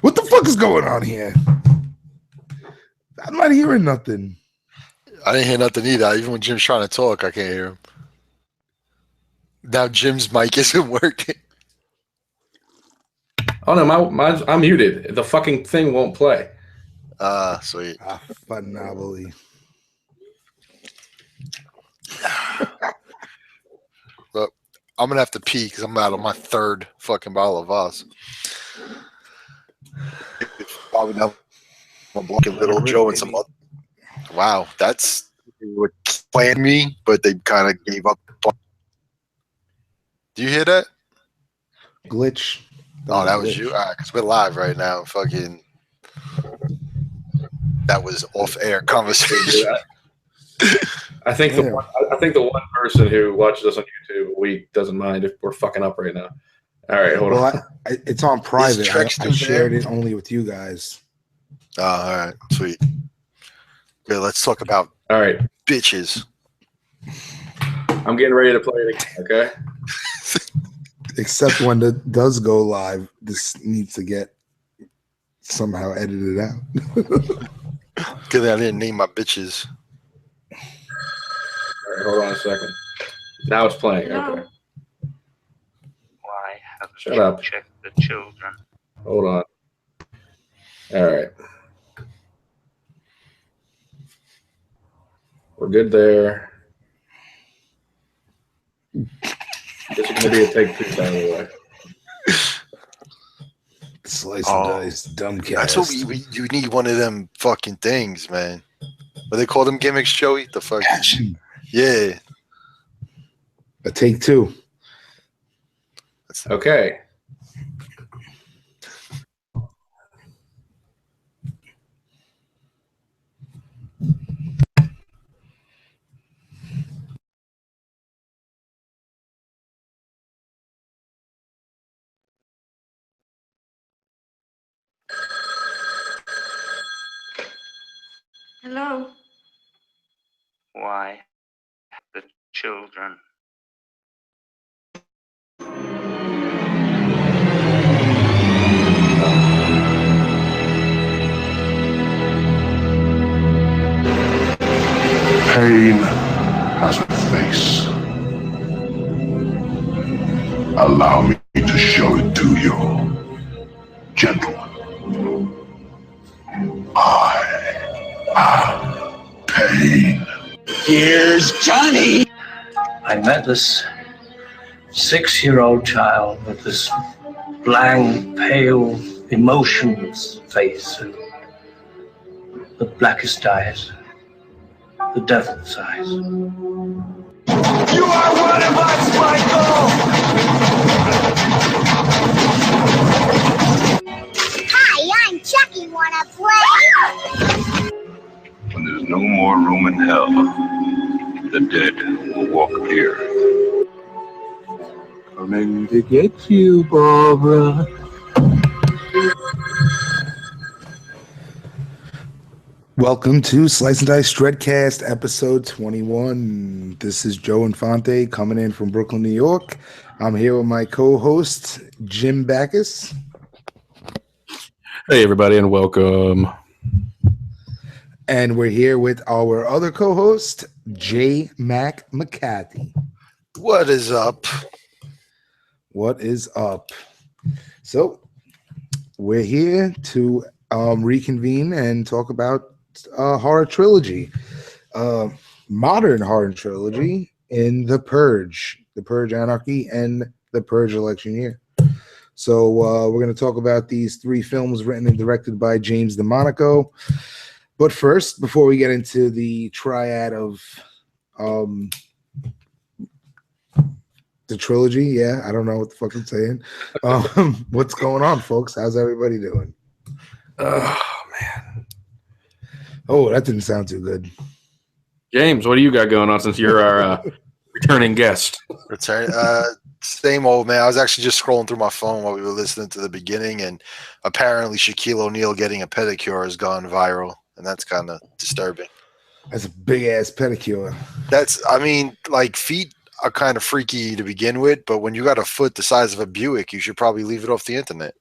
What the fuck is going on here? I'm not hearing nothing. I didn't hear nothing either. Even when Jim's trying to talk, I can't hear him. Now Jim's mic isn't working. Oh no, I'm muted. The fucking thing won't play. Sweet. Phenomenally. Look, I'm gonna have to pee because I'm out of my third fucking bottle of Voss. Probably now I'm blocking Little Joe and some other. Wow, that's what planned me, but they kind of gave up. Do you hear that? Glitch. That was you? All right, because we're live right now. Fucking. That was off-air conversation. I think the one person who watches us on YouTube a week doesn't mind if we're fucking up right now. All right, hold on. It's on private. I shared it only with you guys. Oh, all right, sweet. Yeah, let's talk about bitches. I'm getting ready to play it again, okay? Except when it does go live, this needs to get somehow edited out. Good thing I didn't name my bitches. All right, hold on a second. Now it's playing. No. Okay. Why haven't Shut you up. checked the children? Hold on. All right. We're good there. This is going to be a take two, by the way. Slice and dice, dumbcast. That's what you need one of them fucking things, man. What they call them gimmicks, Joey? The fucking Action. Yeah. A take two. Okay. Hello? Why the children? Pain has a face. Allow me to show it to you, gentlemen. I am pain. Here's Johnny! I met this 6-year-old child with this blank, pale, emotionless face and the blackest eyes, the devil's eyes. You are one of us, Michael! Hi, I'm Chucky. Wanna play? When there's no more room in hell, the dead will walk here. Coming to get you, Barbara. Welcome to Slice and Dice Dreadcast, episode 21. This is Joe Infante coming in from Brooklyn, New York. I'm here with my co-host, Jim Backus. Hey, everybody, and welcome. And we're here with our other co-host, JMac McCarthy. What is up? What is up? So, we're here to reconvene and talk about horror trilogy, modern horror trilogy in the Purge, Anarchy, and the Purge election year. So we're going to talk about these three films written and directed by James DeMonaco. But first, before we get into the triad of the trilogy, I don't know what the fuck I'm saying. What's going on, folks? How's everybody doing? Oh, man. Oh, that didn't sound too good. James, what do you got going on since you're our returning guest? Same old, man. I was actually just scrolling through my phone while we were listening to the beginning, and apparently Shaquille O'Neal getting a pedicure has gone viral, and that's kind of disturbing. That's a big-ass pedicure. Feet are kind of freaky to begin with, but when you got a foot the size of a Buick, you should probably leave it off the internet.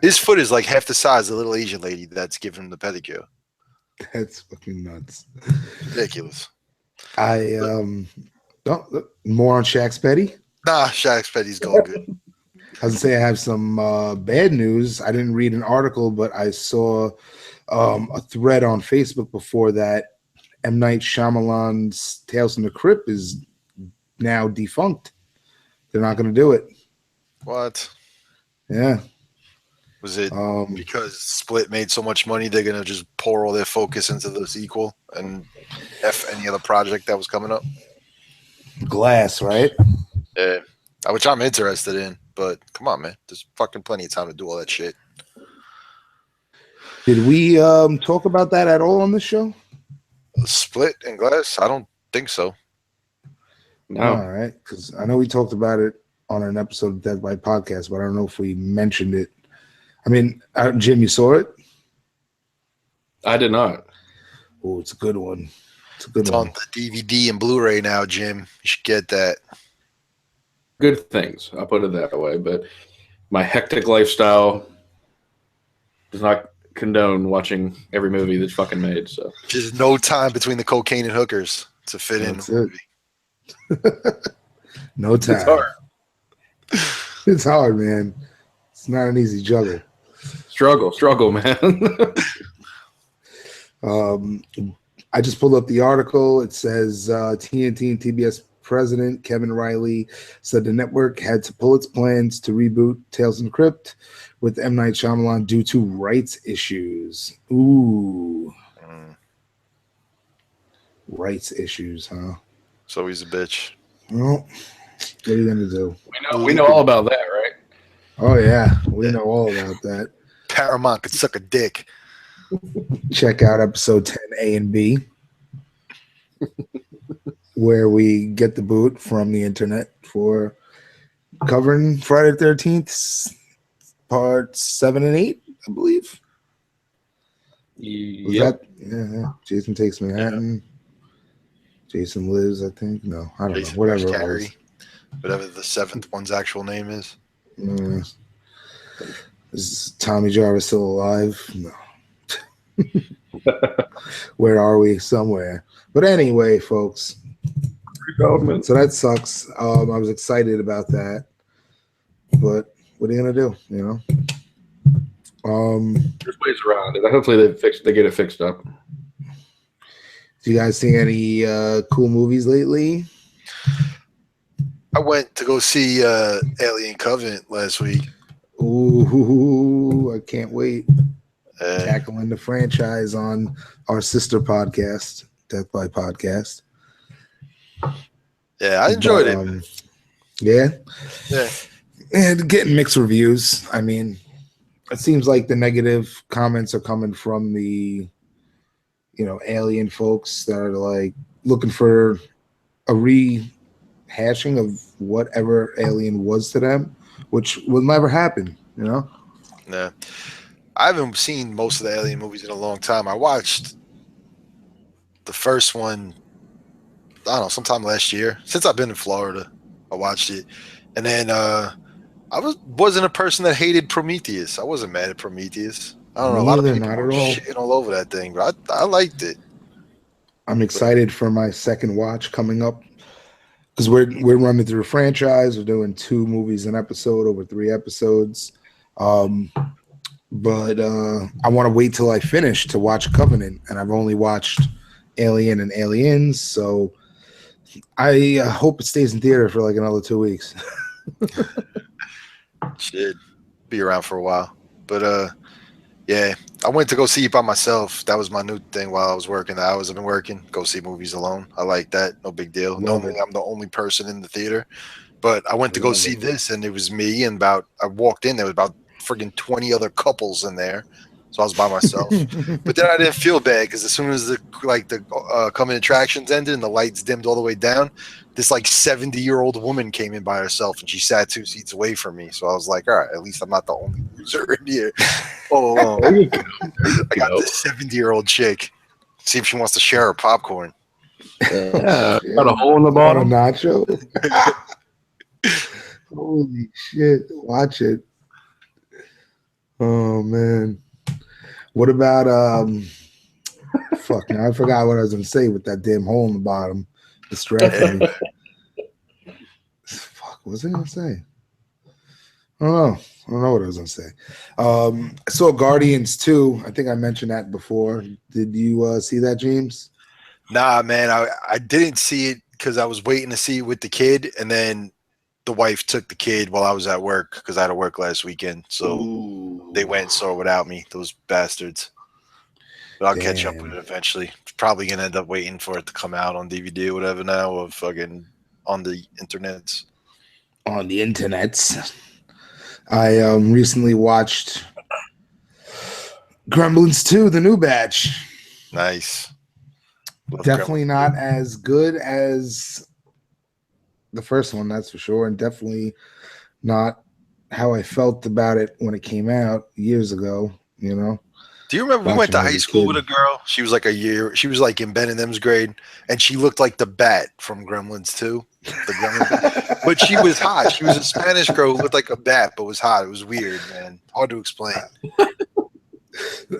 His foot is like half the size of the little Asian lady that's giving him the pedicure. That's fucking nuts. Ridiculous. I more on Shaq's Petty. Nah, Shaq's Petty's going good. I was gonna say I have some bad news. I didn't read an article, but I saw a thread on Facebook before that M. Night Shyamalan's Tales from the Crypt is now defunct. They're not going to do it. What? Yeah. Was it because Split made so much money they're going to just pour all their focus into the sequel and F any other project that was coming up? Glass, right? Yeah. Which I'm interested in, but come on, man. There's fucking plenty of time to do all that shit. Did we talk about that at all on the show? Split and Glass? I don't think so. No. All right, because I know we talked about it on an episode of Death by Podcast, but I don't know if we mentioned it. I mean, Jim, you saw it? I did not. Oh, it's a good one. It's a good It's one. on the DVD and Blu-ray now, Jim. You should get that. Good things, I'll put it that way. But my hectic lifestyle does not condone watching every movie that's fucking made. So Just no time between the cocaine and hookers to fit in That's the movie. No time. it's hard. It's hard, man. It's not an easy juggle. Struggle, man. I just pulled up the article. It says TNT and TBS president Kevin Riley said the network had to pull its plans to reboot Tales from the Crypt with M. Night Shyamalan due to rights issues. Ooh. Rights issues, huh? So he's a bitch. Well, what are you going to do? we know all about that, right? Oh, yeah. We know all about that. Paramount could suck a dick. Check out episode 10 A and B, where we get the boot from the internet for covering Friday the 13th, parts 7 and 8, I believe. Yep. Yeah. Jason Takes Manhattan. Jason Lives, I think. No, I don't Jason know. Whatever Takes it Carrie. was. Whatever the seventh one's actual name is. Is Tommy Jarvis still alive? No. Where are we? Somewhere. But anyway, folks. So that sucks. I was excited about that. But what are you gonna do? You know? There's ways around it. Hopefully they get it fixed up. Do you guys see any cool movies lately? I went to go see Alien Covenant last week. Ooh, I can't wait. Tackling the franchise on our sister podcast, Death by Podcast. Yeah, I enjoyed it. Yeah? Yeah. And getting mixed reviews. I mean, it seems like the negative comments are coming from the, alien folks that are like looking for a rehashing of whatever Alien was to them, which will never happen, Yeah. I haven't seen most of the Alien movies in a long time. I watched the first one, I don't know, sometime last year. Since I've been in Florida, I watched it. And then I wasn't a person that hated Prometheus. I wasn't mad at Prometheus. I don't know. A lot of people were shitting all over that thing, but I liked it. I'm excited for my second watch coming up because we're running through a franchise. We're doing 2 movies an episode over 3 episodes. But I want to wait till I finish to watch Covenant, and I've only watched Alien and Aliens, so I hope it stays in theater for like another 2 weeks. Should be around for a while, but yeah, I went to go see it by myself. That was my new thing while I was working. The hours I've been working, go see movies alone. I like that. No big deal. Normally I'm the only person in the theater, but I went to go see this, and it was me. And I walked in, there was about friggin' 20 other couples in there, so I was by myself. But then I didn't feel bad because as soon as the coming attractions ended and the lights dimmed all the way down, this like 70-year-old woman came in by herself, and she sat 2 seats away from me. So I was like, all right, at least I'm not the only loser in here. Oh, There you go. I got this 70-year-old chick. See if she wants to share her popcorn. Yeah, got a hole in the bottom. Nacho. Holy shit! Watch it. Oh man. What about fuck now I forgot what I was gonna say with that damn hole in the bottom. Distracted me. Fuck, what was I gonna say? I don't know what I was gonna say. I saw Guardians 2. I think I mentioned that before. Did you see that, James? Nah, man, I didn't see it because I was waiting to see it with the kid, and then the wife took the kid while I was at work because I had to work last weekend. So they went and saw it without me, those bastards. But I'll catch up with it eventually. Probably gonna end up waiting for it to come out on DVD or whatever now, or fucking on the internets. On the internets. I recently watched Gremlins 2, the new batch. Nice. Love Definitely Gremlins. not as good as the first one, that's for sure, and definitely not how I felt about it when it came out years ago, you know. Do you remember we went to high school with a girl? She was like she was like in Ben and them's grade, and she looked like the bat from Gremlins 2. The Gremlins bat. But she was hot. She was a Spanish girl who looked like a bat, but was hot. It was weird, man. Hard to explain.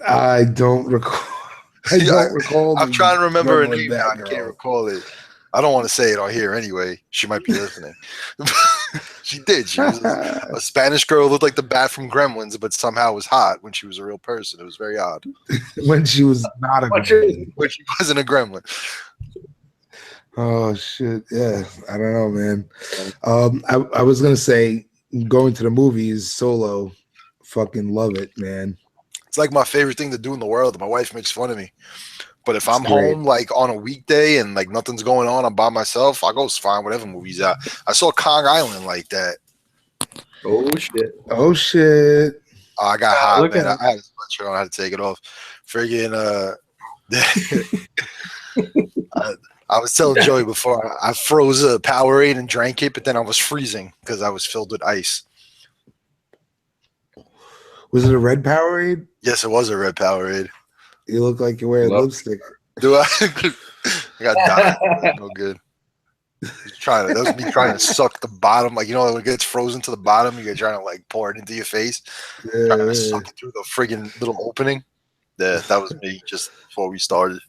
I don't recall. I don't recall. I'm trying to remember her Gremlin name now. I Batgirl. can't recall it. I don't want to say it on here anyway. She might be listening. She did. She was a Spanish girl who looked like the bat from Gremlins, but somehow was hot when she was a real person. It was very odd. When she was not a gremlin. When she wasn't a gremlin. Oh shit! Yeah, I don't know, man. I was gonna say going to the movies solo. Fucking love it, man. It's like my favorite thing to do in the world. My wife makes fun of me. But if It's I'm great. home like on a weekday and like nothing's going on, I'm by myself, I'll go find whatever movie's out. I saw Kong Island like that. Oh shit! Oh shit! Oh, I got hot, look man. at I had a sweatshirt on. I had to take it off. Friggin' I was telling Joey before I froze a Powerade and drank it, but then I was freezing because I was filled with ice. Was it a red Powerade? Yes, it was a red Powerade. You look like you're wearing lipstick. Do I? I got dyed. No good. That was me trying to suck the bottom, like, you know, when it gets frozen to the bottom, you're trying to like pour it into your face, trying to suck it through the friggin' little opening. Yeah, that was me just before we started.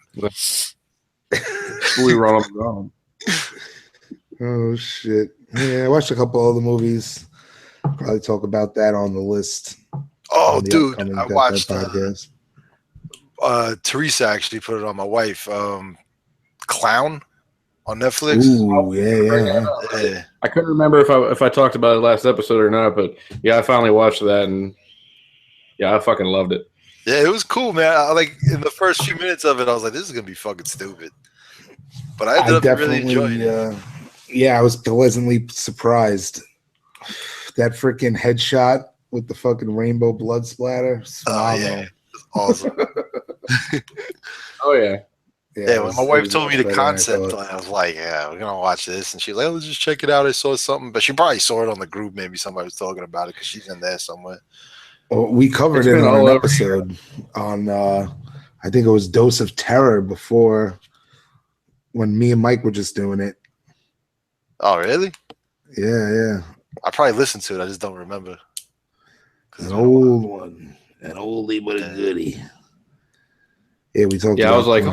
We were on the ground. Oh shit! Yeah, I watched a couple other movies. Probably talk about that on the list. Oh, on the dude, upcoming I Death by watched. podcast. Teresa actually put it on my wife. Clown on Netflix. Ooh, yeah. I couldn't remember if I talked about it last episode or not, but yeah, I finally watched that and yeah, I fucking loved it. Yeah, it was cool, man. Like in the first few minutes of it, I was like, "This is gonna be fucking stupid," but I ended up really enjoying it. Yeah, I was pleasantly surprised. That freaking headshot with the fucking rainbow blood splatter. Oh yeah, awesome. Oh yeah. Yeah, when my wife told me the concept, I was like, "Yeah, we're gonna watch this," and she's like, "Let's just check it out." I saw something, but she probably saw it on the group. Maybe somebody was talking about it because she's in there somewhere. Well, we covered it on an episode on, I think it was Dose of Terror before, when me and Mike were just doing it. Oh, really? Yeah. I probably listened to it. I just don't remember. An old one, an oldie but a goodie. Yeah, we talked. Yeah, about I was like,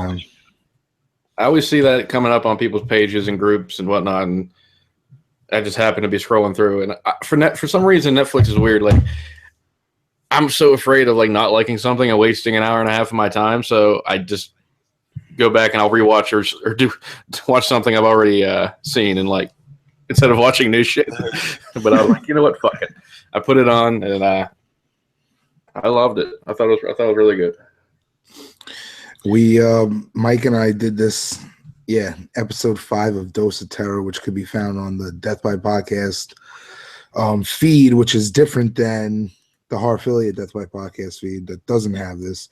I always see that coming up on people's pages and groups and whatnot, and I just happen to be scrolling through. And for some reason, Netflix is weird. Like, I'm so afraid of like not liking something and wasting an hour and a half of my time, so I just go back and I'll rewatch or watch something I've already seen, and like instead of watching new shit. But I was like, you know what, fuck it. I put it on and I loved it. I thought it was really good. We Mike and I did this, episode 5 of Dose of Terror, which could be found on the Death by Podcast feed, which is different than the Horror Affiliate Death by Podcast feed that doesn't have this.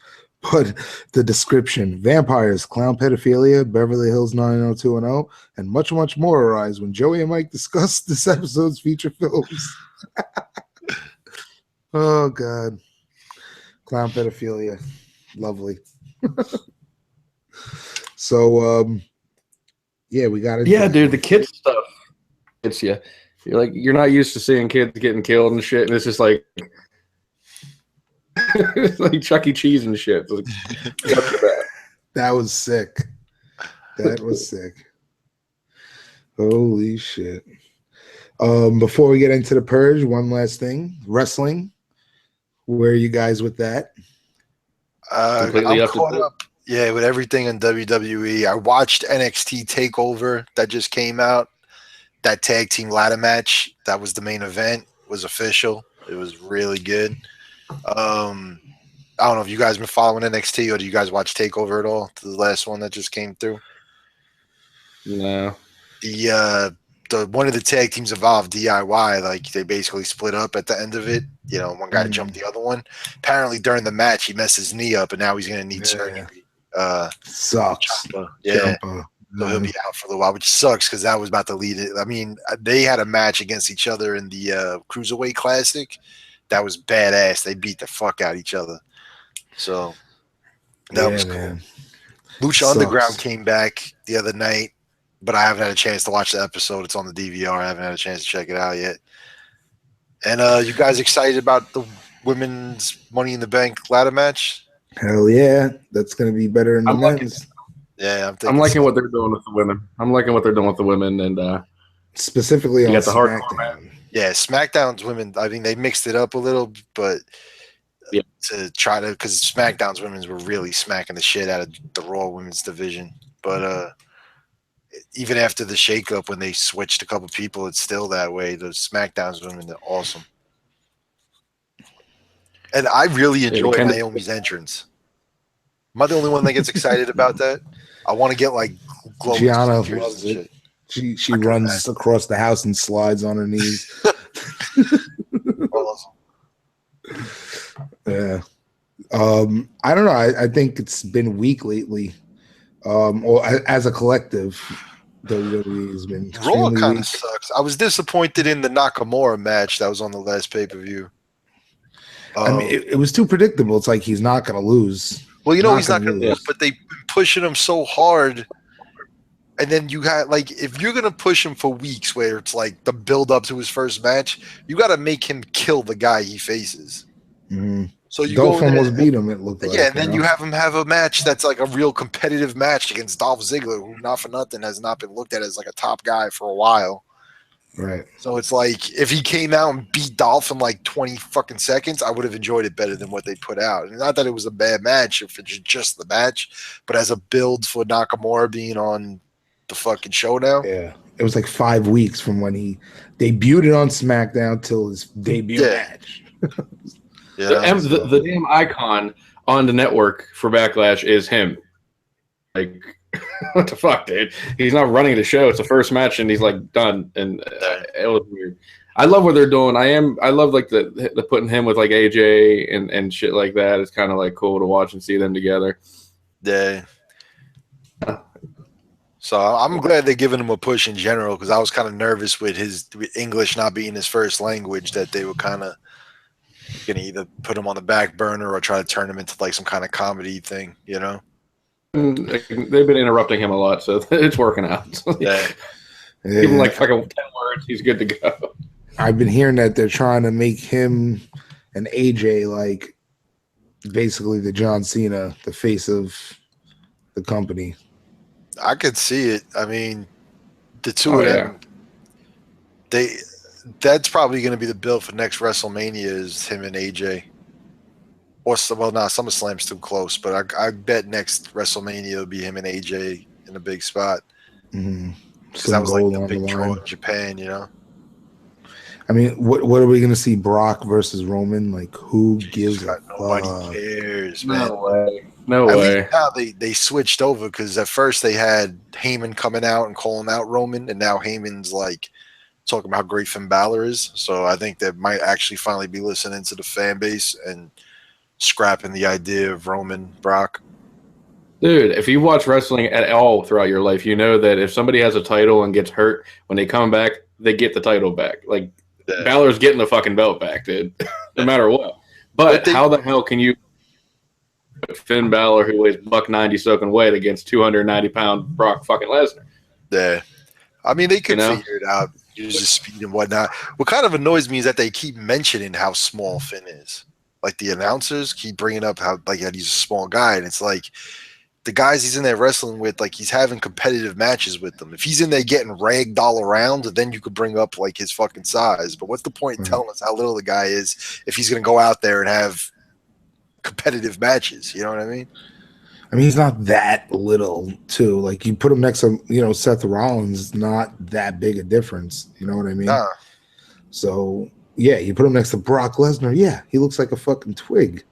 But the description: vampires, clown pedophilia, Beverly Hills 90210, and much, much more arise when Joey and Mike discuss this episode's feature films. Oh God, clown pedophilia, lovely. So, we got it. Yeah, dude, the kids stuff. It's you're like, you're not used to seeing kids getting killed and shit, and it's just like, It's like Chuck E. Cheese and shit. It's like, That was sick. That was sick. Holy shit. Before we get into the Purge, one last thing. Wrestling. Where are you guys with that? Completely I'm up to caught date. up. Yeah, with everything in WWE. I watched NXT TakeOver that just came out. That tag team ladder match, that was the main event, was official. It was really good. I don't know if you guys been following NXT or do you guys watch TakeOver at all? The last one that just came through. No. The one of the tag teams evolved, DIY, like they basically split up at the end of it. You know, one guy jumped the other one. Apparently during the match he messed his knee up and now he's gonna need surgery. Sucks. Yeah. Ciampa. So he'll be out for a little while, which sucks because that was about to lead it. I mean, they had a match against each other in the Cruiserweight Classic. That was badass. They beat the fuck out each other. So that was cool. Man. Lucha Sucks. Underground came back the other night, but I haven't had a chance to watch the episode. It's on the DVR. I haven't had a chance to check it out yet. And you guys excited about the women's Money in the Bank ladder match? Hell yeah. That's going to be better than the men's. Yeah, I'm liking what they're doing with the women. I'm liking what they're doing with the women, and specifically on got the hardcore SmackDown. Yeah, SmackDown's women. I mean, they mixed it up a little, but to try to, because SmackDown's women's were really smacking the shit out of the Raw women's division. But even after the shakeup, when they switched a couple people, it's still that way. The SmackDown's women are awesome, and I really enjoy Naomi's entrance. Am I the only one that gets excited about that? I want to get like Gianna loves it. She runs across the house and slides on her knees. Awesome. Yeah. I don't know. I think it's been weak lately. Or as a collective, WWE has been Raw kind weak. of sucks. I was disappointed in the Nakamura match that was on the last pay-per-view. I mean, it was too predictable. It's like he's not going to lose. Well, you know he's not going to lose, but they've been pushing him so hard. And then you got, like, if you're going to push him for weeks where it's like the build-up to his first match, you got to make him kill the guy he faces. Mm-hmm. So you Dolph go almost beat him, it looked like. Yeah, and then you have him have a match that's like a real competitive match against Dolph Ziggler, who, not for nothing, has not been looked at as like a top guy for a while. Right. So it's like, if he came out and beat Dolph in like 20 fucking seconds, I would have enjoyed it better than what they put out. And not that it was a bad match, if it's just the match, but as a build for Nakamura being on the fucking show now. Yeah. It was like 5 weeks from when he debuted on SmackDown till his debut match. Yeah. The damn icon on the network for Backlash is him. Like, what the fuck, dude? He's not running the show. It's the first match, and he's like done. And it was weird. I love what they're doing. I love like the putting him with like AJ and shit like that. It's kind of like cool to watch and see them together. Yeah. So I'm glad they're giving him a push in general, because I was kind of nervous with his English not being his first language that they were kind of going to either put him on the back burner or try to turn him into like some kind of comedy thing, you know? They've been interrupting him a lot, so it's working out. Yeah. Give him like fucking 10 words, he's good to go. I've been hearing that they're trying to make him and AJ like basically the John Cena, the face of the company. I could see it. I mean, the two of them, that's probably going to be the build for next WrestleMania is him and AJ. Or, well, no, SummerSlam's too close, but I bet next WrestleMania will be him and AJ in a big spot. Mm-hmm. Because that was like the big draw in Japan, you know? I mean, what are we going to see? Brock versus Roman? Like, who gives a Nobody cares, man. No way. No way. Now they switched over, because at first they had Heyman coming out and calling out Roman, and now Heyman's like talking about how great Finn Balor is. So I think they might actually finally be listening to the fan base and scrapping the idea of Roman Brock. Dude, if you watch wrestling at all throughout your life, you know that if somebody has a title and gets hurt, when they come back, they get the title back. Like, Balor's getting the fucking belt back, dude, no matter what. But how the hell can you put Finn Balor, who weighs $190 soaking wet, against 290-pound Brock fucking Lesnar? Yeah. I mean, they could figure it out, use the speed and whatnot. What kind of annoys me is that they keep mentioning how small Finn is. like the announcers keep bringing up how like that he's a small guy, and it's like the guys he's in there wrestling with, like he's having competitive matches with them. If he's in there getting ragged all around, then you could bring up like his fucking size. But what's the point in telling us how little the guy is if he's going to go out there and have competitive matches? You know what I mean? I mean, he's not that little, too. Like, you put him next to, Seth Rollins, not that big a difference. You know what I mean? Nah. So, yeah, you put him next to Brock Lesnar. Yeah, he looks like a fucking twig.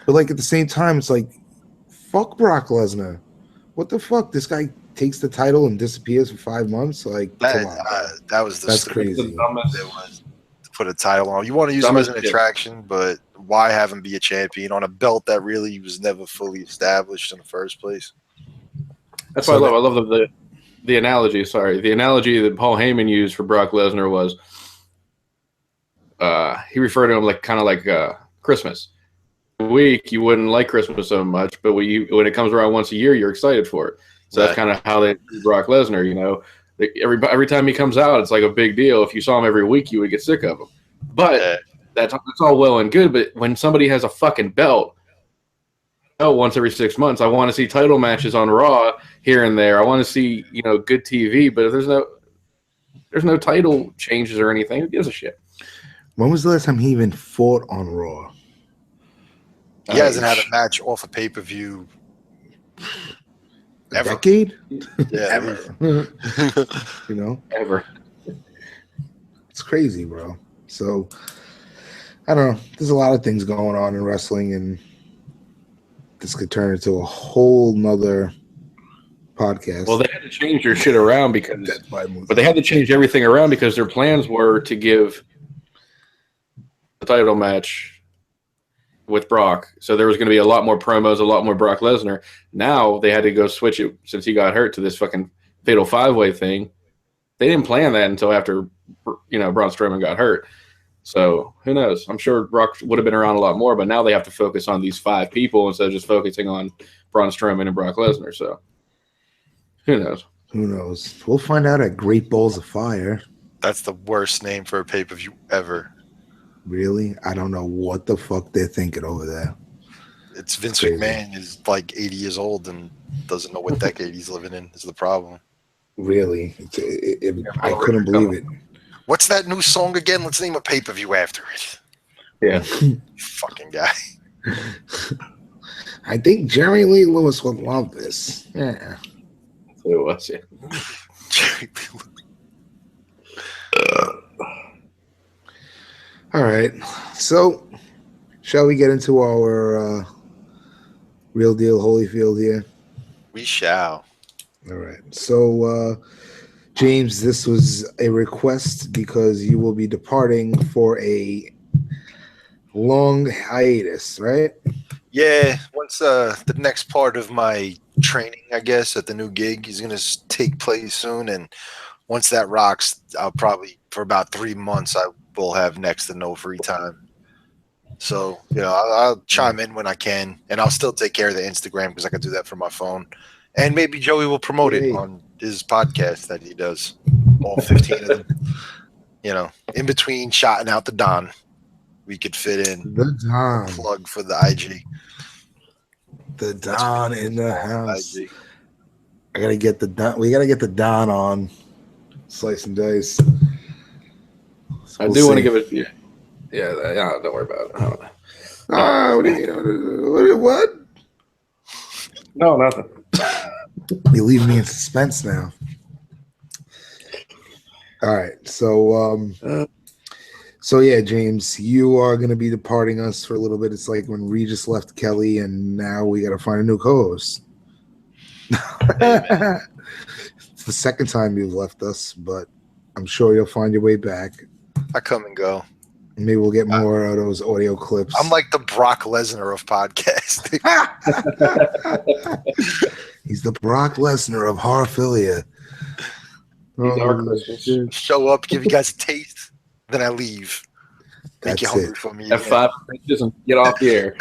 But, like, at the same time, it's like, fuck Brock Lesnar. What the fuck? This guy takes the title and disappears for 5 months? Like, come on. That's crazy. The dumbest. It was to put a title on. You want to use him as an attraction, but why have him be a champion on a belt that really was never fully established in the first place? That's what I love. I love the analogy. Sorry, the analogy that Paul Heyman used for Brock Lesnar was he referred to him like kind of like Christmas. Week you wouldn't like Christmas so much, but when it comes around once a year, you're excited for it. So that's kind of how they do Brock Lesnar. Every time he comes out, it's like a big deal. If you saw him every week, you would get sick of him. But that's all well and good. But when somebody has a fucking belt, once every 6 months, I want to see title matches on Raw here and there. I want to see good TV. But if there's no title changes or anything, who gives a shit? When was the last time he even fought on Raw? He hasn't had a match off a pay-per-view ever. Decade? Yeah, ever. Ever. It's crazy, bro. So, I don't know. There's a lot of things going on in wrestling, and this could turn into a whole nother podcast. Well, they had to change their shit around but they had to change everything around because their plans were to give the title match with Brock. So there was going to be a lot more promos, a lot more Brock Lesnar. Now they had to go switch it since he got hurt to this fucking fatal 5-way thing. They didn't plan that until after, Braun Strowman got hurt. So who knows? I'm sure Brock would have been around a lot more, but now they have to focus on these 5 people instead of just focusing on Braun Strowman and Brock Lesnar. So who knows? Who knows? We'll find out at Great Balls of Fire. That's the worst name for a pay-per-view ever. Really? I don't know what the fuck they're thinking over there. It's Vince McMahon is like 80 years old and doesn't know what decade he's living in is the problem. Really? I couldn't believe it. What's that new song again? Let's name a pay-per-view after it. Yeah. Fucking guy. I think Jerry Lee Lewis would love this. Yeah. That's what it was, yeah. Jerry Lee Lewis. All right. So, shall we get into our real deal Holyfield here? We shall. All right. So, James, this was a request because you will be departing for a long hiatus, right? Yeah. Once the next part of my training, I guess, at the new gig is going to take place soon. And once that rocks, I'll probably, for about 3 months, I will have next to no free time. So, I'll chime in when I can, and I'll still take care of the Instagram because I can do that from my phone. And maybe Joey will promote it on his podcast that he does, all 15 of them. In between shouting out the Don, we could fit in the Don. A plug for the IG. The Don in the house. IG. I gotta get the Don. We gotta get the Don on Slice and Dice. I do want to give it. Yeah, don't worry about it. What? No, nothing. You leave me in suspense now. All right, so yeah, James, you are going to be departing us for a little bit. It's like when Regis left Kelly, and now we got to find a new co-host. It's the second time you've left us, but I'm sure you'll find your way back. I come and go. Maybe we'll get more of those audio clips. I'm like the Brock Lesnar of podcasting. He's the Brock Lesnar of horophilia. Show up, give you guys a taste, then I leave. Make you hungry for me. Have 5 pitches and get off the air.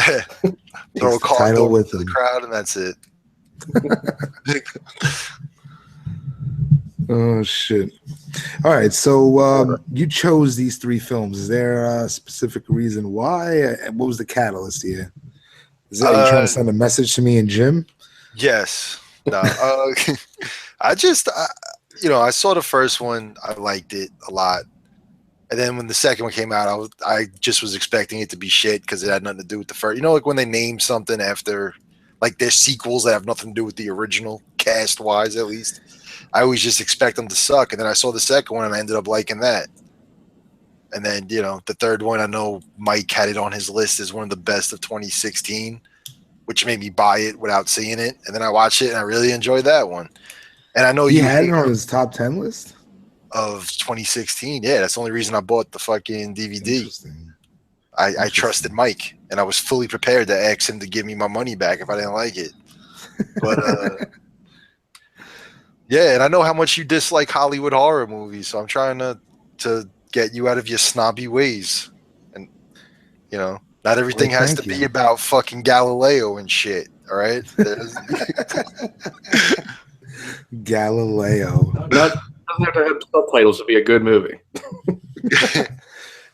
Throw a card title over with to the him. crowd, and that's it. Oh shit! All right, so you chose these three films. Is there a specific reason why? What was the catalyst here? Is that you trying to send a message to me and Jim? Yes. No. I just, I saw the first one. I liked it a lot. And then when the second one came out, I just was expecting it to be shit because it had nothing to do with the first. You know, like when they name something after, like there's sequels that have nothing to do with the original, cast-wise at least. I always just expect them to suck. And then I saw the second one and I ended up liking that. And then, the third one, I know Mike had it on his list as one of the best of 2016, which made me buy it without seeing it. And then I watched it and I really enjoyed that one. And I know He you had it on his top 10 list of 2016. Yeah, that's the only reason I bought the fucking DVD. Interesting. I trusted Mike, and I was fully prepared to ask him to give me my money back if I didn't like it. But yeah, and I know how much you dislike Hollywood horror movies, so I'm trying to get you out of your snobby ways. And not everything has to be about fucking Galileo and shit. All right, Galileo. Doesn't have to have subtitles to be a good movie.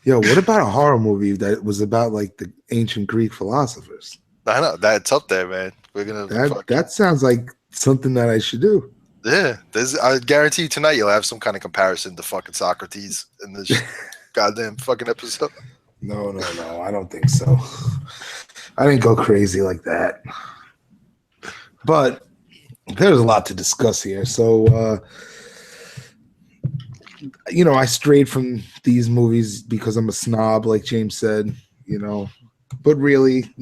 Yo, what about a horror movie that was about like the ancient Greek philosophers? I know that's up there, man. We're gonna that sounds like something that I should do. Yeah, I guarantee you tonight you'll have some kind of comparison to fucking Socrates in this goddamn fucking episode. No, I don't think so. I didn't go crazy like that. But there's a lot to discuss here. So, I strayed from these movies because I'm a snob, like James said, but really,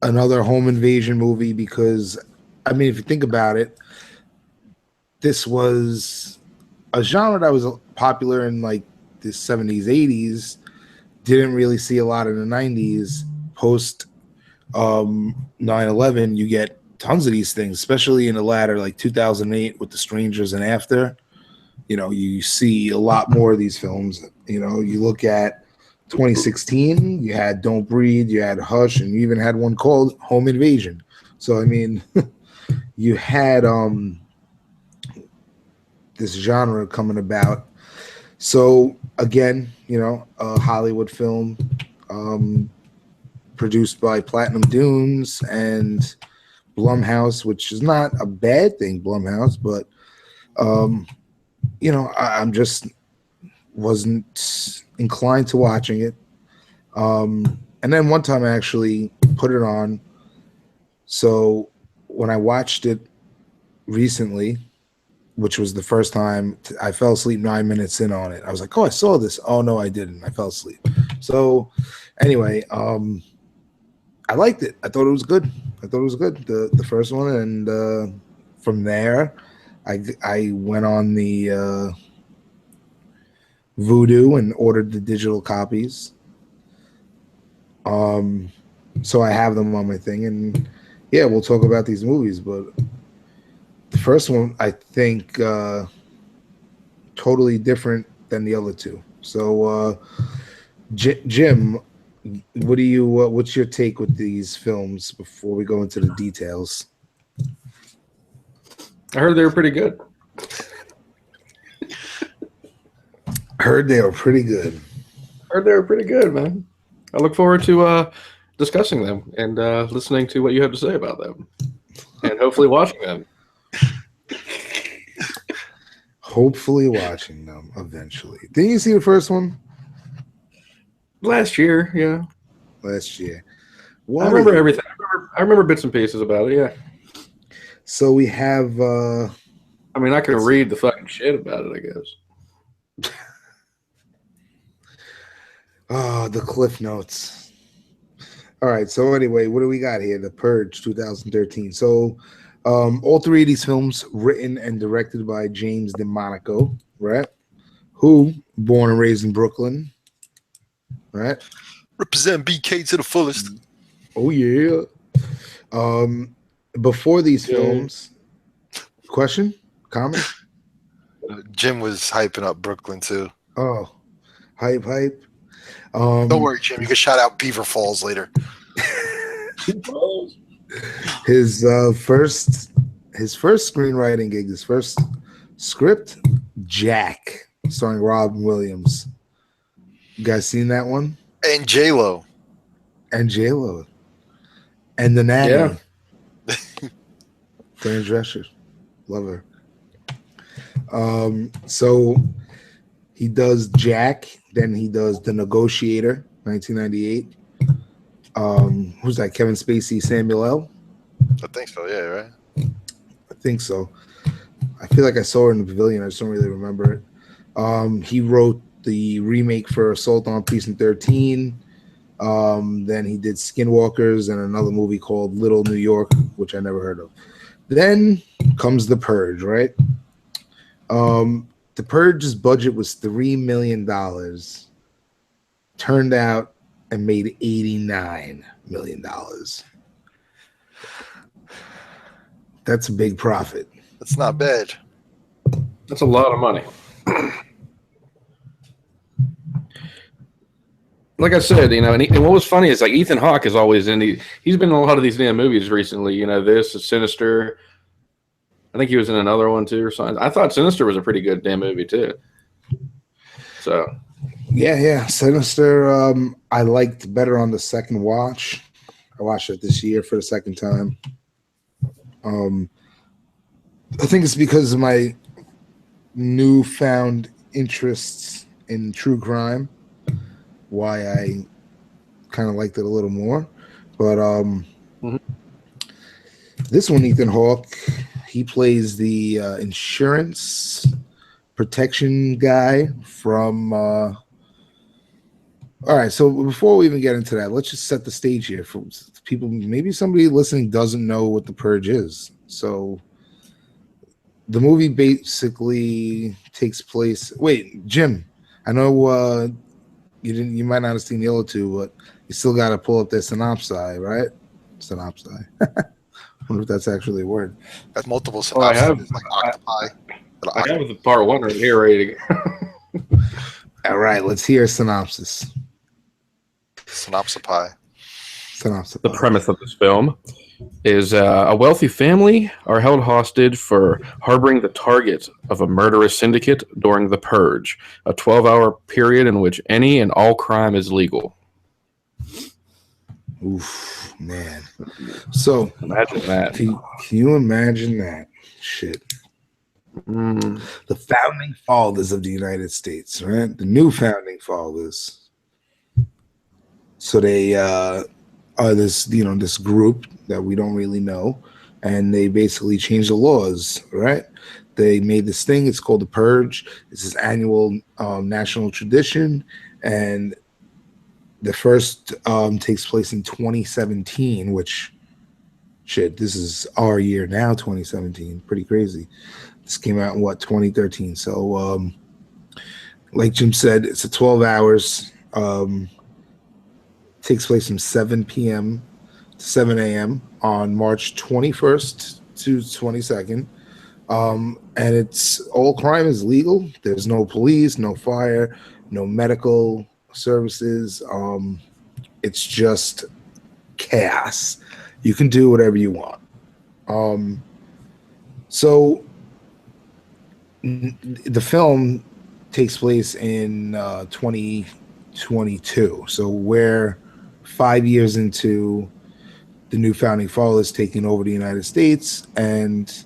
another home invasion movie because, I mean, if you think about it, this was a genre that was popular in like the 70s, 80s, didn't really see a lot in the 90s. Post 9/11, you get tons of these things, especially in the latter, like 2008 with The Strangers and After. You see a lot more of these films. You look at 2016, you had Don't Breathe, you had Hush, and you even had one called Home Invasion. So, I mean, you had this genre coming about. So, again, a Hollywood film produced by Platinum Dunes and Blumhouse, which is not a bad thing, Blumhouse, but I'm just wasn't inclined to watching it. And then one time I actually put it on. So when I watched it recently, which was the first time, I fell asleep 9 minutes in on it. I was like, oh, I saw this. Oh, no, I didn't. I fell asleep. So anyway, I liked it. I thought it was good. The first one. And from there, I went on the Vudu and ordered the digital copies. So I have them on my thing, and yeah, we'll talk about these movies. But the first one, I think, totally different than the other two. So, Jim, what's your take with these films before we go into the details? I heard they were pretty good. Heard they were pretty good. Man. I look forward to discussing them and listening to what you have to say about them, and hopefully watching them. Hopefully watching them eventually. Didn't you see the first one? Last year, yeah. Last year. I remember everything. I remember bits and pieces about it, yeah. So we have... I mean, I can read the fucking shit about it, I guess. The Cliff Notes. All right, so anyway, what do we got here? The Purge, 2013. So all three of these films written and directed by James DeMonaco, right? Who, born and raised in Brooklyn, right? Represent BK to the fullest. Oh, yeah. Before these films, question? Comment? Jim was hyping up Brooklyn, too. Oh, hype. Don't worry, Jim. You can shout out Beaver Falls later. His first screenwriting gig, his first Script, Jack, starring Robin Williams. You guys seen that one? And J-Lo. And J-Lo. And the nanny. Yeah. Fran Drescher. Love her. So he does Jack, then he does The Negotiator, 1998. Who's that? Kevin Spacey, Samuel L. I think so. Yeah, right. I think so. I feel like I saw her in the pavilion. I just don't really remember it. He wrote the remake for Assault on Precinct 13. Then he did Skinwalkers and another movie called Little New York, which I never heard of. Then comes The Purge, right? The Purge's budget was $3 million. Turned out and made $89 million. That's a big profit. That's not bad. That's a lot of money. Like I said, you know, and what was funny is like Ethan Hawke is always he's been in a lot of these damn movies recently. You know, this is Sinister. I think he was in another one too or something. I thought Sinister was a pretty good damn movie too. So yeah. Sinister, I liked better on the second watch. I watched it this year for the second time. I think it's because of my newfound interests in true crime, why I kind of liked it a little more. But this one, Ethan Hawke, he plays the insurance protection guy from all right, so before we even get into that, let's just set the stage here for people. Maybe somebody listening doesn't know what The Purge is. So the movie basically takes place. Wait, Jim, I know you might not have seen the other two, but you still got to pull up their synopsis, right? Synopsis. I wonder if that's actually a word. That's multiple synopsis. Oh, I have. It's like octopi. I have the part one right here ready to go. All right, let's hear a synopsis. Synopsis. The premise of this film is a wealthy family are held hostage for harboring the target of a murderous syndicate during the Purge, a 12-hour period in which any and all crime is legal. Oof, man. So imagine that. Can you imagine that? Shit. The founding fathers of the United States, right? The new founding fathers. So they are this group that we don't really know, and they basically changed the laws, right? They made this thing. It's called the Purge. It's this annual national tradition, and the first takes place in 2017, which, shit, this is our year now, 2017. Pretty crazy. This came out in, 2013. So, like Jim said, it's a 12 hours. Takes place from 7 p.m. to 7 a.m. on March 21st to 22nd. And it's all crime is legal. There's no police, no fire, no medical services. It's just chaos. You can do whatever you want. So the film takes place in 2022. So we're 5 years into the new founding fathers taking over the United States, and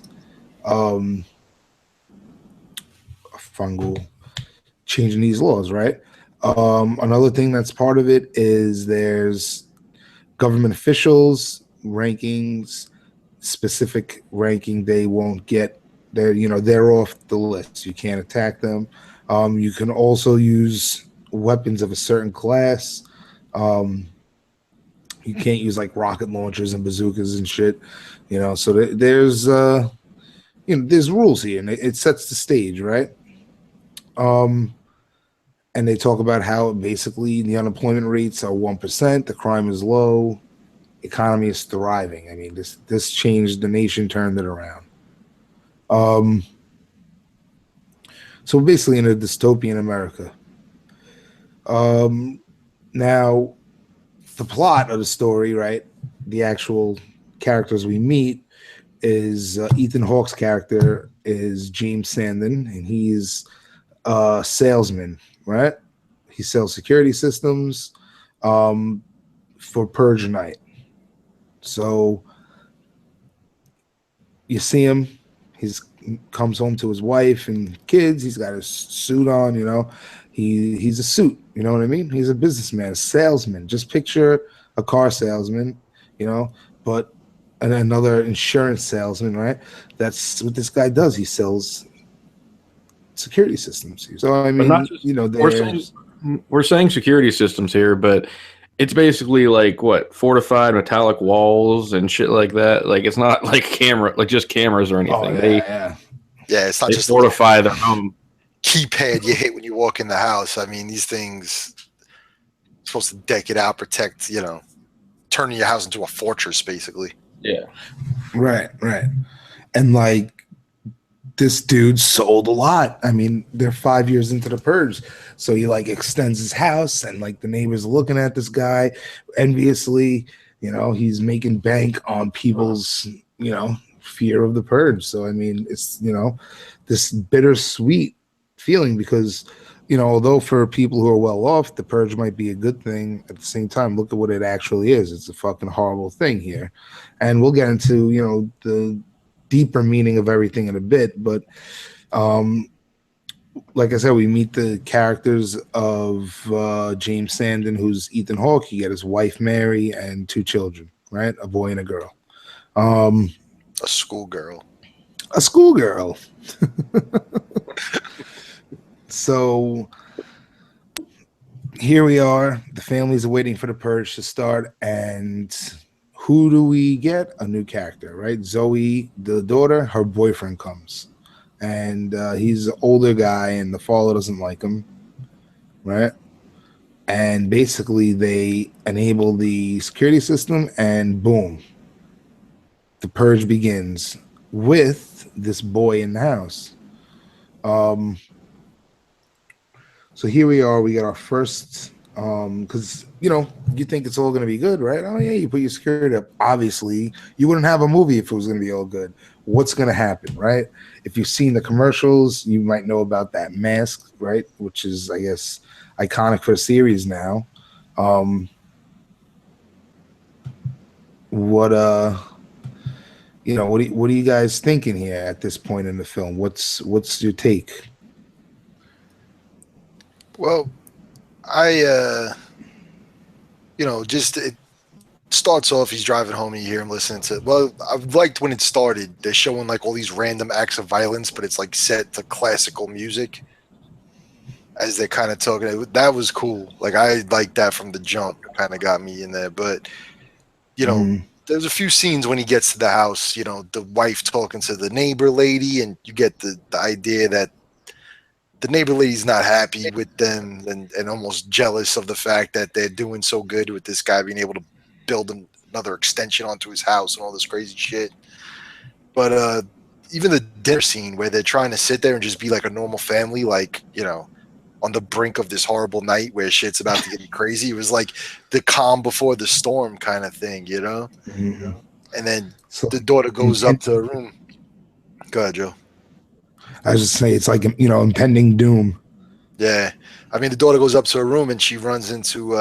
fungal changing these laws, right? Another thing that's part of it is there's government officials rankings, specific ranking they won't get. They're off the list. You can't attack them. You can also use weapons of a certain class. You can't use like rocket launchers and bazookas and shit. So there's there's rules here, and it sets the stage, right? And they talk about how basically the unemployment rates are 1%, the crime is low, economy is thriving. I mean, this changed the nation, turned it around. So basically in a dystopian America. Now, the plot of the story, right? The actual characters we meet is Ethan Hawke's character is James Sandon, and he's a salesman, right? He sells security systems for Purge Night. So you see him, he's comes home to his wife and kids. He's got his suit on, you know. He's a suit, you know what I mean? He's a businessman, a salesman. Just picture a car salesman, you know, but another insurance salesman, right? That's what this guy does. He sells security systems. So I mean, not just, you know, we're saying security systems here, but it's basically like what, fortified metallic walls and shit like that. Like it's not like just cameras or anything. Yeah, it's not they just fortify their home keypad you hit when you walk in the house. I mean, these things are supposed to deck it out, protect, you know, turning your house into a fortress, basically. Yeah. Right. And like this dude sold a lot. I mean, they're 5 years into the Purge. So he like extends his house and like the neighbors are looking at this guy enviously, you know, he's making bank on people's, you know, fear of the Purge. So I mean, it's, you know, this bittersweet feeling because, you know, although for people who are well off, the Purge might be a good thing. At the same time, look at what it actually is. It's a fucking horrible thing here. And we'll get into, you know, the deeper meaning of everything in a bit. But like I said, we meet the characters of James Sandon, who's Ethan Hawke. You get his wife, Mary, and 2 children, right? A boy and a girl. A schoolgirl. A schoolgirl. So here we are. The families are waiting for the Purge to start. And who do we get? A new character, right? Zoe, the daughter, her boyfriend comes. And he's an older guy, and the father doesn't like him, right? And basically they enable the security system, and boom, the Purge begins with this boy in the house. So here we are. We got our first, because, you know, you think it's all going to be good, right? Oh, yeah, you put your security up. Obviously, you wouldn't have a movie if it was going to be all good. What's going to happen, right? If you've seen the commercials, you might know about that mask, right? Which is, I guess, iconic for the series now. What are you guys thinking here at this point in the film? What's your take? Well, it starts off, he's driving home and you hear him listening to, well, I liked when it started, they're showing like all these random acts of violence, but it's like set to classical music as they're kind of talking. That was cool. Like I liked that from the jump. It kind of got me in there. But, you know, there's a few scenes when he gets to the house, you know, the wife talking to the neighbor lady, and you get the idea that the neighbor lady's not happy with them and almost jealous of the fact that they're doing so good with this guy being able to build another extension onto his house and all this crazy shit. But even the dinner scene where they're trying to sit there and just be like a normal family, like, you know, on the brink of this horrible night where shit's about to get crazy. It was like the calm before the storm kind of thing, you know? Mm-hmm. And then the daughter goes up to her room. Go ahead, Joe. I was just saying, it's like, you know, impending doom. Yeah. I mean, the daughter goes up to her room and she runs into,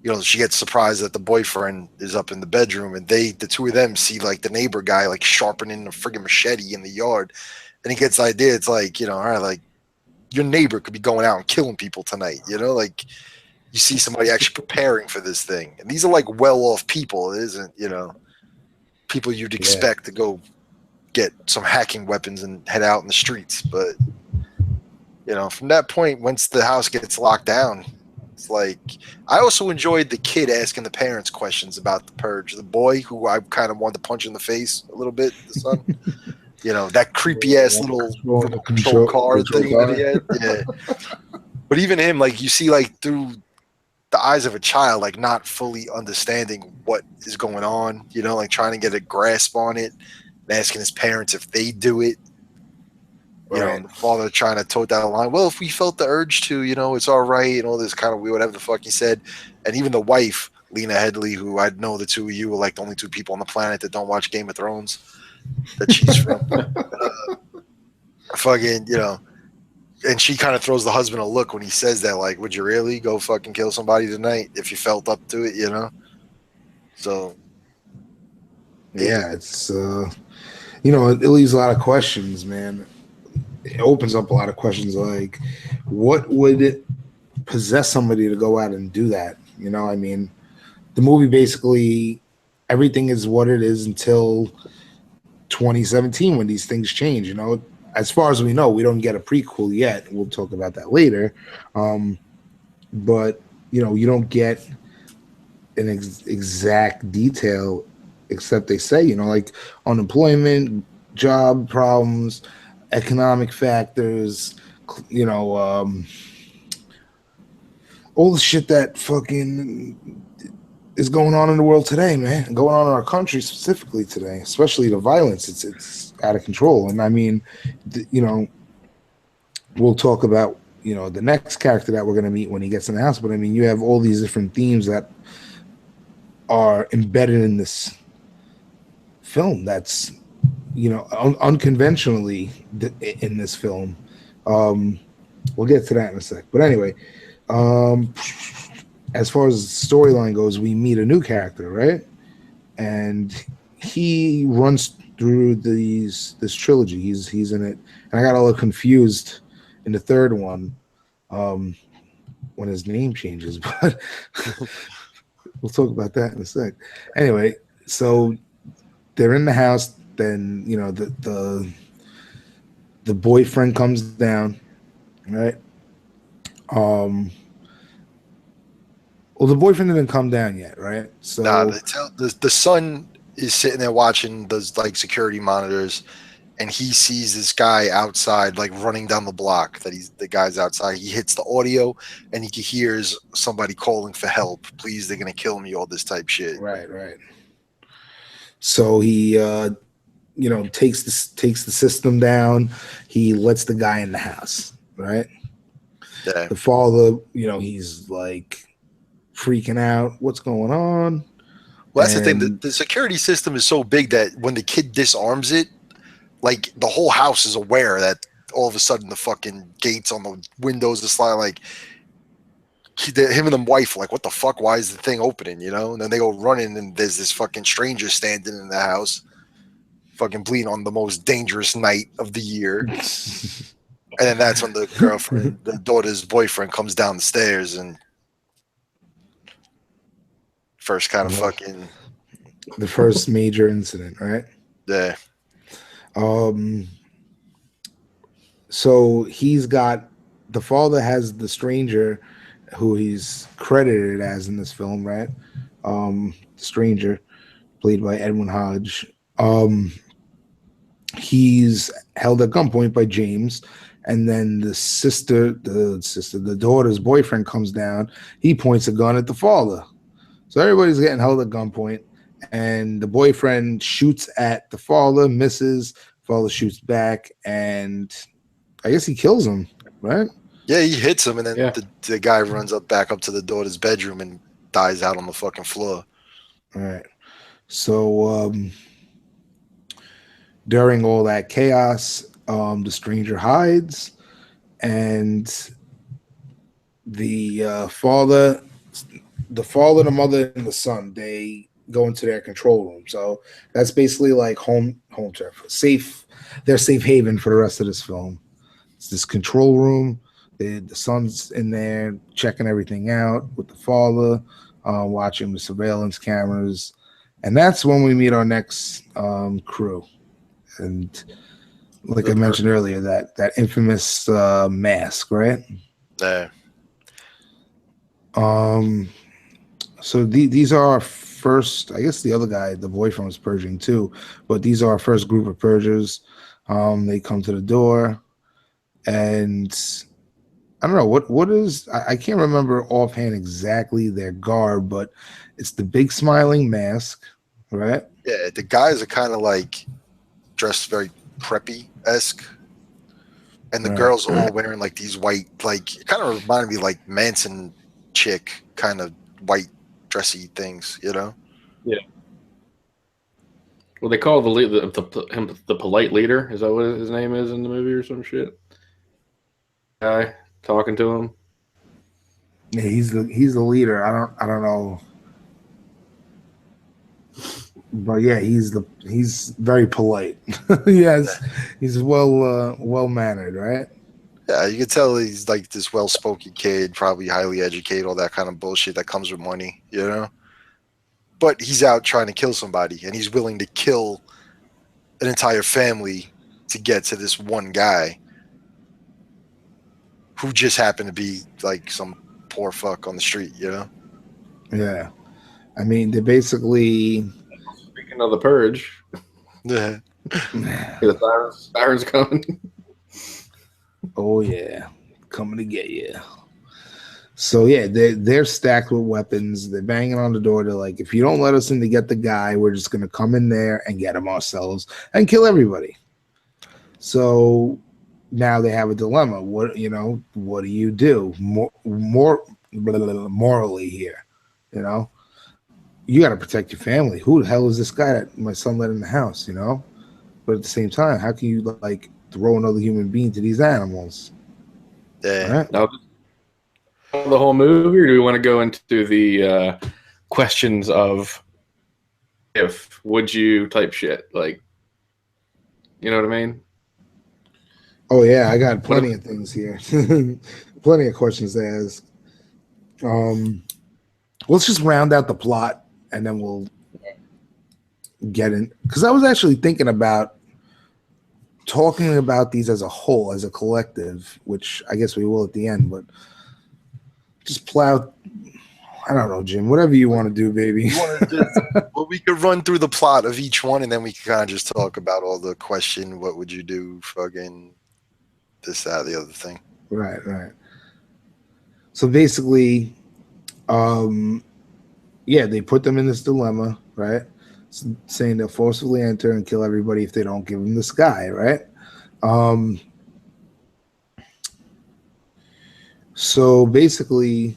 you know, she gets surprised that the boyfriend is up in the bedroom, and the 2 of them see like the neighbor guy, like sharpening a friggin' machete in the yard. And he gets the idea. It's like, you know, all right, like your neighbor could be going out and killing people tonight, you know, like you see somebody actually preparing for this thing. And these are like well-off people. It isn't, you know, people you'd expect to go get some hacking weapons and head out in the streets. But, you know, from that point, once the house gets locked down, it's like, I also enjoyed the kid asking the parents questions about the Purge. The boy, who I kind of wanted to punch in the face a little bit, the son, you know, that creepy ass little control car thing that he had. Yeah. But even him, like, you see, like, through the eyes of a child, like, not fully understanding what is going on, you know, like trying to get a grasp on it. Asking his parents if they do it, you know, and the father trying to tote that line. Well, if we felt the urge to, you know, it's all right, and all this kind of weird, whatever the fuck he said. And even the wife, Lena Headley, who I know the 2 of you are like the only 2 people on the planet that don't watch Game of Thrones. that she's from. Fucking, and she kind of throws the husband a look when he says that, like, would you really go fucking kill somebody tonight if you felt up to it, So, yeah, it's it leaves a lot of questions, man. It opens up a lot of questions, like what would it possess somebody to go out and do that? I mean, the movie basically everything is what it is until 2017 when these things change. As far as we know, we don't get a prequel yet. We'll talk about that later. But you don't get an exact detail, except they say like unemployment, job problems, economic factors, all the shit that fucking is going on in the world today, man. Going on in our country specifically today, especially the violence. It's out of control. And I mean, we'll talk about the next character that we're going to meet when he gets in the house. But I mean, you have all these different themes that are embedded in this film. That's unconventionally in this film. We'll get to that in a sec. But anyway, as far as the storyline goes, we meet a new character, right? And he runs through this trilogy. He's in it, and I got a little confused in the third one when his name changes, but we'll talk about that in a sec. Anyway, so they're in the house. Then the boyfriend comes down, right? Well, the boyfriend didn't come down yet, right? So the son is sitting there watching those like security monitors, and he sees this guy outside, like running down the block. The guy's outside. He hits the audio, and he hears somebody calling for help. Please, they're gonna kill me. All this type shit. Right. So he, takes the system down. He lets the guy in the house, right? Yeah. The father, he's like freaking out. What's going on? Well, that's the thing. The security system is so big that when the kid disarms it, like the whole house is aware that all of a sudden the fucking gates on the windows are sliding. Like him and the wife, like, what the fuck? Why is the thing opening? And then they go running, and there's this fucking stranger standing in the house, fucking bleeding on the most dangerous night of the year. And then that's when the girlfriend, the daughter's boyfriend, comes down the stairs and first kind of fucking the first major incident, right? Yeah. So he's got the father has the stranger who he's credited as in this film, right? The stranger, played by Edwin Hodge. He's held at gunpoint by James, and then the daughter's boyfriend comes down. He points a gun at the father. So everybody's getting held at gunpoint, and the boyfriend shoots at the father, misses. Father shoots back, and I guess he kills him, right? Yeah, he hits him, and then the guy runs back up to the daughter's bedroom and dies out on the fucking floor. All right. So during all that chaos, the stranger hides, and the father, the mother, and the son, they go into their control room. So that's basically like home turf, safe. Their safe haven for the rest of this film. It's this control room. The son's in there checking everything out with the father, watching the surveillance cameras, and that's when we meet our next crew. And like I mentioned earlier, that infamous mask, right? Yeah. So these are our first. I guess the other guy, the boyfriend, was purging too, but these are our first group of purgers. They come to the door, and I don't know what is. I can't remember offhand exactly their garb, but it's the big smiling mask, right? Yeah, the guys are kind of like dressed very preppy-esque, and the girls are all wearing like these white, like it kind of reminded me like Manson chick kind of white dressy things, Yeah. Well, they call him the polite leader. Is that what his name is in the movie or some shit? Guy talking to him. Yeah, he's the leader. I don't know, but yeah, he's very polite. Yes, he's well mannered, right? Yeah, you can tell he's like this well-spoken kid, probably highly educated, all that kind of bullshit that comes with money, you know? But he's out trying to kill somebody, and he's willing to kill an entire family to get to this one guy who just happened to be like some poor fuck on the street, you know? Yeah, I mean, they basically. Speaking of the Purge, Yeah. the sirens coming. Oh yeah, coming to get you. So yeah, they're stacked with weapons. They're banging on the door. They're like, if you don't let us in to get the guy, we're just gonna come in there and get him ourselves and kill everybody. So now they have a dilemma. What do you do? More morally here, you know? You got to protect your family. Who the hell is this guy that my son let in the house? You know, but at the same time, how can you like throw another human being to these animals? Yeah. Right? Now, the whole movie, or do we want to go into the questions of if would you type shit? Like, you know what I mean? Oh yeah, I got plenty of things here. Plenty of questions to ask. Let's just round out the plot and then we'll get in. Because I was actually thinking about talking about these as a whole, as a collective, which I guess we will at the end, but just plow. I don't know, Jim. Whatever you want to do, baby. Well, we could run through the plot of each one, and then we can kind of just talk about all the question. What would you do? Fucking this, that, the other thing. Right. So basically, yeah, they put them in this dilemma, right? Saying they'll forcibly enter and kill everybody if they don't give them this guy, right? So basically,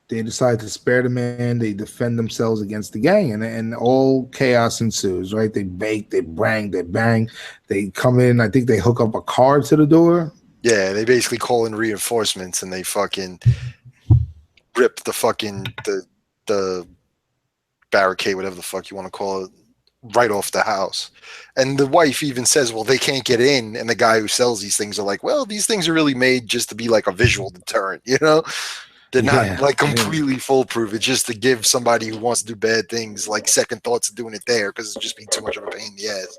they decide to spare the man. They defend themselves against the gang, and all chaos ensues, right? They bake, they bang, they come in. I think they hook up a car to the door. Yeah, they basically call in reinforcements, and they fucking rip the barricade, whatever the fuck you want to call it, right off the house. And the wife even says, well, they can't get in. And the guy who sells these things are like, well, these things are really made just to be like a visual deterrent, you know? They're not like completely foolproof. It's just to give somebody who wants to do bad things like second thoughts of doing it there because it's just be too much of a pain in the ass.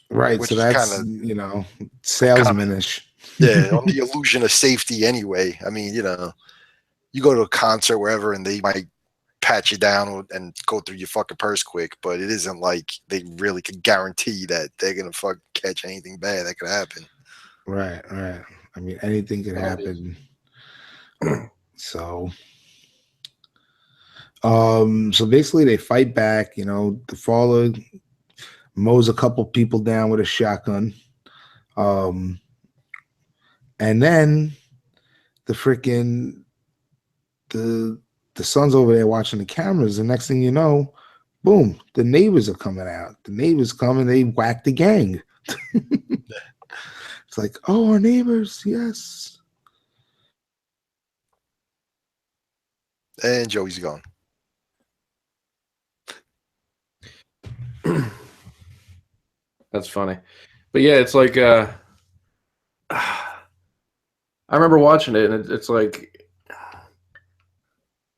Right. Which so that's, kinda, salesmanish. Yeah, on the illusion of safety anyway. I mean, you go to a concert wherever and they might pat you down and go through your fucking purse quick, but it isn't like they really can guarantee that they're gonna fucking catch anything bad that could happen. Right. I mean, anything could happen. So basically they fight back. The father mows a couple people down with a shotgun. And then the son's over there watching the cameras. The next thing you know, boom, the neighbors are coming out. The neighbors come and they whack the gang. It's like, oh, our neighbors, yes. And Joey's gone. That's funny. But yeah, it's like I remember watching it, and it's like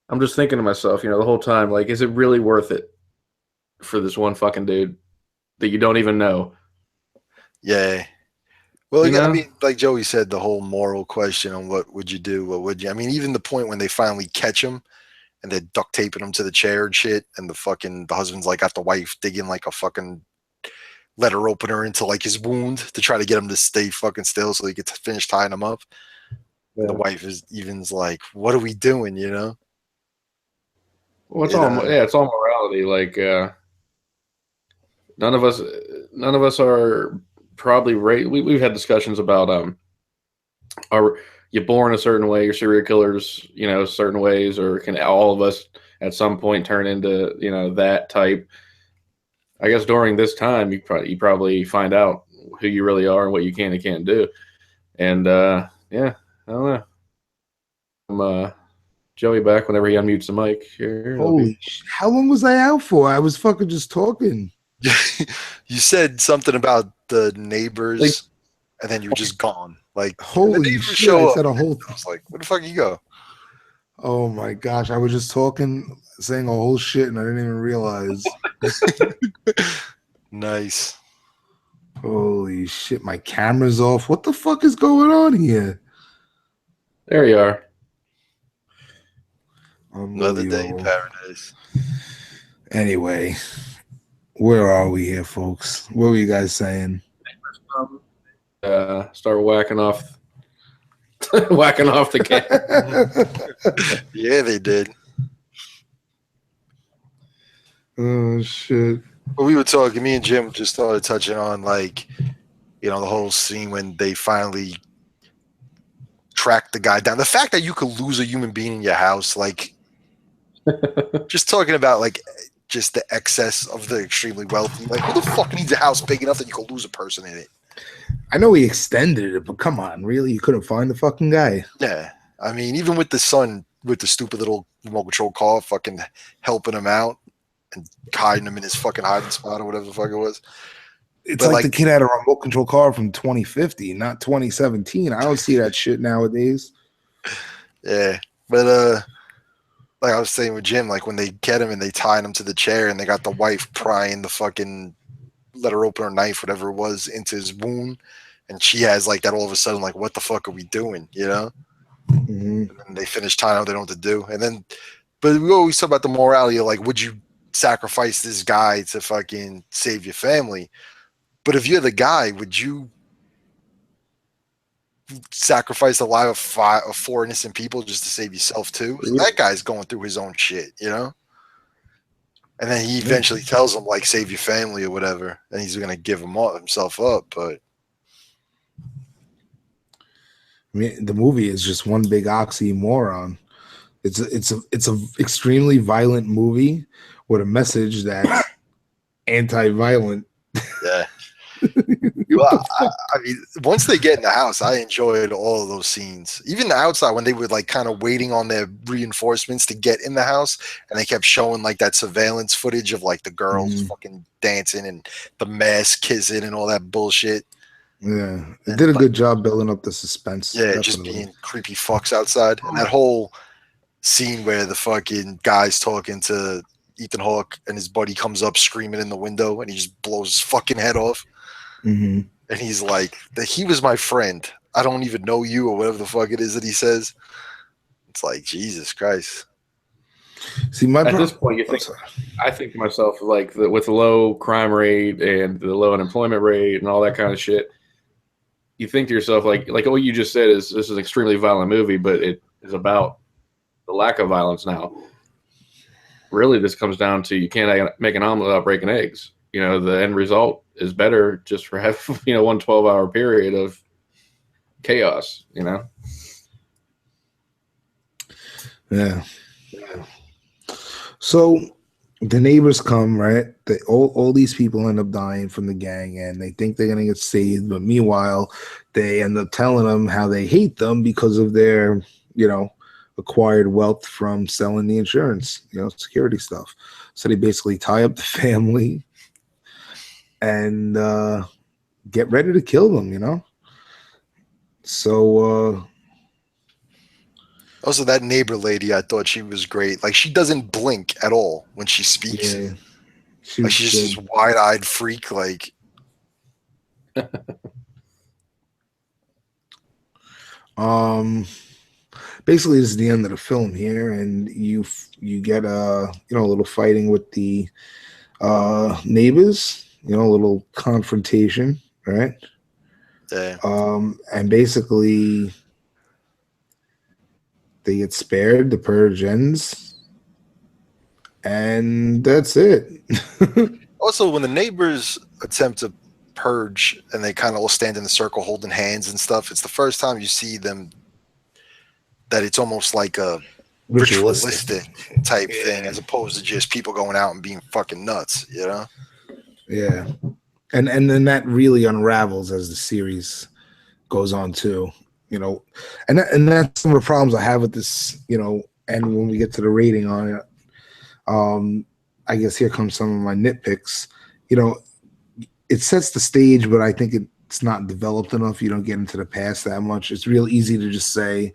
I'm just thinking to myself, the whole time, like, is it really worth it for this one fucking dude that you don't even know? Yeah. Well, I mean, like Joey said, the whole moral question on what would you do? What would you? I mean, even the point when they finally catch him and they're duct taping him to the chair and shit, and the husband's like got the wife digging like a fucking letter opener into like his wound to try to get him to stay fucking still so he could finish tying him up. Yeah. The wife is like, what are we doing, Well, it's all morality. Like none of us are probably right. We've had discussions about you're born a certain way, your serial killers, certain ways, or can all of us at some point turn into, that type. I guess during this time, you probably find out who you really are and what you can and can't do. And yeah, I don't know. I'm Joey back whenever he unmutes the mic. Here, How long was I out for? I was fucking just talking. You said something about the neighbors, and then you were just gone. Like, holy shit! I said a whole. I was like, "Where the fuck you go?" Oh my gosh! I was just talking, saying a whole shit, and I didn't even realize. Nice. Holy shit! My camera's off. What the fuck is going on here? There you are. Another day in paradise. Anyway, where are we here, folks? What were you guys saying? Start whacking off the cat. Yeah, they did. Oh shit! But we were talking. Me and Jim just started touching on the whole scene when they finally tracked the guy down. The fact that you could lose a human being in your house, like, just talking about just the excess of the extremely wealthy. Like, who the fuck needs a house big enough that you could lose a person in it? I know he extended it, but come on, really? You couldn't find the fucking guy? Yeah. I mean, even with the son with the stupid little remote control car fucking helping him out and hiding him in his fucking hiding spot or whatever the fuck it was. It's like the kid had a remote control car from 2050, not 2017. I don't see that shit nowadays. Yeah. But like I was saying with Jim, like when they get him and they tied him to the chair and they got the wife prying the fucking let her open her knife, whatever it was, into his wound, and she has like that all of a sudden, like, what the fuck are we doing? Mm-hmm. And they finish time, they don't know what to do. And then, but we always talk about the morality of like, would you sacrifice this guy to fucking save your family? But if you're the guy, would you sacrifice the life of four innocent people just to save yourself too? That guy's going through his own shit, And then he eventually tells him, like, save your family or whatever, and he's going to give himself up. But I mean, the movie is just one big oxymoron. It's a extremely violent movie with a message that's anti-violent. Yeah. Well, I mean, once they get in the house, I enjoyed all of those scenes. Even the outside, when they were like kind of waiting on their reinforcements to get in the house, and they kept showing like that surveillance footage of like the girls fucking dancing and the mask kissing and all that bullshit. Yeah, it did a good job building up the suspense. Yeah, definitely. just being creepy fucks outside, and that whole scene where the fucking guy's talking to Ethan Hawke and his buddy comes up screaming in the window, and he just blows his fucking head off. Mm-hmm. And he's like, he was my friend. I don't even know you, or whatever the fuck it is that he says. It's like, Jesus Christ. See, at this point, I think to myself, like, with the low crime rate and the low unemployment rate and all that kind of shit, you think to yourself, like what you just said is this is an extremely violent movie, but it is about the lack of violence now. Really, this comes down to you can't make an omelet without breaking eggs. The end result is better just for having, one 12-hour period of chaos, Yeah. So the neighbors come, right? All these people end up dying from the gang, and they think they're going to get saved. But meanwhile, they end up telling them how they hate them because of their, acquired wealth from selling the insurance, security stuff. So they basically tie up the family and get ready to kill them, So also that neighbor lady, I thought she was great. Like, she doesn't blink at all when she speaks. Yeah, she's just this wide-eyed freak. Like, basically, this is the end of the film here, and you get a little fighting with the neighbors. A little confrontation, right? Yeah. And basically, they get spared. The purge ends, and that's it. Also, when the neighbors attempt to purge and they kind of all stand in a circle holding hands and stuff, it's the first time you see them that it's almost like a ritualistic type thing, as opposed to just people going out and being fucking nuts, you know? Yeah. And then that really unravels as the series goes on too, you know. And that's some of the problems I have with this, you know, and when we get to the rating on it, I guess here comes some of my nitpicks. You know, it sets the stage, but I think it's not developed enough. You don't get into the past that much. It's real easy to just say,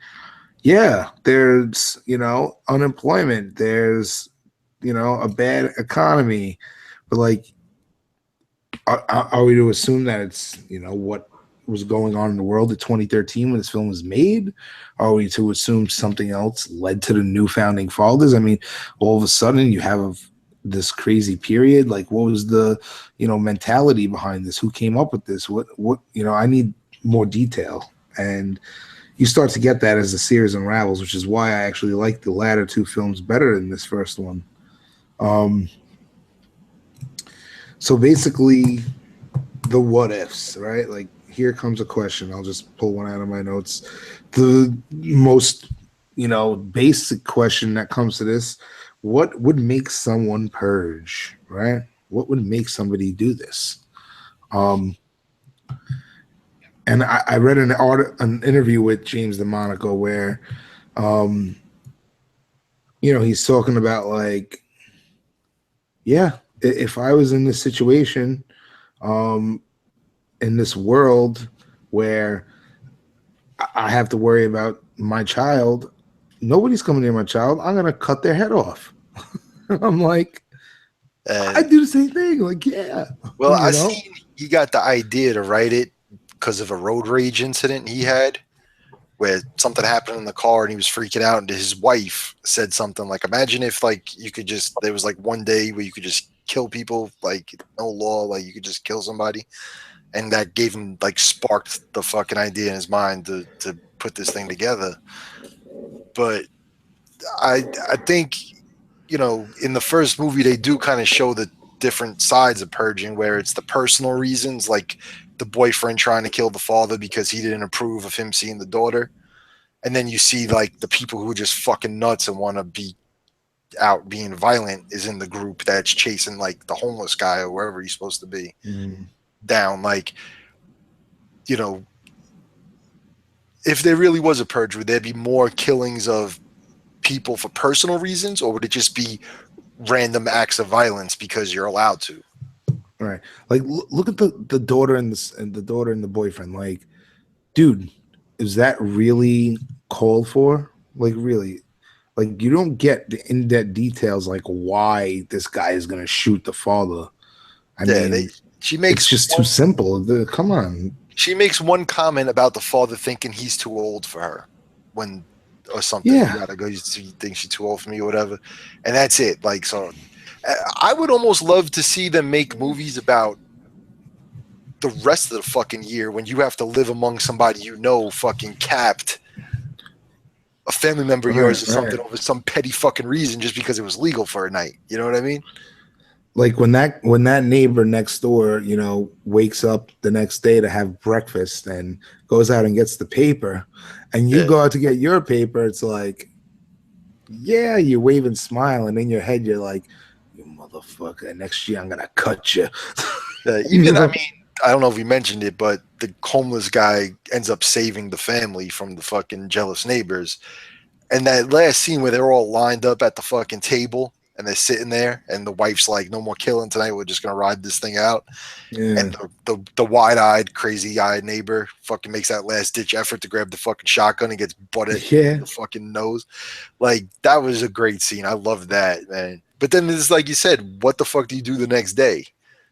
yeah, there's, you know, unemployment, there's, you know, a bad economy, but like, are we to assume that it's, you know, what was going on in the world in 2013 when this film was made? Are we to assume something else led to the new founding fathers? I mean, all of a sudden you have this crazy period. Like, what was the, you know, mentality behind this? Who came up with this? What, you know, I need more detail. And you start to get that as the series unravels, which is why I actually like the latter two films better than this first one. So basically, the what ifs, right? Like, here comes a question. I'll just pull one out of my notes. The most, you know, basic question that comes to this: what would make someone purge, right? What would make somebody do this? And I read an interview with James DeMonaco where, you know, he's talking about like, yeah, if I was in this situation, in this world where I have to worry about my child, nobody's coming near my child. I'm gonna cut their head off. I'm like, I do the same thing. Like, yeah. Well, I seen he got the idea to write it because of a road rage incident he had, where something happened in the car and he was freaking out, and his wife said something like, imagine if like you could just, there was like one day where you could just kill people, like no law, like you could just kill somebody, and that gave him, like, sparked the fucking idea in his mind to put this thing together. But I think, you know, in the first movie they do kind of show the different sides of purging, where it's the personal reasons, like the boyfriend trying to kill the father because he didn't approve of him seeing the daughter, and then you see like the people who are just fucking nuts and want to be out being violent is in the group that's chasing like the homeless guy or wherever he's supposed to be down. Like, you know, if there really was a purge, would there be more killings of people for personal reasons, or would it just be random acts of violence because you're allowed to? Right. Like, look at the daughter and the daughter and the boyfriend. Like, dude, is that really called for? Like, really? Like, you don't get the in-depth details like why this guy is gonna shoot the father. I mean, she makes it's just too simple. Come on. She makes one comment about the father thinking he's too old for her, when or something. Yeah. You gotta go. You think she's too old for me or whatever, and that's it. Like, so, I would almost love to see them make movies about the rest of the fucking year when you have to live among somebody you know fucking capped a family member of yours or something over some petty fucking reason just because it was legal for a night. You know what I mean? Like when that neighbor next door, you know, wakes up the next day to have breakfast and goes out and gets the paper, and you go out to get your paper, it's like, yeah, you wave and smile, and in your head you're like, you motherfucker, next year I'm gonna cut you. Even, I mean, I don't know if we mentioned it, but the homeless guy ends up saving the family from the fucking jealous neighbors. And that last scene where they're all lined up at the fucking table and they're sitting there, and the wife's like, no more killing tonight, we're just gonna ride this thing out. And the wide-eyed, crazy-eyed neighbor fucking makes that last-ditch effort to grab the fucking shotgun and gets butted in the fucking nose. Like, that was a great scene. I love that, man. But then it's like you said, what the fuck do you do the next day?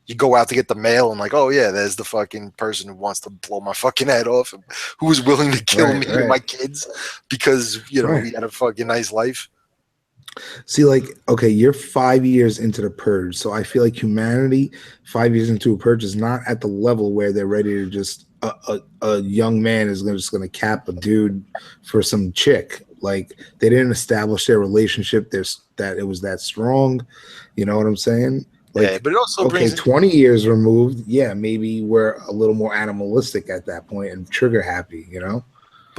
You go out to get the mail and like, oh yeah, there's the fucking person who wants to blow my fucking head off, who was willing to kill me and my kids because, you know, he had a fucking nice life. See, like, okay, you're 5 years into the purge, so I feel like humanity 5 years into a purge is not at the level where they're ready to just a young man is just going to cap a dude for some chick. Like, they didn't establish their relationship. That it was that strong. You know what I'm saying? Like, yeah, but it also brings 20 years removed. Yeah, maybe we're a little more animalistic at that point and trigger happy. You know.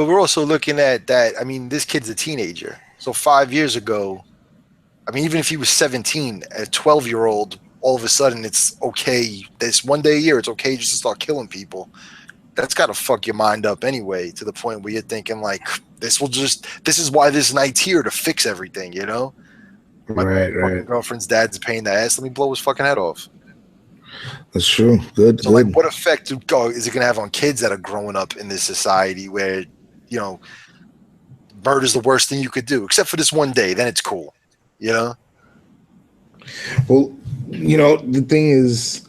But we're also looking at that. I mean, this kid's a teenager. So 5 years ago, I mean, even if he was 17, a 12-year-old, all of a sudden it's okay. This one day a year, it's okay just to start killing people. That's got to fuck your mind up anyway, to the point where you're thinking like, this is why this night's here, to fix everything, you know? My fucking girlfriend's dad's a pain in the ass. Let me blow his fucking head off. That's true. Good. So like, what effect is it going to have on kids that are growing up in this society where, you know, murder's the worst thing you could do, except for this one day, then it's cool, you know? Well, you know, the thing is,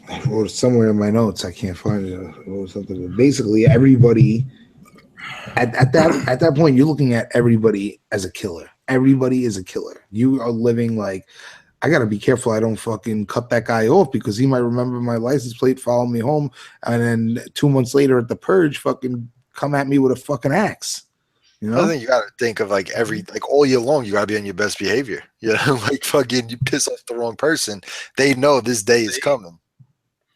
I wrote it somewhere in my notes. I can't find it. I wrote something. But basically, everybody at that point, you're looking at everybody as a killer. Everybody is a killer. You are living like, I gotta be careful I don't fucking cut that guy off because he might remember my license plate, follow me home, and then 2 months later at the purge, fucking come at me with a fucking axe. You know? I think you gotta think of like all year long, you gotta be on your best behavior. You know, like fucking you piss off the wrong person, they know this day is coming.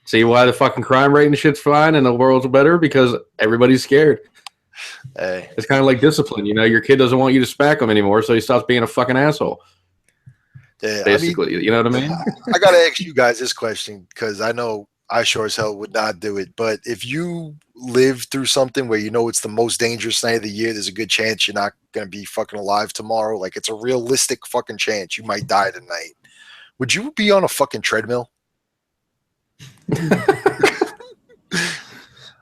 See why the fucking crime rate and shit's fine and the world's better? Because everybody's scared. Hey. It's kind of like discipline. You know, your kid doesn't want you to smack him anymore, so he stops being a fucking asshole. Yeah, basically, I mean, you know what I mean? I gotta ask you guys this question because I know I sure as hell would not do it. But if you live through something where you know it's the most dangerous night of the year, there's a good chance you're not gonna be fucking alive tomorrow. Like it's a realistic fucking chance you might die tonight. Would you be on a fucking treadmill?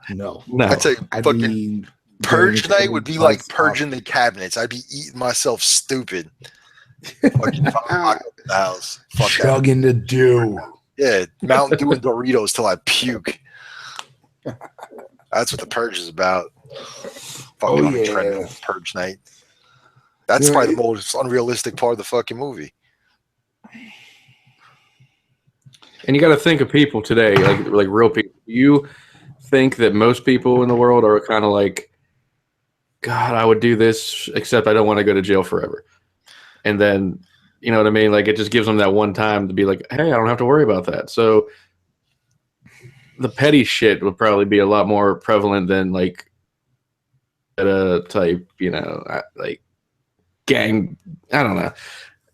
No. I'd say fucking purge night would be like purging the cabinets. I'd be eating myself stupid. Fucking the house. Fuck chugging the dew. Yeah, Mountain Dew and Doritos till I puke. That's what the purge is about. Fucking on a treadmill, purge night. That's probably the most unrealistic part of the fucking movie. And you got to think of people today, like real people. You think that most people in the world are kind of like, God, I would do this, except I don't want to go to jail forever. And then, you know what I mean? Like, it just gives them that one time to be like, hey, I don't have to worry about that. So the petty shit would probably be a lot more prevalent than like type, you know, like gang. I don't know.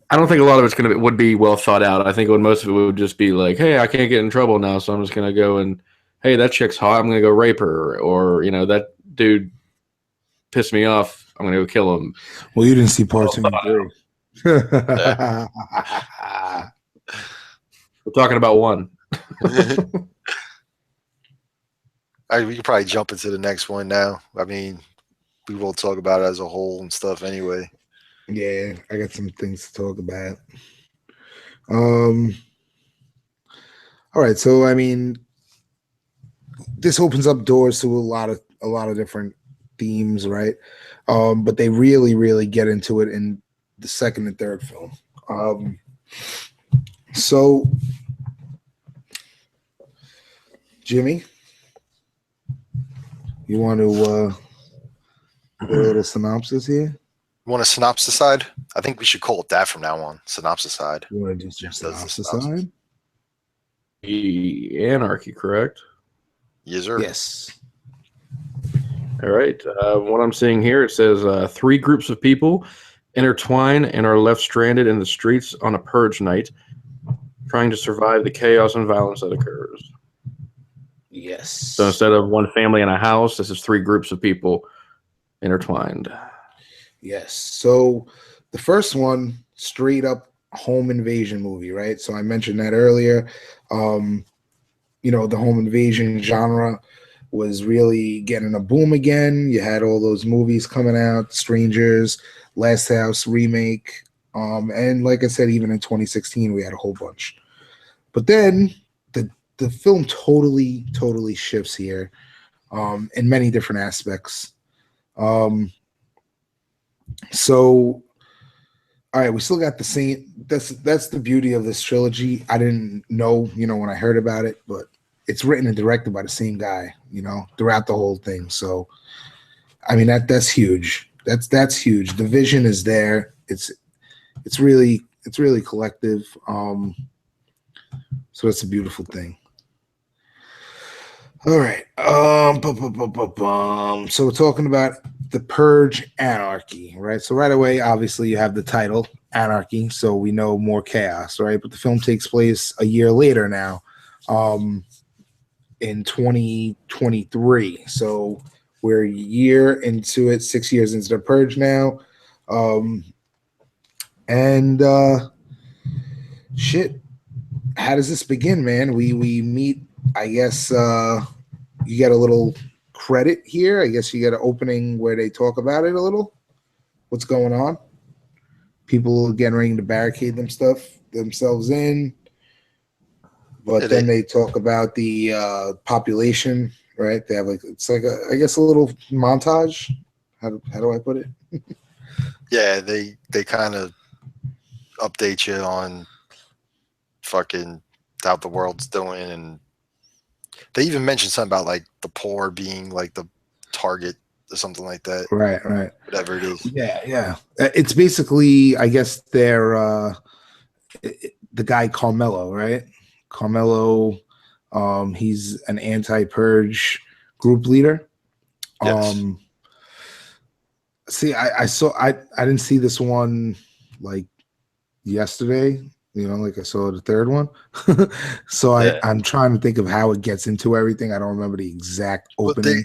I don't think a lot of it's would be well thought out. I think most of it would just be like, hey, I can't get in trouble now, so I'm just gonna go and, hey, that chick's hot, I'm gonna go rape her, or you know, that dude pissed me off, I'm gonna go kill him. Well, you didn't see part 2 and 3. We're talking about one. We could probably jump into the next one now. I mean, we will talk about it as a whole and stuff anyway. Yeah, I got some things to talk about. All right, so I mean, this opens up doors to a lot of different themes, right? But they really get into it in the second and third film. So, Jimmy, you want to do a little synopsis here? You want a synopsis side? I think we should call it that from now on. Synopsis side. You want to do some synopsis side? The Anarchy, correct? Yes, sir. Yes. All right. What I'm seeing here, it says 3 groups of people intertwine and are left stranded in the streets on a purge night, trying to survive the chaos and violence that occurs. Yes. So instead of one family in a house, this is 3 groups of people intertwined. Yes. So the first one, straight up home invasion movie, right? So I mentioned that earlier. You know, the home invasion genre was really getting a boom again. You had all those movies coming out, Strangers, Last House remake. And like I said, even in 2016, we had a whole bunch. But then the film totally shifts here in many different aspects. So, all right, we still got the same. That's the beauty of this trilogy. I didn't know, you know, when I heard about it, but it's written and directed by the same guy, you know, throughout the whole thing. So, I mean, that's huge. That's huge. The vision is there. It's really collective. So that's a beautiful thing. All right. So we're talking about the Purge Anarchy, right? So right away, obviously, you have the title Anarchy, so we know more chaos, right? But the film takes place a year later now, in 2023. So we're a year into it, 6 years into the Purge now, and shit. How does this begin, man? We meet, I guess. You get a little credit here. I guess you get an opening where they talk about it a little. What's going on? People getting ready to barricade themselves in, but then they talk about the population, right? They have it's like I guess a little montage. How do I put it? Yeah, they kind of update you on fucking how the world's doing, and they even mentioned something about like the poor being like the target or something like that. Right. Whatever it is. Yeah. It's basically, I guess they're the guy Carmelo, right? Carmelo, he's an anti-purge group leader. Yes. See, I didn't see this one like yesterday. Like I saw the third one. So I'm trying to think of how it gets into everything. I don't remember the exact opening.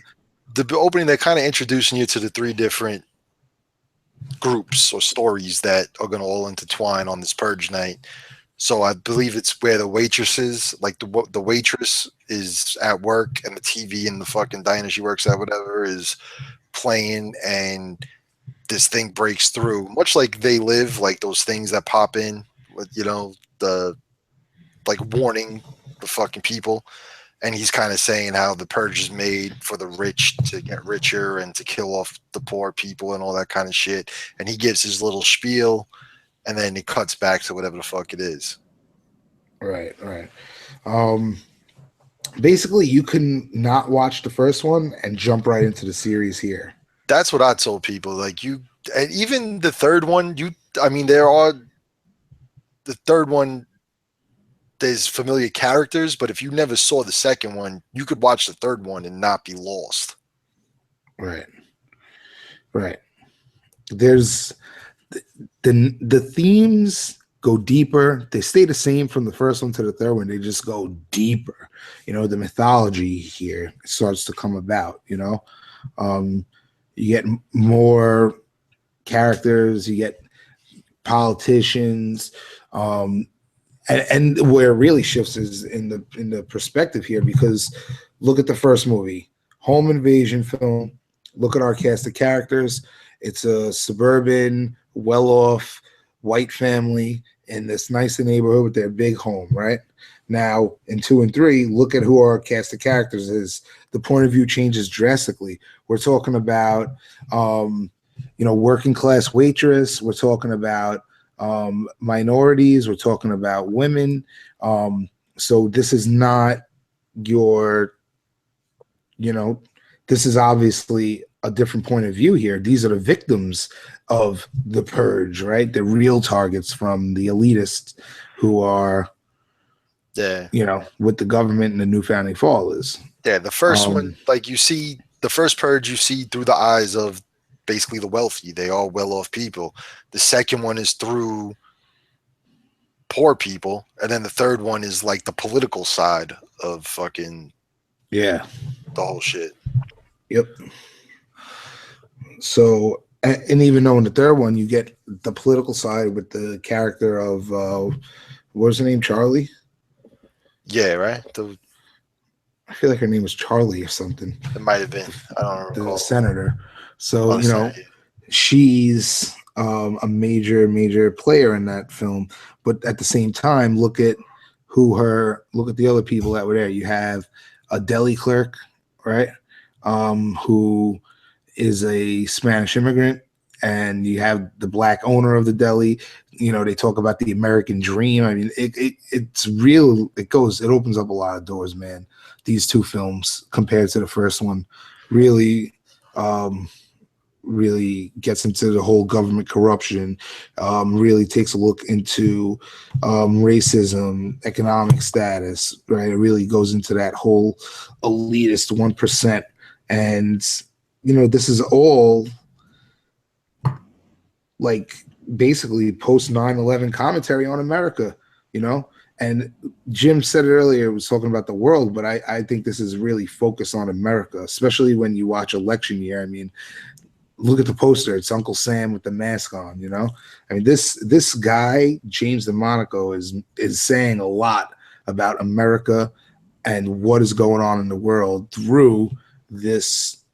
The opening, they're kind of introducing you to the three different groups or stories that are going to all intertwine on this purge night. So I believe it's where the waitresses, like the waitress is at work and the TV in the fucking diner she works at, whatever, is playing, and this thing breaks through, much like They Live, like those things that pop in with, the like warning the fucking people. And he's kind of saying how the purge is made for the rich to get richer and to kill off the poor people and all that kind of shit. And he gives his little spiel, and then it cuts back to whatever the fuck it is. Right. Basically, you can not watch the first one and jump right into the series here. That's what I told people. Like, and even the third one, the third one, there's familiar characters, but if you never saw the second one, you could watch the third one and not be lost. Right. There's the themes go deeper. They stay the same from the first one to the third one. They just go deeper. The mythology here starts to come about. You get more characters. You get politicians. And where it really shifts is in the perspective here, because look at the first movie, home invasion film. Look at our cast of characters. It's a suburban, well-off white family in this nice neighborhood with their big home, right? Now, in 2 and 3, look at who our cast of characters is. The point of view changes drastically. We're talking about, working class waitress. We're talking about minorities. We're talking about women. So this is not your, this is obviously a different point of view here. These are the victims of the purge, right? The real targets from the elitists who are, with the government and the new founding fathers. Yeah, the first one, like you see, the first purge you see through the eyes of basically the wealthy. They are well-off people. The second one is through poor people, and then the third one is like the political side of fucking the whole shit. Yep. So, and even though in the third one you get the political side with the character of what's her name, Charlie? Yeah, right. I feel like her name was Charlie or something. It might have been. I don't recall. The senator. So she's a major player in that film. But at the same time, look at the other people that were there. You have a deli clerk, right? Who is a Spanish immigrant, and you have the black owner of the deli. They talk about the American dream. I mean, it's real. It opens up a lot of doors, man. These two films compared to the first one really really gets into the whole government corruption, really takes a look into racism, economic status, right? It really goes into that whole elitist 1%. And, this is all like basically post 9/11 commentary on America, And Jim said it earlier, was talking about the world, but I think this is really focused on America, especially when you watch election year. I mean, look at the poster. It's Uncle Sam with the mask on, I mean, this guy, James DeMonaco, is saying a lot about America and what is going on in the world through this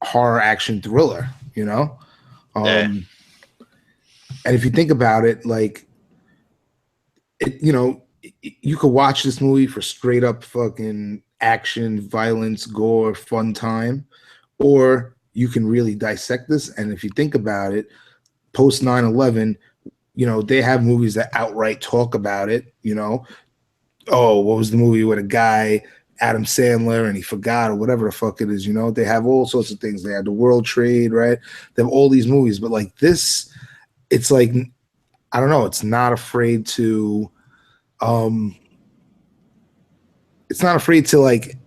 horror action thriller, And if you think about it, like, you could watch this movie for straight up fucking action, violence, gore, fun time, or you can really dissect this. And if you think about it, post 9/11, they have movies that outright talk about it, Oh, what was the movie with a guy, Adam Sandler, and he forgot, or whatever the fuck it is, They have all sorts of things. They had the World Trade, right? They have all these movies, but like this, it's like, I don't know, it's not afraid to like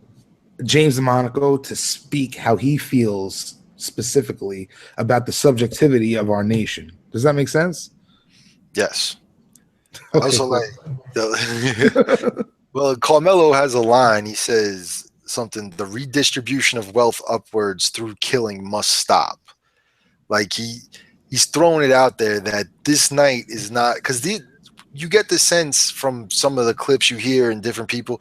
James DeMonaco to speak how he feels specifically about the subjectivity of our nation. Does that make sense? Yes. Okay, also, cool. well, Carmelo has a line. He says something: "The redistribution of wealth upwards through killing must stop." Like he's throwing it out there that this night is not, because you get the sense from some of the clips you hear and different people,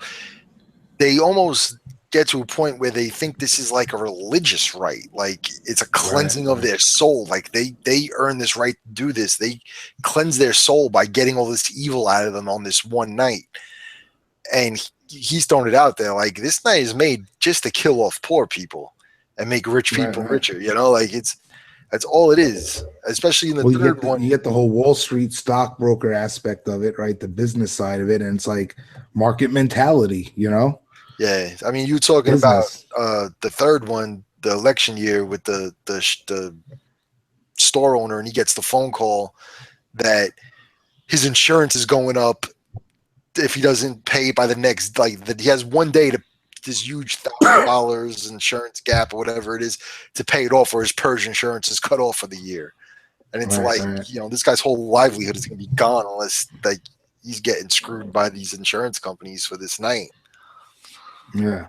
they almost get to a point where they think this is like a religious right, like it's a cleansing of their soul, like they earn this right to do this. They cleanse their soul by getting all this evil out of them on this one night. And he's thrown it out there like this night is made just to kill off poor people and make rich people richer, like that's all it is, especially in the third one. You get the whole Wall Street stockbroker aspect of it, right? The business side of it, and it's like market mentality, Yeah, I mean, you talking business. about the third one, the election year with the store owner, and he gets the phone call that his insurance is going up if he doesn't pay by the next, that he has one day to this huge $1,000 insurance gap or whatever it is to pay it off, or his Purge insurance is cut off for the year. And it's this guy's whole livelihood is going to be gone unless he's getting screwed by these insurance companies for this night. Yeah.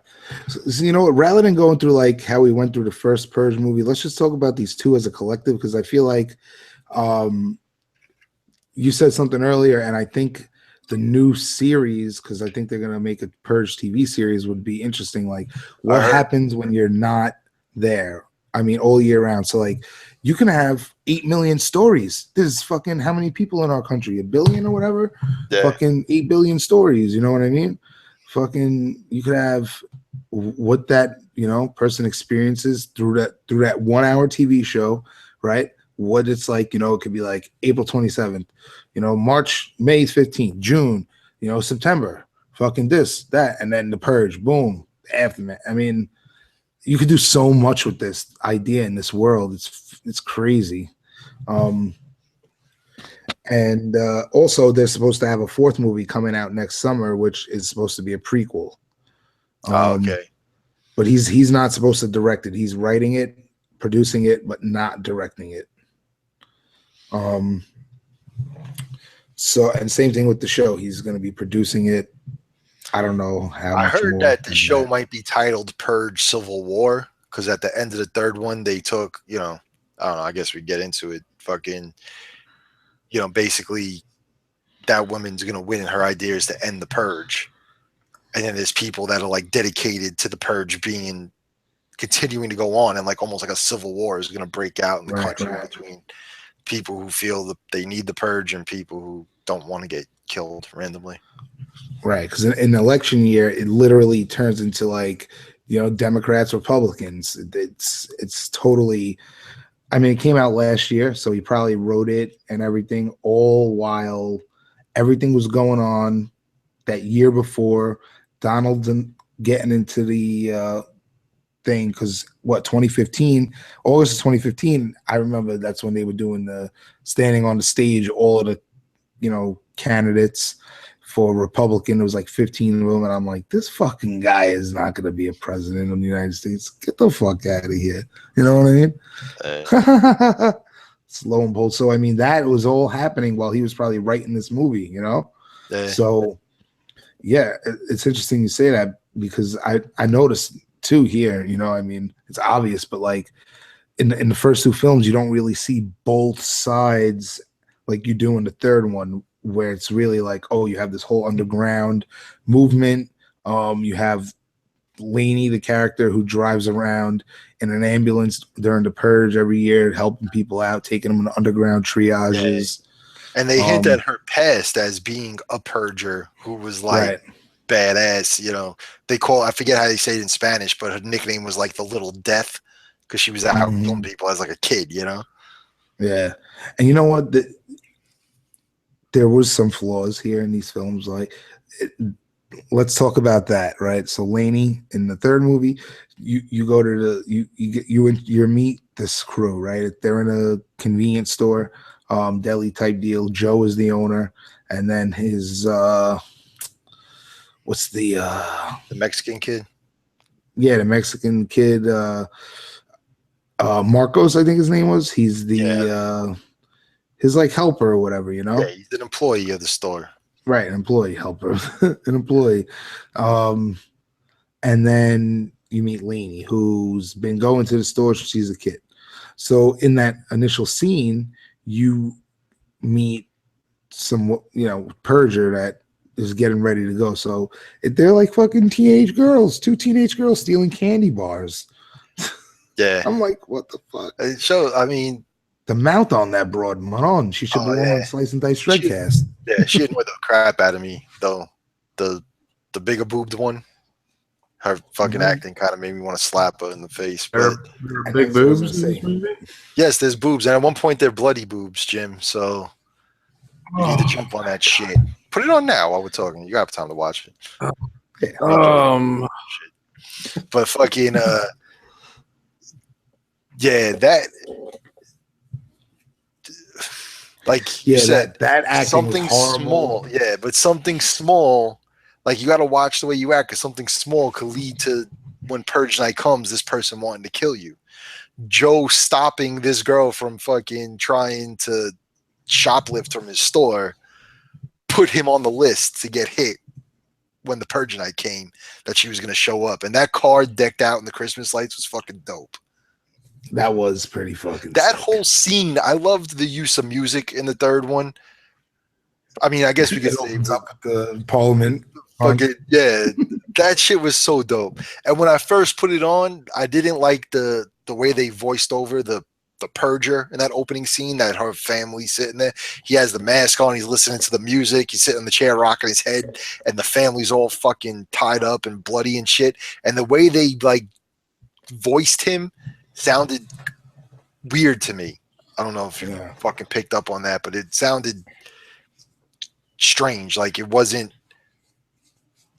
So what, rather than going through like how we went through the first Purge movie, let's just talk about these two as a collective, because I feel like you said something earlier, and I think the new series, because I think they're going to make a Purge TV series, would be interesting. Like, what happens when you're not there? I mean, all year round. So, like, you can have 8 million stories. There's fucking how many people in our country? 1 billion or whatever? Yeah. Fucking 8 billion stories. You know what I mean? Fucking, you could have what that, person experiences through that 1 hour TV show, right? What it's like, it could be like April 27th, March, May 15th, June, September, fucking this, that, and then the Purge, boom, aftermath. I mean, you could do so much with this idea in this world. It's crazy. And also they're supposed to have a fourth movie coming out next summer, which is supposed to be a prequel. Okay. But he's not supposed to direct it. He's writing it, producing it, but not directing it. So, and same thing with the show. He's going to be producing it. I don't know how. I heard that the show might be titled Purge Civil War, because at the end of the third one, they took, I don't know, I guess we get into it. Fucking, basically that woman's going to win, and her idea is to end the Purge. And then there's people that are like dedicated to the Purge continuing to go on, and like almost like a civil war is going to break out in the country between people who feel that they need the Purge and people who don't want to get killed randomly. Right, because in the election year, it literally turns into like, Democrats, Republicans. It's totally. I mean, it came out last year, so he probably wrote it and everything, all while everything was going on that year before. Donald getting into the thing because what 2015, August of 2015, I remember that's when they were doing the standing on the stage, all of the candidates for Republican. It was like 15 of them, and I'm like, this fucking guy is not going to be a president of the United States. Get the fuck out of here. You know what I mean? Slow and bold. So I mean, that was all happening while he was probably writing this movie. So yeah, it's interesting you say that because I noticed too here. I mean, it's obvious, but like in the first two films, you don't really see both sides like you do in the third one, where it's really like, oh, you have this whole underground movement. You have Laney, the character who drives around in an ambulance during the purge every year, helping people out, taking them to underground triages. Yeah. And they hint at her past as being a purger who was like badass. They I forget how they say it in Spanish, but her nickname was like the Little Death because she was out killing people as like a kid. Yeah, and you know what? There was some flaws here in these films. Let's talk about that, right? So Laney in the third movie, you go to you meet this crew, right? They're in a convenience store, deli type deal. Joe is the owner, and then his what's the Mexican kid? Yeah, the Mexican kid, Marcos, I think his name was. He's the his like helper or whatever, Yeah, he's an employee of the store. Right, an employee helper, an employee. And then you meet Laney, who's been going to the store since she's a kid. So in that initial scene, you meet some, purger that is getting ready to go. So they're like fucking teenage girls, two teenage girls stealing candy bars. Yeah. I'm like, what the fuck? It shows, I mean, the mouth on that broad, man. She should be on Slice and Dice Dreadcast. She annoyed the crap out of me, though. The bigger boobed one. Her fucking acting kind of made me want to slap her in the face. There are big boobs in this movie? Yes, there's boobs. And at one point, they're bloody boobs, Jim. So you need to jump on that shit. Put it on now while we're talking. You got time to watch it. But fucking, that... Like you said, that acting something small, but something small, like you got to watch the way you act, because something small could lead to when Purge Night comes, this person wanting to kill you. Joe stopping this girl from fucking trying to shoplift from his store put him on the list to get hit when the Purge Night came, that she was going to show up. And that car decked out in the Christmas lights was fucking dope. That was pretty fucking that sick. Whole scene. I loved the use of music in the third one. I mean, I guess we could say the Parliament. That shit was so dope. And when I first put it on, I didn't like the way they voiced over the purger in that opening scene, that her family sitting there. He has the mask on, he's listening to the music, he's sitting in the chair rocking his head, and the family's all fucking tied up and bloody and shit. And the way they like voiced him sounded weird to me. I don't know if you fucking picked up on that, but it sounded strange. Like it wasn't.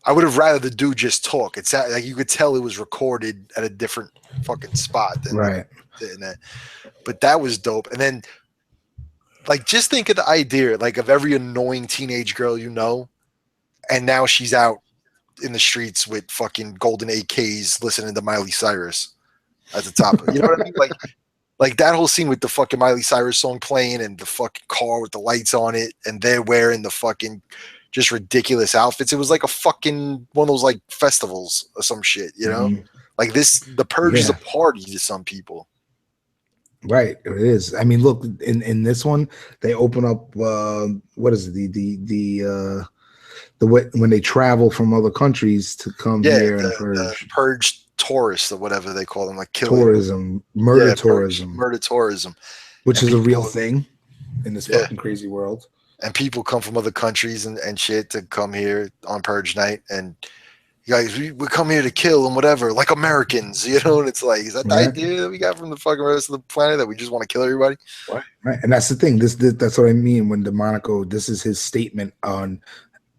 I would have rather the dude just talk. It sounded like you could tell it was recorded at a different fucking spot than that. But that was dope. And then, like, just think of the idea, like, of every annoying teenage girl you know, and now she's out in the streets with fucking golden AKs listening to Miley Cyrus at the top. You know what I mean? Like that whole scene with the fucking Miley Cyrus song playing and the fucking car with the lights on it, and they're wearing the fucking just ridiculous outfits. It was like a fucking one of those like festivals or some shit, you know? Like the Purge is a party to some people. Right, it is. I mean, look, in this one, they open up what is it? The way when they travel from other countries to come here and purge. The purge tourists or whatever they call them, like tourism, murder tourism, which is a real thing in this fucking crazy world. And people come from other countries and shit to come here on Purge Night, and you guys, we come here to kill and whatever, like Americans, you know. And it's like, is that the idea that we got from the fucking rest of the planet, that we just want to kill everybody? Right, and that's the thing. That's what I mean when DeMonaco. This is his statement on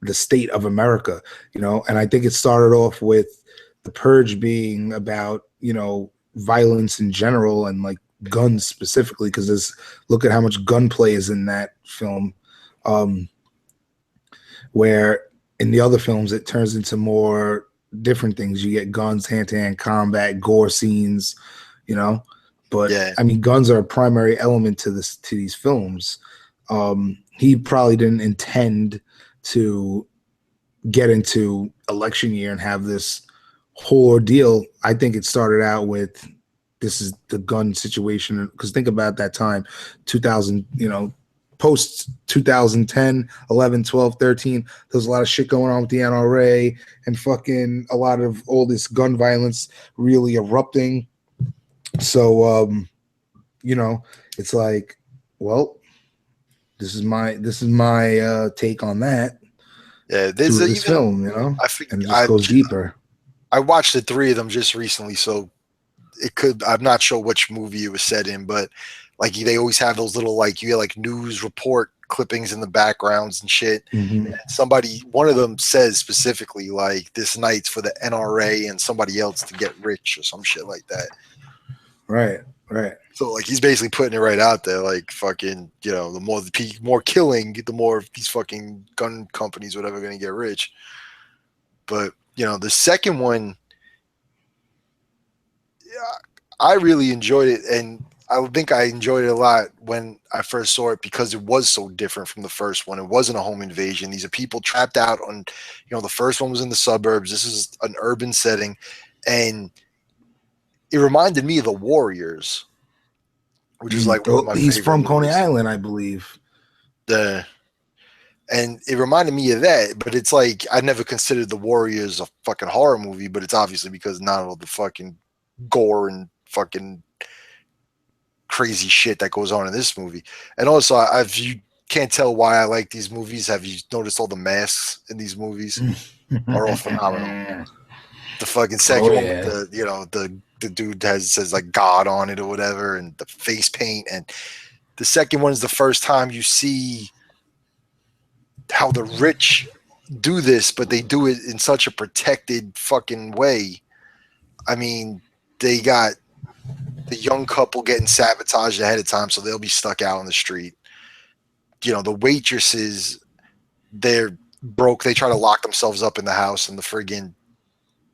the state of America, you know. And I think it started off with the Purge being about violence in general and like guns specifically, because look at how much gunplay is in that film, where in the other films it turns into more different things. You get guns, hand-to-hand combat, gore scenes, but Yeah. I mean, guns are a primary element to these films. He probably didn't intend to get into election year and have this whole ordeal. I think it started out with, this is the gun situation, because think about that time, 2000, post 2010, 11, 12, 13, there's a lot of shit going on with the NRA and fucking a lot of all this gun violence really erupting. So, it's like, well, this is my take on that. Yeah, there's this film, I think and it just goes deeper. I watched the 3 of them just recently, so I'm not sure which movie it was set in, but like they always have those little like you get like news report clippings in the backgrounds and shit. Mm-hmm. One of them says specifically like this night's for the NRA and somebody else to get rich or some shit like that. Right. So like he's basically putting it right out there, like fucking, the more killing, the more these fucking gun companies, whatever, going to get rich. But the second one, I really enjoyed it, and I think I enjoyed it a lot when I first saw it because it was so different from the first one. It wasn't a home invasion. These are people trapped out on, the first one was in the suburbs. This is an urban setting, and it reminded me of The Warriors, which is like one of my he's favorite from Coney movies. Island, I believe. And it reminded me of that, but it's like I never considered The Warriors a fucking horror movie, but it's obviously because not all the fucking gore and fucking crazy shit that goes on in this movie. And also, you can't tell why I like these movies. Have you noticed all the masks in these movies are all phenomenal? The fucking second one with the dude says like God on it or whatever, and the face paint. And the second one is the first time you see how the rich do this, but they do it in such a protected fucking way. I mean, they got the young couple getting sabotaged ahead of time, so they'll be stuck out on the street. The waitresses, they're broke. They try to lock themselves up in the house, and the friggin'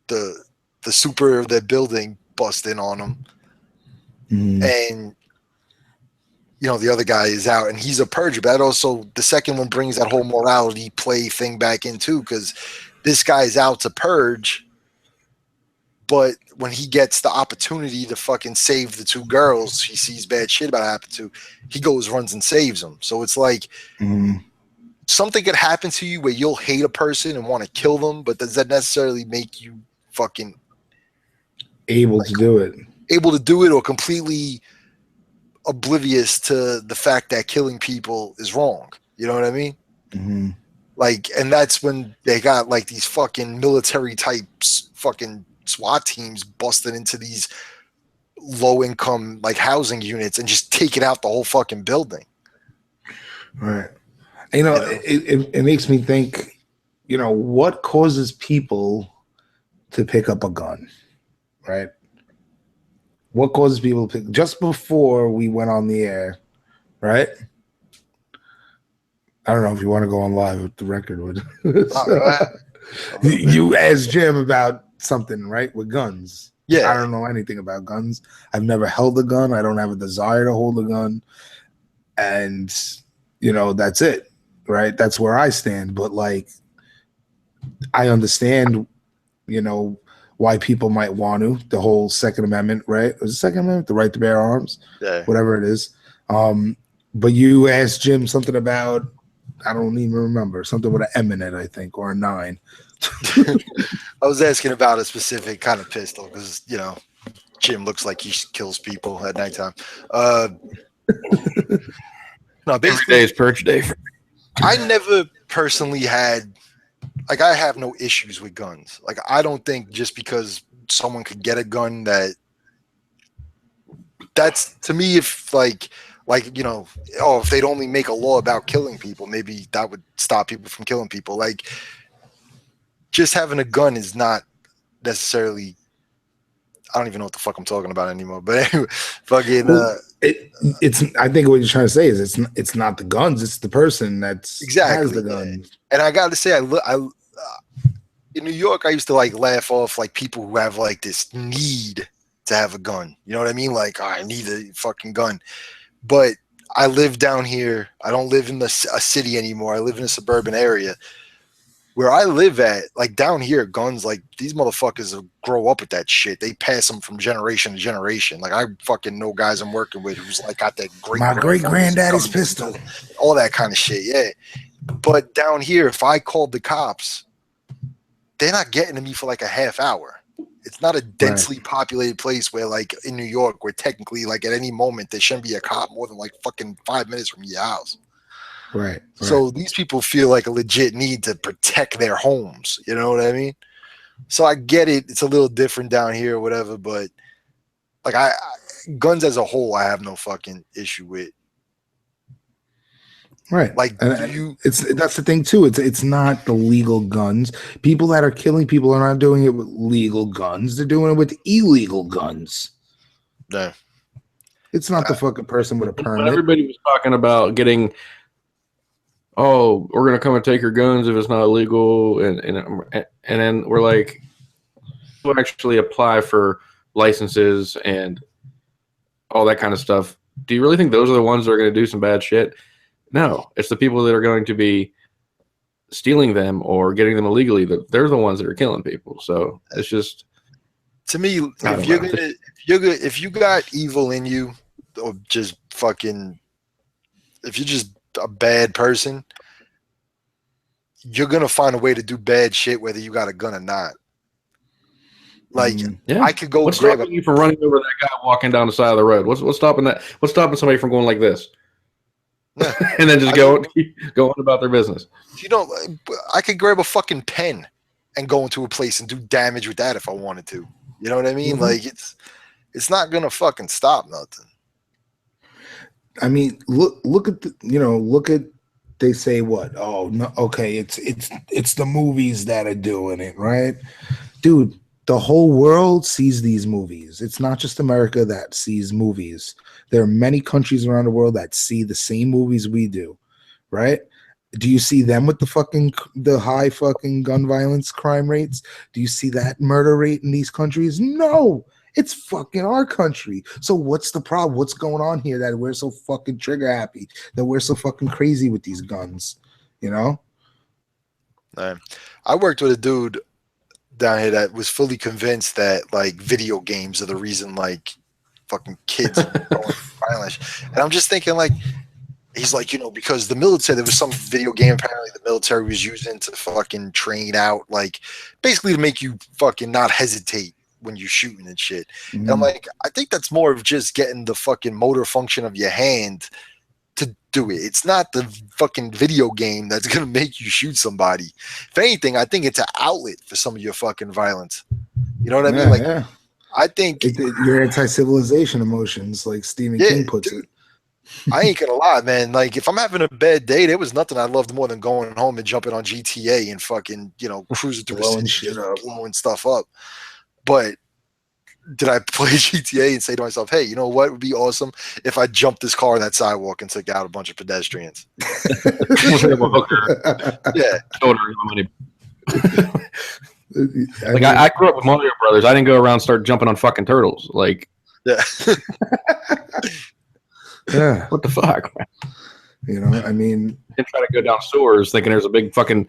the super of their building bust in on them. And the other guy is out, and he's a purger. But also, the second one brings that whole morality play thing back in too, because this guy's out to purge, but when he gets the opportunity to fucking save the 2 girls, he sees bad shit about to happen to, he goes, runs and saves them. So it's like something could happen to you where you'll hate a person and want to kill them, but does that necessarily make you fucking able to do it or completely oblivious to the fact that killing people is wrong? You know what I mean? Mm-hmm. Like, and that's when they got like these fucking military types, fucking SWAT teams busting into these low income like housing units and just taking out the whole fucking building. Right. It makes me think, what causes people to pick up a gun, right? What causes people to pick? Just before we went on the air, right? I don't know if you want to go on live with the record. You asked Jim about something, right, with guns. Yeah. I don't know anything about guns. I've never held a gun. I don't have a desire to hold a gun. And, that's it, right? That's where I stand. But, like, I understand, why people might want to. The whole Second Amendment, right? Was it Second Amendment? The right to bear arms? Yeah. Whatever it is. But you asked Jim something about, I don't even remember, something with an M in it, I think, or a 9. I was asking about a specific kind of pistol because, Jim looks like he kills people at nighttime. No, Every day is Purge Day. I never personally had, like, I have no issues with guns. Like, I don't think just because someone could get a gun that's to me, if if they'd only make a law about killing people, maybe that would stop people from killing people. Like, just having a gun is not necessarily, I don't even know what the fuck I'm talking about anymore. But anyway, fucking. It's. I think what you're trying to say is it's not the guns. It's the person that's has the guns. And I got to say, in New York, I used to like laugh off like people who have like this need to have a gun. You know what I mean? Like, oh, I need a fucking gun. But I live down here. I don't live in a city anymore. I live in a suburban area. Where I live at, like down here, guns, like these motherfuckers grow up with that shit. They pass them from generation to generation. Like I fucking know guys I'm working with who's like got that great granddaddy's pistol, all that kind of shit. Yeah, but down here, if I called the cops, they're not getting to me for like a half hour. It's not a densely populated place where, like in New York, where technically, like at any moment, there shouldn't be a cop more than like fucking 5 minutes from your house. Right. So these people feel like a legit need to protect their homes. You know what I mean? So I get it. It's a little different down here or whatever, but like guns as a whole, I have no fucking issue with. Right. Like that's the thing too. It's not the legal guns. People that are killing people are not doing it with legal guns. They're doing it with illegal guns. No. It's not the fucking person with a permit. Everybody was talking about getting, oh, we're gonna come and take your guns if it's not illegal, and then we're like, we'll actually apply for licenses and all that kind of stuff. Do you really think those are the ones that are going to do some bad shit? No, it's the people that are going to be stealing them or getting them illegally. They're the ones that are killing people. So it's just, to me, if you got evil in you, or just fucking, if you're just a bad person, you're gonna find a way to do bad shit whether you got a gun or not. Like I could go. What's stopping you from running over that guy walking down the side of the road? What's stopping that? What's stopping somebody from going like this? And then just keep going about their business. You know, I could grab a fucking pen and go into a place and do damage with that if I wanted to. You know what I mean? Like it's not gonna fucking stop nothing. I mean, look at they say what? Oh no, okay, it's the movies that are doing it, right? Dude, the whole world sees these movies. It's not just America that sees movies. There are many countries around the world that see the same movies we do, right? Do you see them with the high fucking gun violence crime rates? Do you see that murder rate in these countries? No. It's fucking our country. So what's the problem? What's going on here that we're so fucking trigger happy, that we're so fucking crazy with these guns, you know? I worked with a dude down here that was fully convinced that like video games are the reason like fucking kids are going violent. And I'm just thinking like, he's like, you know, because the military, there was some video game apparently the military was using to fucking train out, like basically to make you fucking not hesitate when you're shooting and shit. And I'm like, I think that's more of just getting the fucking motor function of your hand to do it. It's not the fucking video game that's gonna make you shoot somebody. If anything, I think it's an outlet for some of your fucking violence. You know what I mean? Like, I think your anti-civilization emotions, like Stephen King puts it. I ain't gonna lie, man. Like, if I'm having a bad day, there was nothing I loved more than going home and jumping on GTA and fucking, you know, cruising through the city, blowing stuff up. But did I play GTA and say to myself, hey, you know what would be awesome if I jumped this car on that sidewalk and took out a bunch of pedestrians? Yeah. Like I grew up with Mario Brothers. I didn't go around and start jumping on fucking turtles. Like, yeah. Yeah. What the fuck, man? You know, I mean, and try to go down sewers thinking there's a big fucking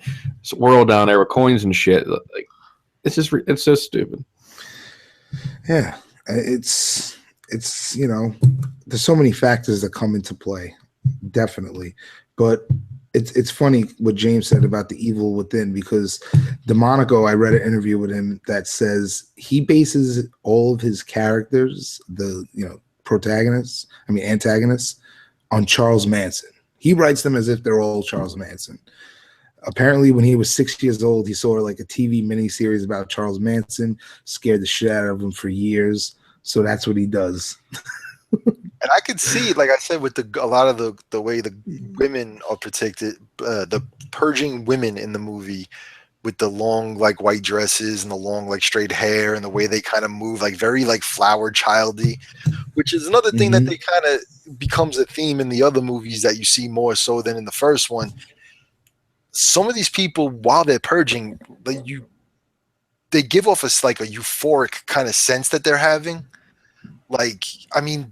world down there with coins and shit. Like, it's so stupid. Yeah, it's you know, there's so many factors that come into play, definitely. But it's funny what James said about the evil within, because DeMonaco, I read an interview with him that says he bases all of his characters, the antagonists, on Charles Manson. He writes them as if they're all Charles Manson. Apparently, when he was 6 years old, he saw like a TV miniseries about Charles Manson, scared the shit out of him for years. So that's what he does. And I could see, like I said, with a lot of the way the women are protected, the purging women in the movie with the long like white dresses and the long like straight hair and the way they kind of move, like very like flower childy, which is another thing that they kind of becomes a theme in the other movies that you see more so than in the first one. Some of these people, while they're purging, they give off us like a euphoric kind of sense that they're having. Like, I mean,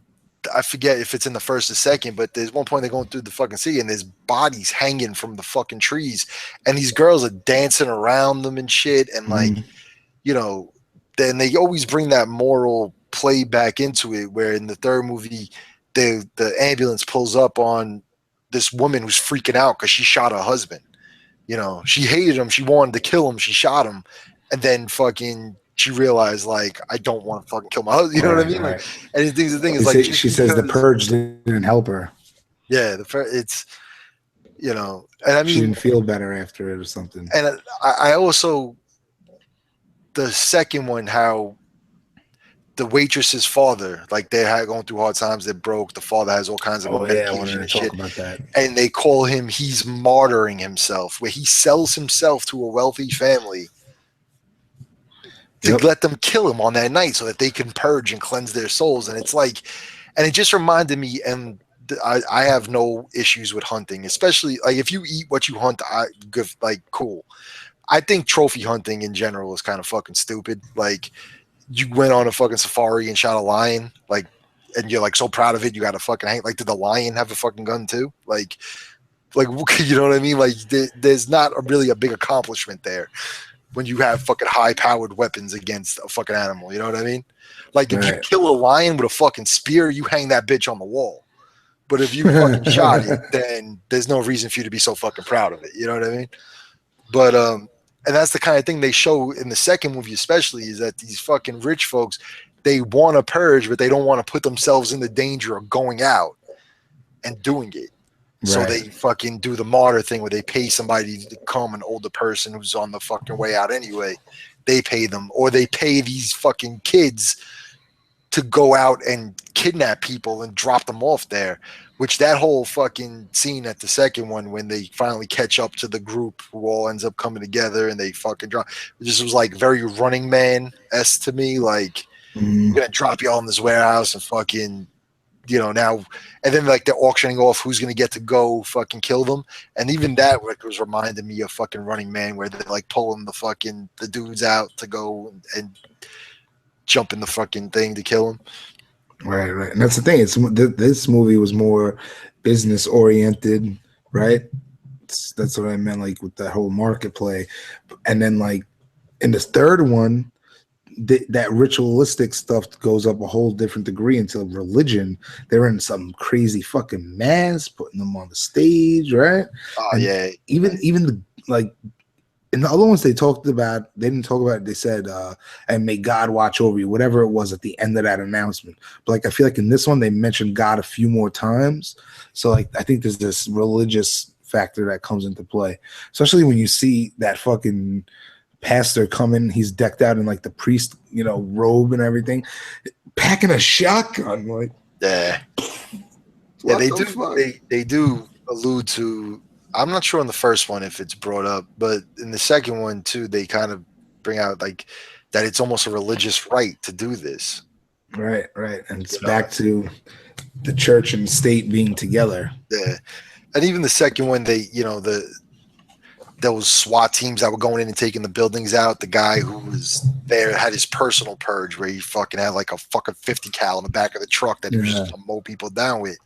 I forget if it's in the first or second, but there's one point they're going through the fucking sea and there's bodies hanging from the fucking trees, and these girls are dancing around them and shit, and like, you know, then they always bring that moral play back into it. Where in the third movie, the ambulance pulls up on this woman who's freaking out because she shot her husband. You know, she hated him, she wanted to kill him, she shot him, and then fucking she realized like I don't want to fucking kill my husband. You know what I mean? Like, and the thing is like she says the purge didn't help her. Yeah, it's, you know, and I mean she didn't feel better after it or something. And I also, the second one, how the waitress's father, like they had going through hard times, they're broke. The father has all kinds of medication I wanted to and talk shit. about that. And they call him, he's martyring himself, where he sells himself to a wealthy family to let them kill him on that night so that they can purge and cleanse their souls. And it's like, and it just reminded me, and I have no issues with hunting, especially like if you eat what you hunt, like cool. I think trophy hunting in general is kind of fucking stupid. Like, you went on a fucking safari and shot a lion, like, and you're like so proud of it, you got to fucking hang. Like, did the lion have a fucking gun too? Like you know what I mean? Like, there's not really a big accomplishment there when you have fucking high-powered weapons against a fucking animal. You know what I mean? Like, if you kill a lion with a fucking spear, you hang that bitch on the wall. But if you fucking shot it, then there's no reason for you to be so fucking proud of it. You know what I mean? But and that's the kind of thing they show in the second movie, especially, is that these fucking rich folks, they want to purge, but they don't want to put themselves in the danger of going out and doing it. So they fucking do the martyr thing where they pay somebody to come, an older person who's on the fucking way out anyway. They pay them, or they pay these fucking kids to go out and kidnap people and drop them off there. Which that whole fucking scene at the second one, when they finally catch up to the group who all ends up coming together and they fucking drop, it just was like very Running Man-esque to me. Like, we're gonna drop you all in this warehouse and fucking, you know, now, and then like they're auctioning off who's gonna get to go fucking kill them. And even that was reminding me of fucking Running Man, where they're like pulling the dudes out to go and jump in the fucking thing to kill him. Right. And that's the thing. This movie was more business oriented, right? That's what I meant, like with that whole market play. And then like in this third one, that ritualistic stuff goes up a whole different degree into religion. They're in some crazy fucking mass, putting them on the stage, right? Oh, and yeah. Even the like in the other ones they talked about, they didn't talk about it. They said, and may God watch over you, whatever it was at the end of that announcement. But like I feel like in this one they mentioned God a few more times. So like I think there's this religious factor that comes into play, especially when you see that fucking pastor coming, he's decked out in like the priest, you know, robe and everything, packing a shotgun. Like, yeah, they do allude to. I'm not sure on the first one if it's brought up, but in the second one too, they kind of bring out like that it's almost a religious right to do this. Right, and it's back to the church and state being together. Yeah, and even the second one, they, you know, those SWAT teams that were going in and taking the buildings out. The guy who was there had his personal purge where he fucking had like a fucking 50 cal in the back of the truck that he was just gonna mow people down with.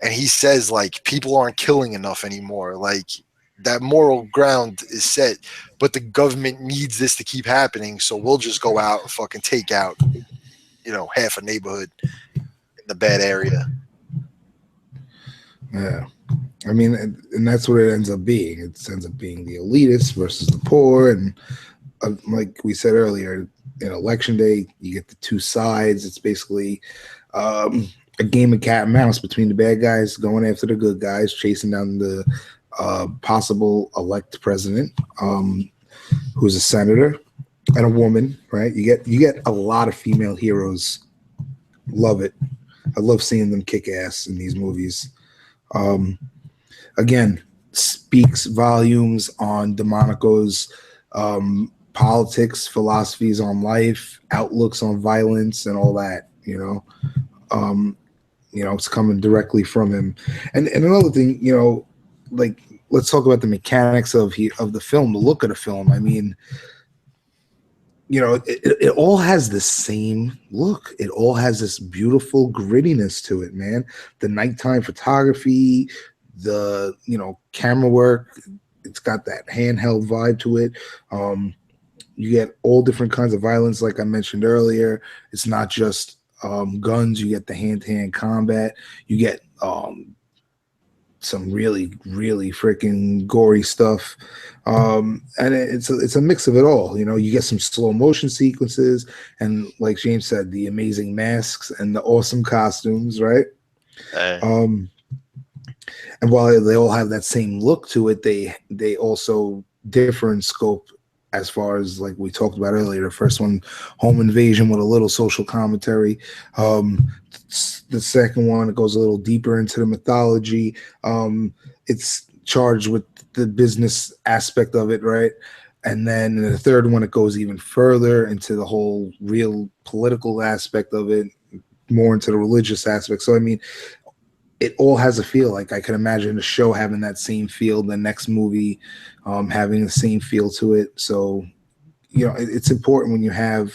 And he says like people aren't killing enough anymore. Like that moral ground is set, but the government needs this to keep happening. So we'll just go out and fucking take out, you know, half a neighborhood in the bad area. Yeah. I mean, and that's what it ends up being. It ends up being the elitists versus the poor. And like we said earlier, in election day, you get the two sides. It's basically a game of cat and mouse between the bad guys going after the good guys, chasing down the possible elect president, who's a senator and a woman, right? You get a lot of female heroes. Love it. I love seeing them kick ass in these movies. Again, speaks volumes on DeMonaco's politics, philosophies on life, outlooks on violence, and all that. It's coming directly from him. And another thing, like let's talk about the mechanics of the film, the look of the film. I mean, it all has the same look. It all has this beautiful grittiness to it, man. The nighttime photography, the camera work, it's got that handheld vibe to it. You get all different kinds of violence, like I mentioned earlier. It's not just guns. You get the hand-to-hand combat. You get some really, really freaking gory stuff, and it's a mix of it all. You get some slow motion sequences, and like James said, the amazing masks and the awesome costumes, right? And while they all have that same look to it, they also differ in scope. As far as like we talked about earlier, the first one, home invasion with a little social commentary. The second one, it goes a little deeper into the mythology. It's charged with the business aspect of it, right? And then the third one, it goes even further into the whole real political aspect of it, more into the religious aspect. So, I mean, it all has a feel. Like I can imagine the show having that same feel, the next movie having the same feel to it. So, it's important when you have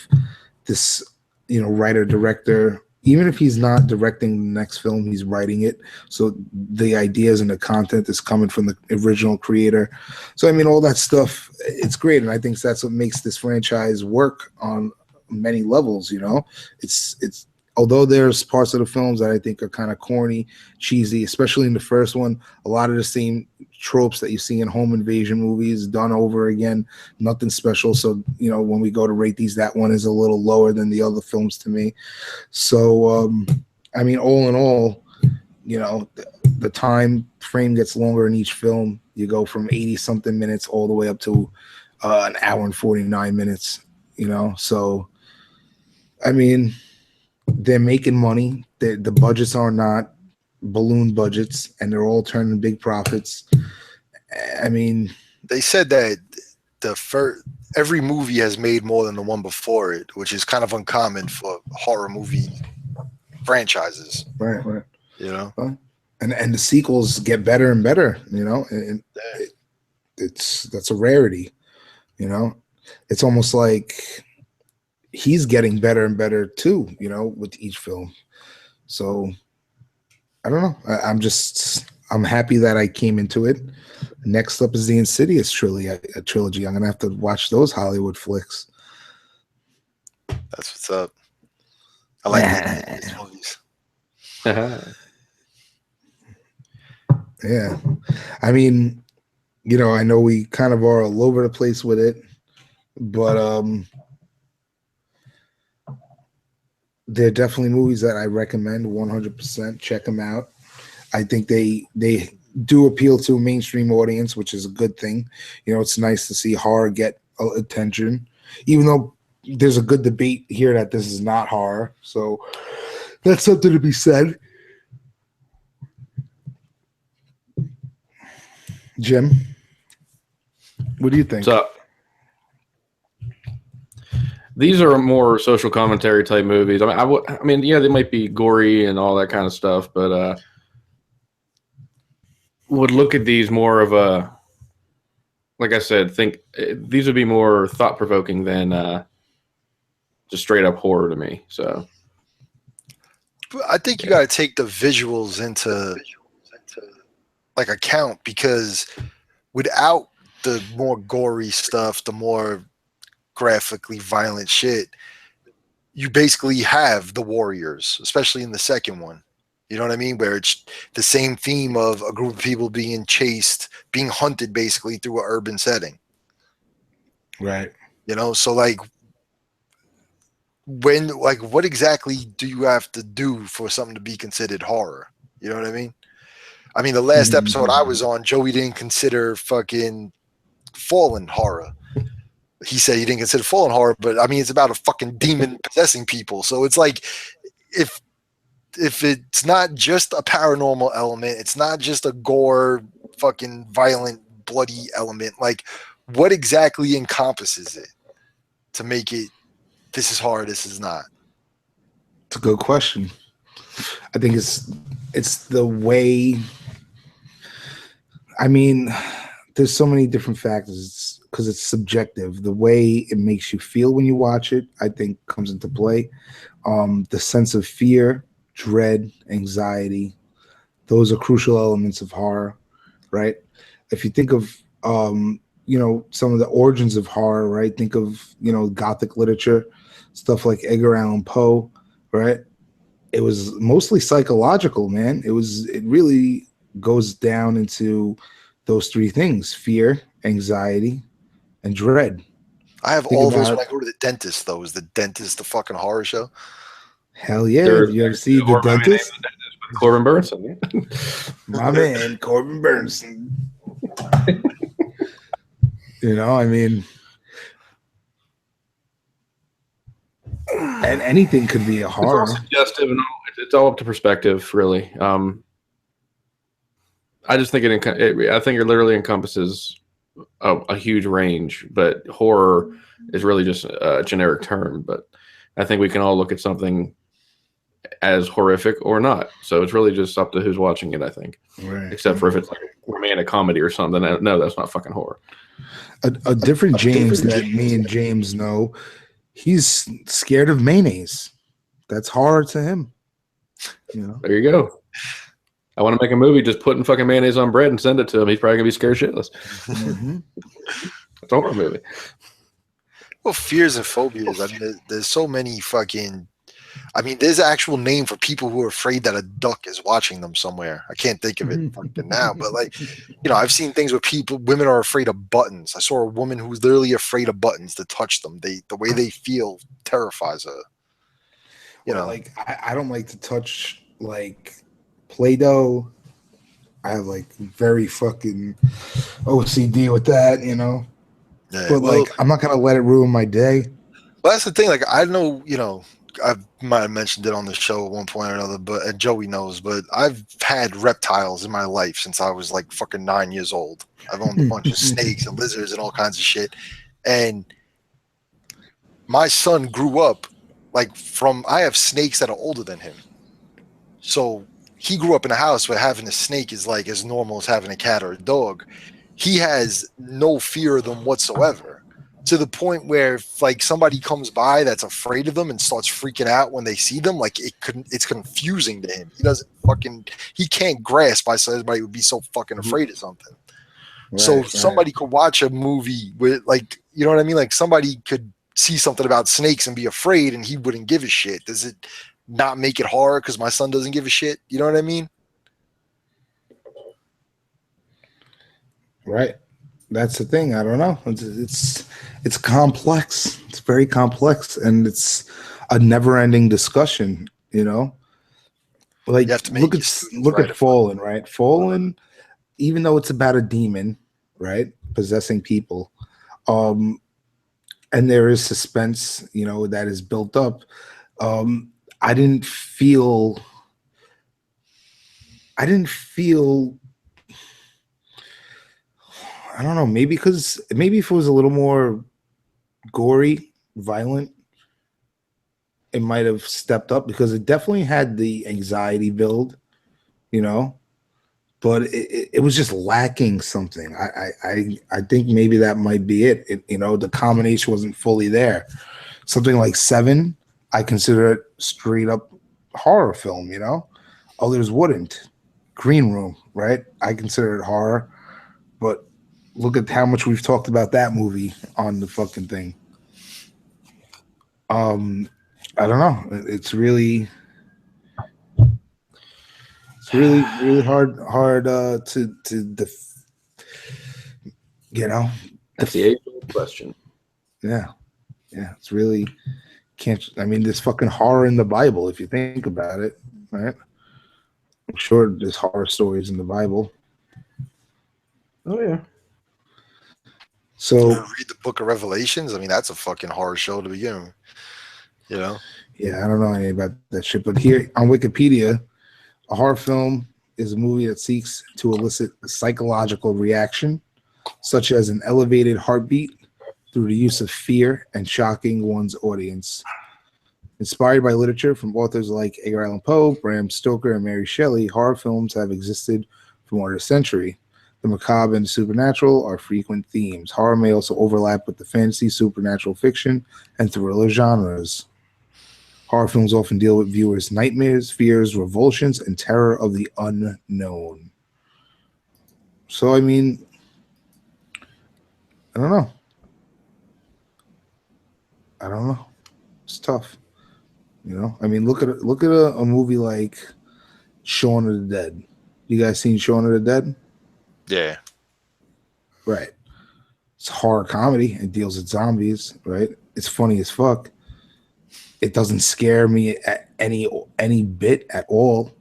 this, writer director, even if he's not directing the next film, he's writing it. So the ideas and the content is coming from the original creator. So, I mean, all that stuff, it's great. And I think that's what makes this franchise work on many levels. It's although there's parts of the films that I think are kind of corny, cheesy, especially in the first one, a lot of the same tropes that you see in home invasion movies done over again, nothing special. So, when we go to rate these, that one is a little lower than the other films to me. So, I mean, all in all, the time frame gets longer in each film. You go from 80 something minutes all the way up to an hour and 49 minutes, so, I mean, they're making money. The budgets are not balloon budgets, and they're all turning big profits. I mean, they said that every movie has made more than the one before it, which is kind of uncommon for horror movie franchises. Right. And the sequels get better and better. And that's a rarity. It's almost like he's getting better and better too, with each film. So I don't know. I'm happy that I came into it. Next up is the Insidious trilogy. I'm gonna have to watch those Hollywood flicks. That's what's up. I like these movies. Yeah. I mean, I know we kind of are all over the place with it, but they're definitely movies that I recommend 100%. Check them out. I think they do appeal to a mainstream audience, which is a good thing. It's nice to see horror get attention, even though there's a good debate here that this is not horror. So that's something to be said. Jim, what do you think? What's up? These are more social commentary type movies. I mean, yeah, they might be gory and all that kind of stuff, but would look at these more of a, like I said, think these would be more thought provoking than just straight up horror to me. So I think you got to take the visuals into like account, because without the more gory stuff, the more graphically violent shit, you basically have the Warriors, especially in the second one. You know what I mean? Where it's the same theme of a group of people being chased, being hunted basically through an urban setting. Right. So like what exactly do you have to do for something to be considered horror? You know what I mean? I mean, the last episode I was on, Joey didn't consider fucking Fallen horror. He said he didn't consider Fallen horror, but I mean, it's about a fucking demon possessing people. So it's like, if it's not just a paranormal element, it's not just a gore, fucking violent, bloody element. Like, what exactly encompasses it to make it? This is horror. This is not. It's a good question. I think it's the way. I mean, there's so many different factors because it's subjective. The way it makes you feel when you watch it, I think, comes into play. The sense of fear, dread, anxiety, those are crucial elements of horror, right? If you think of some of the origins of horror, right? Think of Gothic literature, stuff like Edgar Allan Poe, right? It was mostly psychological, man. It really goes down into those three things: fear, anxiety, and dread. I have Think all those about- when I go to the dentist, though. Is the dentist the fucking horror show? Hell yeah! There's You ever see The horror movie named Dentist? The Dentist with Corbin Burnson. My man, Corbin Burnson. I mean, and anything could be a It's horror. all suggestive and it's all up to perspective, really. I just think I think it literally encompasses a huge range, but horror is really just a generic term. But I think we can all look at something as horrific or not. So it's really just up to who's watching it, I think. Right. Except for if it's like a romantic comedy or something. No, that's not fucking horror. A different James that me and James know, he's scared of mayonnaise. That's horror to him. There you go. I want to make a movie just putting fucking mayonnaise on bread and send it to him. He's probably gonna be scared shitless. Mm-hmm. It's a horror movie. Well, fears and phobias. I mean, there's so many fucking. I mean, there's an actual name for people who are afraid that a duck is watching them somewhere. I can't think of it fucking now, but I've seen things where women are afraid of buttons. I saw a woman who's literally afraid of buttons to touch them. The way they feel terrifies her. I don't like to touch Play-Doh. I have very fucking OCD with that, Yeah, but I'm not gonna let it ruin my day. Well, that's the thing. I know, I might have mentioned it on the show at one point or another, and Joey knows, but I've had reptiles in my life since I was fucking 9 years old. I've owned a bunch of snakes and lizards and all kinds of shit. And my son grew up I have snakes that are older than him. So he grew up in a house where having a snake is as normal as having a cat or a dog. He has no fear of them whatsoever. To the point where if somebody comes by that's afraid of them and starts freaking out when they see them, it's confusing to him. He can't grasp why somebody would be so fucking afraid of something. Right, somebody could watch a movie with you know what I mean? Somebody could see something about snakes and be afraid and he wouldn't give a shit. Does it not make it horror because my son doesn't give a shit? You know what I mean? Right. That's the thing. I don't know. It's complex. It's very complex, and it's a never-ending discussion. You have to look at Fallen. Right, Fallen. Even though it's about a demon, right, possessing people, and there is suspense, that is built up. I didn't feel. I don't know, maybe if it was a little more gory, violent, it might have stepped up because it definitely had the anxiety build, but it was just lacking something. I think maybe that might be it. The combination wasn't fully there. Something like Seven, I consider it straight up horror film, Others wouldn't. Green Room, right? I consider it horror, but look at how much we've talked about that movie on the fucking thing. I don't know. It's really hard to That's the age-old question. Yeah. It's really can't. I mean, there's fucking horror in the Bible if you think about it, right? I'm sure there's horror stories in the Bible. Oh yeah. So read the Book of Revelations. I mean, that's a fucking horror show to begin with. Yeah, I don't know anything about that shit, but here on Wikipedia, a horror film is a movie that seeks to elicit a psychological reaction such as an elevated heartbeat through the use of fear and shocking one's audience. Inspired by literature from authors like Edgar Allan Poe, Bram Stoker, and Mary Shelley, horror films have existed for more than a century. The macabre and the supernatural are frequent themes. Horror may also overlap with the fantasy, supernatural fiction, and thriller genres. Horror films often deal with viewers' nightmares, fears, revulsions, and terror of the unknown. So, I mean, I don't know. It's tough. You know, I mean, look at a movie like Shaun of the Dead. You guys seen Shaun of the Dead? Yeah. Right. It's horror comedy. It deals with zombies, right? It's funny as fuck. It doesn't scare me at any bit at all,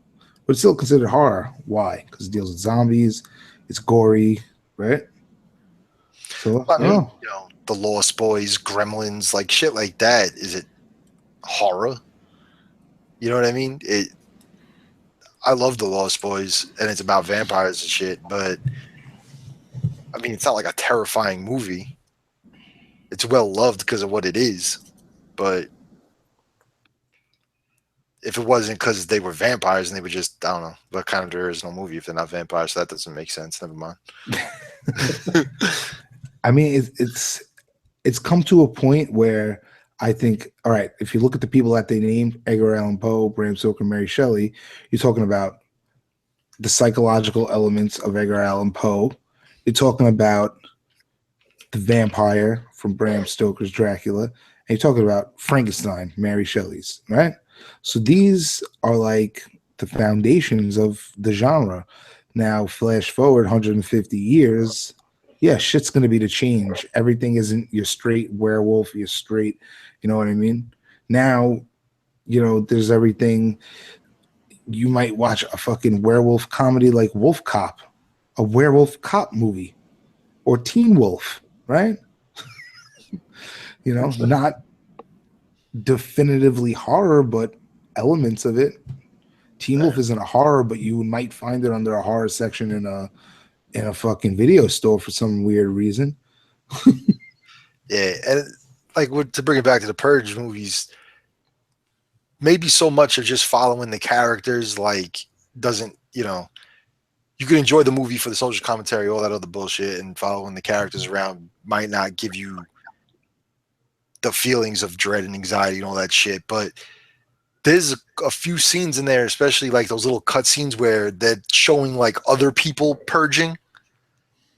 but it's still considered horror. Why? Because it deals with zombies. It's gory, right? So I mean, the Lost Boys, Gremlins, like shit like that. Is it horror? You know what I mean? I love the Lost Boys, and it's about vampires and shit, but I mean, it's not like a terrifying movie. It's well loved because of what it is, but if it wasn't because they were vampires and they were just, I don't know, what kind of there is no movie if they're not vampires, so that doesn't make sense. Never mind. I mean, it's come to a point where I think, all right, if you look at the people that they named, Edgar Allan Poe, Bram Stoker, Mary Shelley, you're talking about the psychological elements of Edgar Allan Poe. You're talking about the vampire from Bram Stoker's Dracula, and you're talking about Frankenstein, Mary Shelley's, right? So these are like the foundations of the genre. Now, flash forward 150 years, yeah, shit's going to be to change. Everything isn't your straight werewolf, your straight, you know what I mean? Now, there's everything. You might watch a fucking werewolf comedy like Wolf Cop, a werewolf cop movie, or Teen Wolf, right? Not definitively horror, but elements of it. Teen Wolf isn't a horror, but you might find it under a horror section in a fucking video store for some weird reason. Yeah, and like to bring it back to the Purge movies, maybe so much of just following the characters doesn't, you can enjoy the movie for the social commentary, all that other bullshit, and following the characters around might not give you the feelings of dread and anxiety and all that shit, but there's a few scenes in there, especially like those little cut scenes where they're showing like other people purging,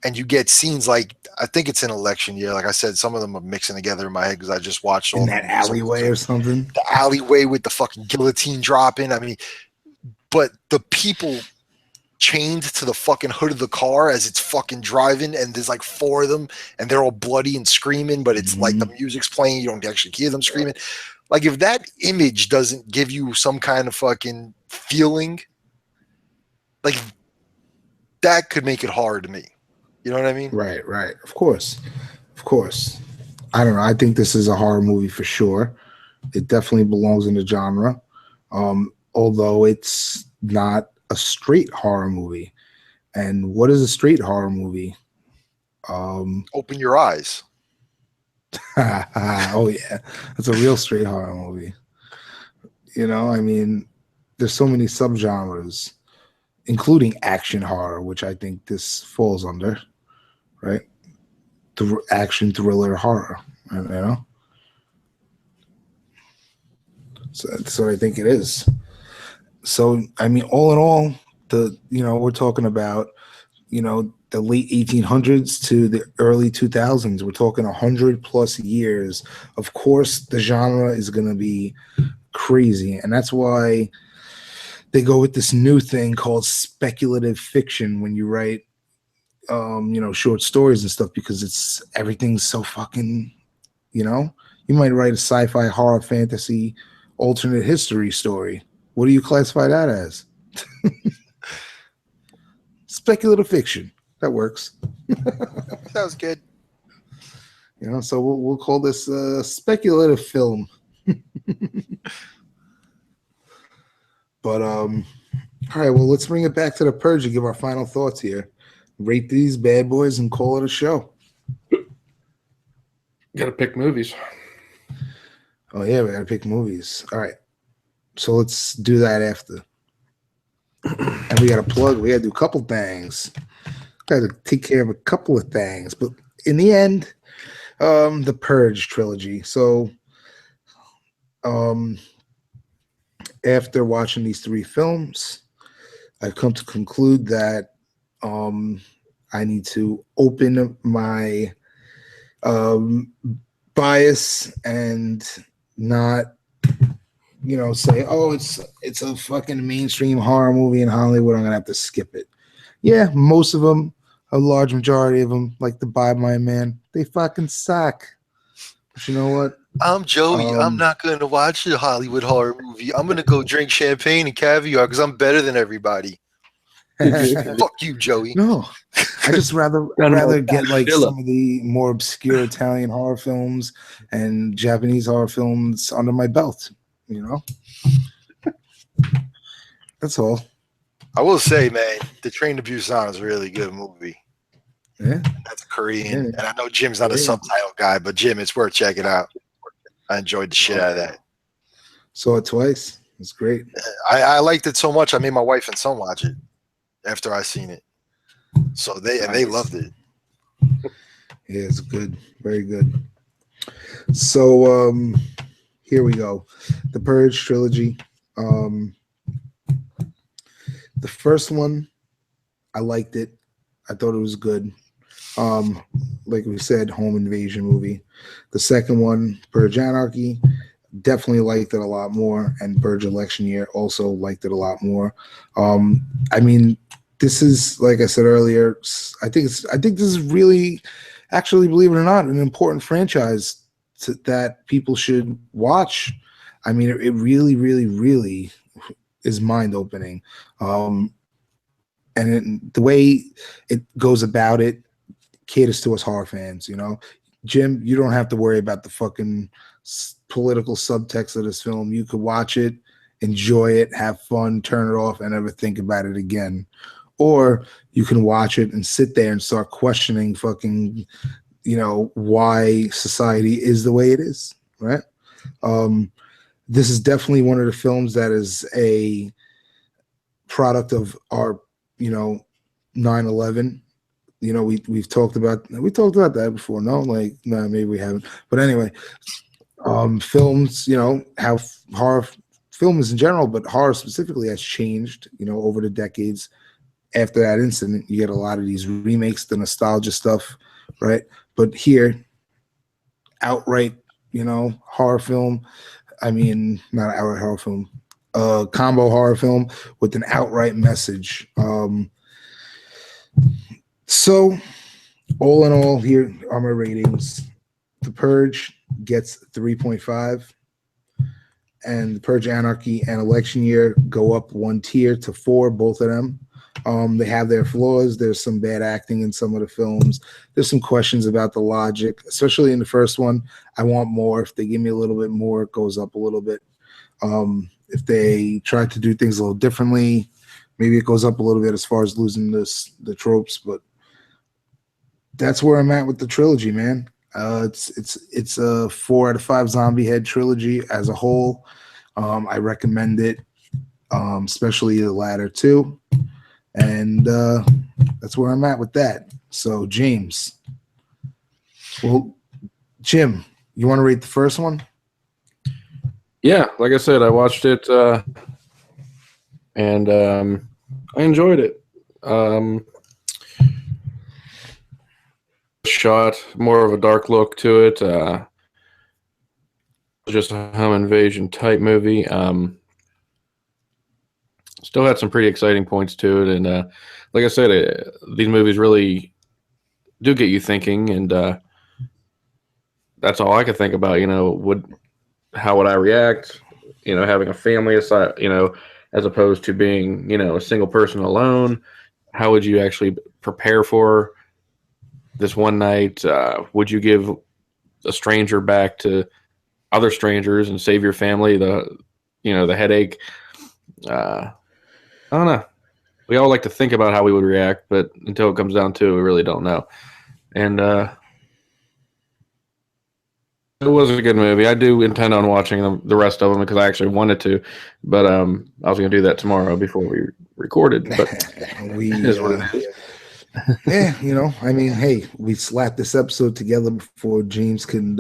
and you get scenes like, I think it's an election year. Like I said, some of them are mixing together in my head because I just watched all in that alleyway or something. The alleyway with the fucking guillotine dropping. I mean, but the people chained to the fucking hood of the car as it's fucking driving, and there's like 4 of them, and they're all bloody and screaming, but it's like the music's playing, you don't actually hear them screaming. Like, if that image doesn't give you some kind of fucking feeling, like, that could make it hard to me. You know what I mean? Right. Of course. I don't know. I think this is a horror movie for sure. It definitely belongs in the genre, although it's not a straight horror movie. And what is a straight horror movie? Open Your Eyes. Oh yeah, that's a real straight horror movie. I mean, there's so many subgenres, including action horror, which I think this falls under, right? Action thriller horror, So that's what I think it is. So I mean, all in all, we're talking about, the late 1800s to the early 2000s. We're talking 100+ years. Of course, the genre is going to be crazy, and that's why they go with this new thing called speculative fiction when you write, short stories and stuff, because everything's so fucking, you might write a sci-fi, horror, fantasy, alternate history story. What do you classify that as? Speculative fiction. That works. Sounds good. So we'll call this speculative film. But all right, well, let's bring it back to the Purge and give our final thoughts here. rate these bad boys and call it a show. Got to pick movies. Oh yeah, we gotta pick movies. All right, so let's do that after. And we gotta plug. We gotta do a couple things. Gotta take care of a couple of things, but in the end, the Purge trilogy. So, after watching these 3 films, I've come to conclude that I need to open my bias and not, say, oh, it's a fucking mainstream horror movie in Hollywood. I'm gonna have to skip it. Yeah, most of them, a large majority of them, like the Bye My Man, they fucking suck. But you know what? I'm Joey. I'm not going to watch a Hollywood horror movie. I'm going to go drink champagne and caviar because I'm better than everybody. Fuck you, Joey. No, I just rather get like some of the more obscure Italian horror films and Japanese horror films under my belt. That's all. I will say, man, The Train to Busan is a really good movie. Yeah, that's Korean, and I know Jim's not a subtitle guy, but Jim, it's worth checking out. I enjoyed the shit out of that. Saw it twice. It's great. I liked it so much. I made my wife and son watch it after I seen it. So they loved it. Yeah, it's good. Very good. So here we go. The Purge trilogy. The first one, I liked it. I thought it was good. Like we said, home invasion movie. The second one, Purge Anarchy, definitely liked it a lot more, and Purge Election Year also liked it a lot more. I mean, this is, like I said earlier, I think this is really, actually, believe it or not, an important franchise that people should watch. I mean, it really, really, really is mind opening, and the way it goes about it caters to us horror fans. Jim, you don't have to worry about the fucking political subtext of this film. You could watch it, enjoy it, have fun, turn it off, and never think about it again. Or you can watch it and sit there and start questioning fucking, why society is the way it is, right? This is definitely one of the films that is a product of our, 9/11. We've talked about that before. No, maybe we haven't. But anyway, films, how horror films in general, but horror specifically has changed, over the decades. After that incident, you get a lot of these remakes, the nostalgia stuff, right? But here, outright, horror film. I mean, not outright horror film, combo horror film with an outright message. So, all in all, here are my ratings. The Purge gets 3.5, and The Purge Anarchy and Election Year go up 1 tier to 4, both of them. They have their flaws. There's some bad acting in some of the films. There's some questions about the logic, especially in the first one. I want more. If they give me a little bit more, it goes up a little bit. If they try to do things a little differently, maybe it goes up a little bit as far as losing the tropes. But that's where I'm at with the trilogy, man. It's a 4 out of 5 zombie head trilogy as a whole. I recommend it, especially the latter 2. And that's where I'm at with that. So, James. Well, Jim, you want to rate the first one? Yeah, like I said, I watched it and I enjoyed it. Shot more of a dark look to it. Just a home invasion type movie. Still had some pretty exciting points to it, and like I said, these movies really do get you thinking, and that's all I could think about. How would I react? Having a family aside, as opposed to being, a single person alone. How would you actually prepare for this one night? Would you give a stranger back to other strangers and save your family the headache? I don't know. we all like to think about how we would react, but until it comes down to it, we really don't know. And it was a good movie. I do intend on watching the rest of them because I actually wanted to, but I was going to do that tomorrow before we recorded. But it is what it is. Yeah, you know, I mean, hey, we slapped this episode together before James could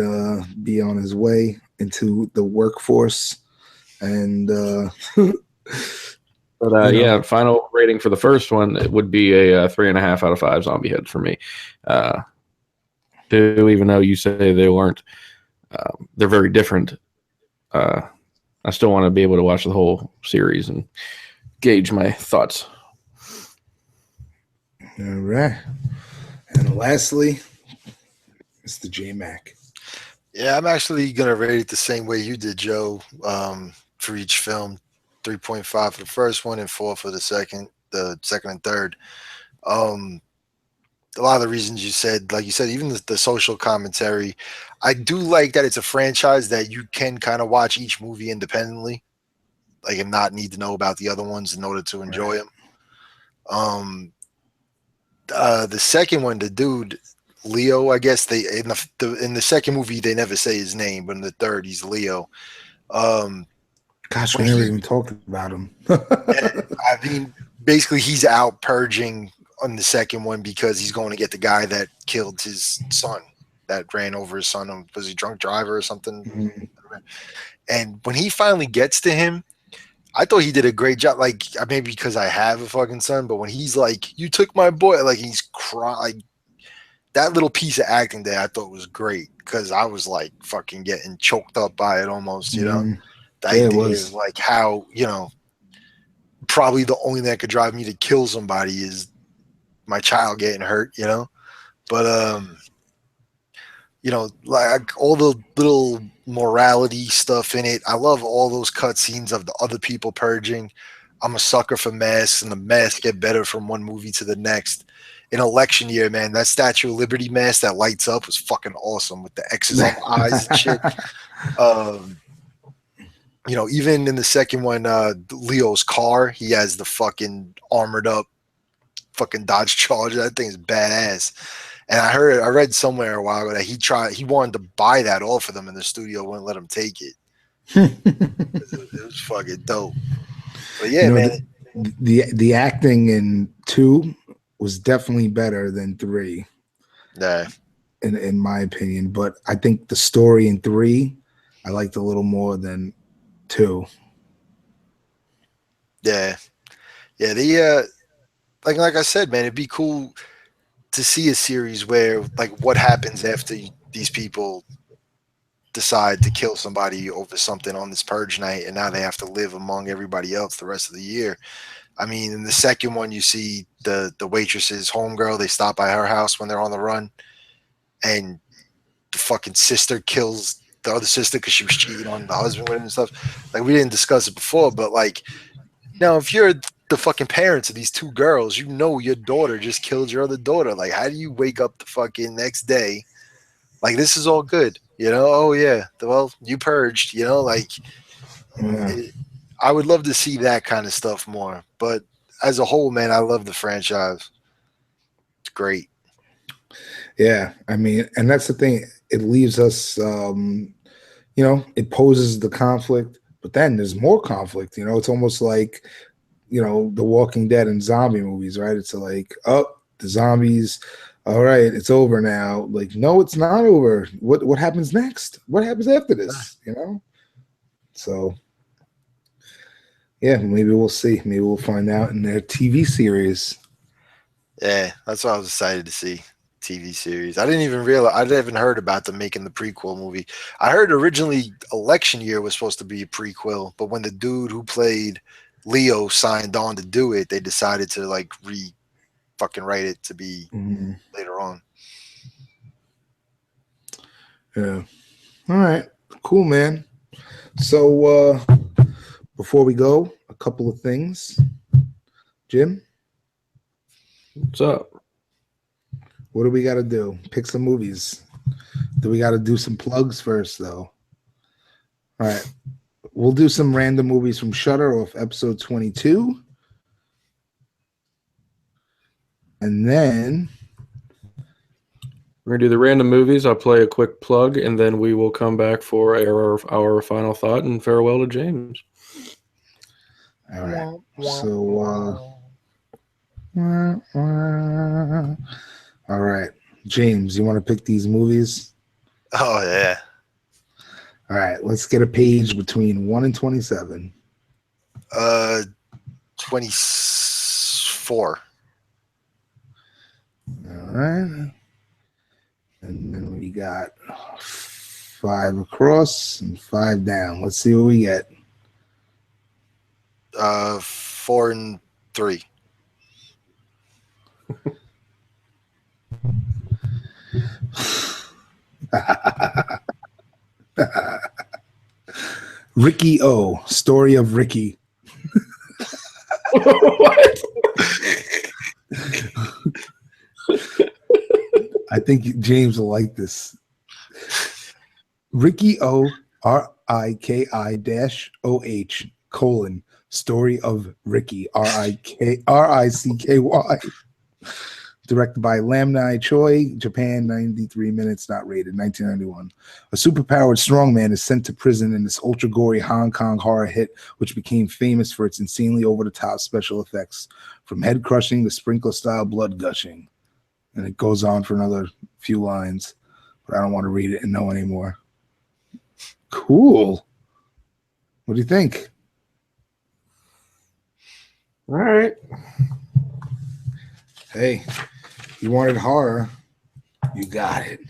be on his way into the workforce, and but yeah, final rating for the first one, it would be a 3.5 out of 5 zombie heads for me. Even though you say they weren't, they're very different. I still want to be able to watch the whole series and gauge my thoughts. All right. And lastly, it's the JMac. Yeah, I'm actually going to rate it the same way you did, Joe, for each film. 3.5 for the first one and 4 for the second and third. A lot of the reasons you said, like you said, even the social commentary, I do like that it's a franchise that you can kind of watch each movie independently, like, and not need to know about the other ones in order to enjoy them. The second one, the dude Leo, I guess they in the second movie they never say his name, but in the third he's Leo. Gosh, we never even talked about him. I mean, basically he's out purging on the second one because he's going to get the guy that killed his son, that ran over his son. Was he drunk driver or something? Mm-hmm. And when he finally gets to him, I thought he did a great job. Like, maybe because I have a fucking son, but when he's like, "You took my boy," like he's crying. Like, that little piece of acting there, I thought was great because I was like fucking getting choked up by it almost. You know, the idea is like how, you know, probably the only thing that could drive me to kill somebody is my child getting hurt. You know, but you know, like all the little morality stuff in it. I love all those cutscenes of the other people purging. I'm a sucker for masks, and the masks get better from one movie to the next. In election year, man, that Statue of Liberty mask that lights up was fucking awesome with the X's on the eyes and shit. You know, even in the second one, Leo's car, he has the fucking armored up fucking Dodge Charger. That thing is badass. And I read somewhere a while ago that he wanted to buy that off of them, and the studio wouldn't let him take it. It was fucking dope. But yeah, you know, man, the acting in 2 was definitely better than 3. Yeah, in my opinion. But I think the story in 3 I liked a little more than 2. Yeah. The like I said, man, it'd be cool to see a series where, like, what happens after these people decide to kill somebody over something on this purge night, and now they have to live among everybody else the rest of the year. I mean, in the second one, you see the waitress's homegirl. They stop by her house when they're on the run, and the fucking sister kills the other sister because she was cheating on the husband with him and stuff. Like, we didn't discuss it before, but like, now if you're the fucking parents of these 2 girls, you know your daughter just killed your other daughter. Like, how do you wake up the fucking next day like, this is all good, you know? Oh yeah, well, you purged, you know? Like, I would love to see that kind of stuff more. But as a whole, man, I love the franchise. It's great. Yeah, I mean, and that's the thing. It leaves us, you know, it poses the conflict, but then there's more conflict. You know, it's almost like, you know, The Walking Dead and zombie movies, right? It's like, oh, the zombies, all right, it's over now. Like, no, it's not over. What happens next? What happens after this? You know? So, yeah, maybe we'll see. Maybe we'll find out in their TV series. Yeah, that's what I was excited to see. TV series. I didn't even realize, I haven't heard about them making the prequel movie. I heard originally Election Year was supposed to be a prequel, but when the dude who played Leo signed on to do it, they decided to like fucking write it to be later on. Yeah. All right. Cool, man. So before we go, a couple of things. Jim? What's up? What do we got to do? Pick some movies. Do we got to do some plugs first, though? All right. We'll do some random movies from Shudder off episode 22. And then We're gonna do the random movies. I'll play a quick plug, and then we will come back for our final thought and farewell to James. all right. So all right. James, you want to pick these movies? Oh yeah. All right, let's get a page between 1 and 27. 24. All right. And then we got 5 across and 5 down. Let's see what we get. 4 and 3. Ricky O, Story of Ricky. What? I think James will like this. Ricky O, RIKI-OH, colon, Story of Ricky, RICKY. Directed by Lam Nai Choi, Japan, 93 minutes, not rated, 1991. A superpowered strongman is sent to prison in this ultra-gory Hong Kong horror hit, which became famous for its insanely over-the-top special effects, from head-crushing to sprinkler-style blood gushing. And it goes on for another few lines, but I don't want to read it and know anymore. Cool. What do you think? All right. Hey, you wanted horror, you got it.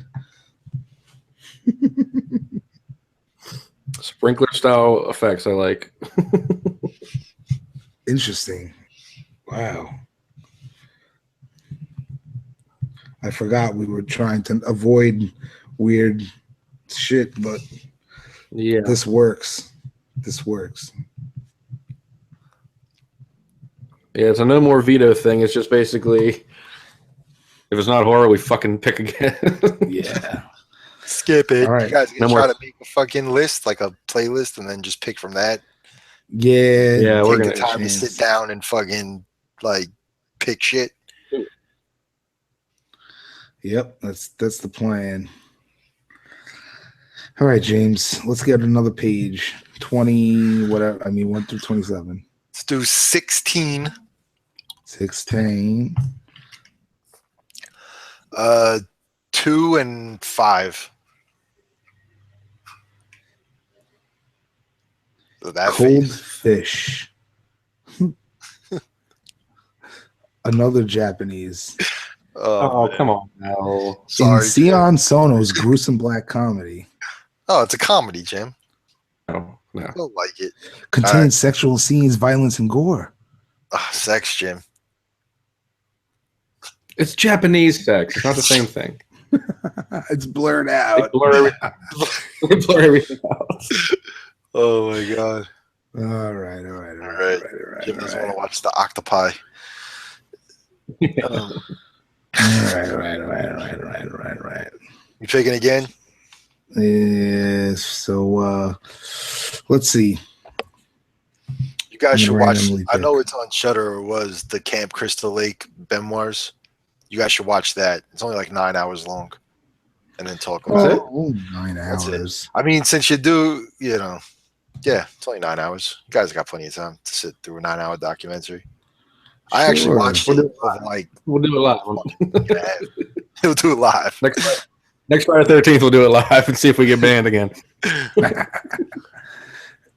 Sprinkler style effects I like. Interesting. Wow. I forgot we were trying to avoid weird shit, but Yeah. this works. This works. Yeah, it's a no more veto thing. It's just basically, if it's not horror, we fucking pick again. Yeah. Skip it. All right. You guys No gonna try more. to make a fucking list, like a playlist, and then just pick from that. Yeah. Yeah, we're Take gonna the time to sit down and fucking like pick shit. Yep, that's the plan. All right, James. Let's get another page. 20, whatever. 1 through 27. Let's do 16. 16. 2 and 5. So that Cold phase. Fish. Another Japanese. Oh, Man. come on now. In Sorry, Jim. Sion Sono's gruesome black comedy. Oh, it's a comedy, Jim. No. I don't like it. Contains All right. sexual scenes, violence, and gore. Sex, Jim. It's Japanese sex. It's not the same thing. It's blurred They out. blur everything out. Oh my god. All right. Jim doesn't want to watch the octopi. All right. You picking again? So let's see. You guys should watch. Randomly I know pick. it's on Shudder. Or was the Camp Crystal Lake memoirs? You guys should watch that. It's only like 9 hours long, and then talk about it. Oh, 9 That's it. hours. I mean, since you do, yeah, it's only 9 hours. You guys got plenty of time to sit through a 9-hour documentary. I actually Sure. watched it. Like, We'll do it live. he'll do it live. Next Friday 13th, we'll do it live and see if we get banned again.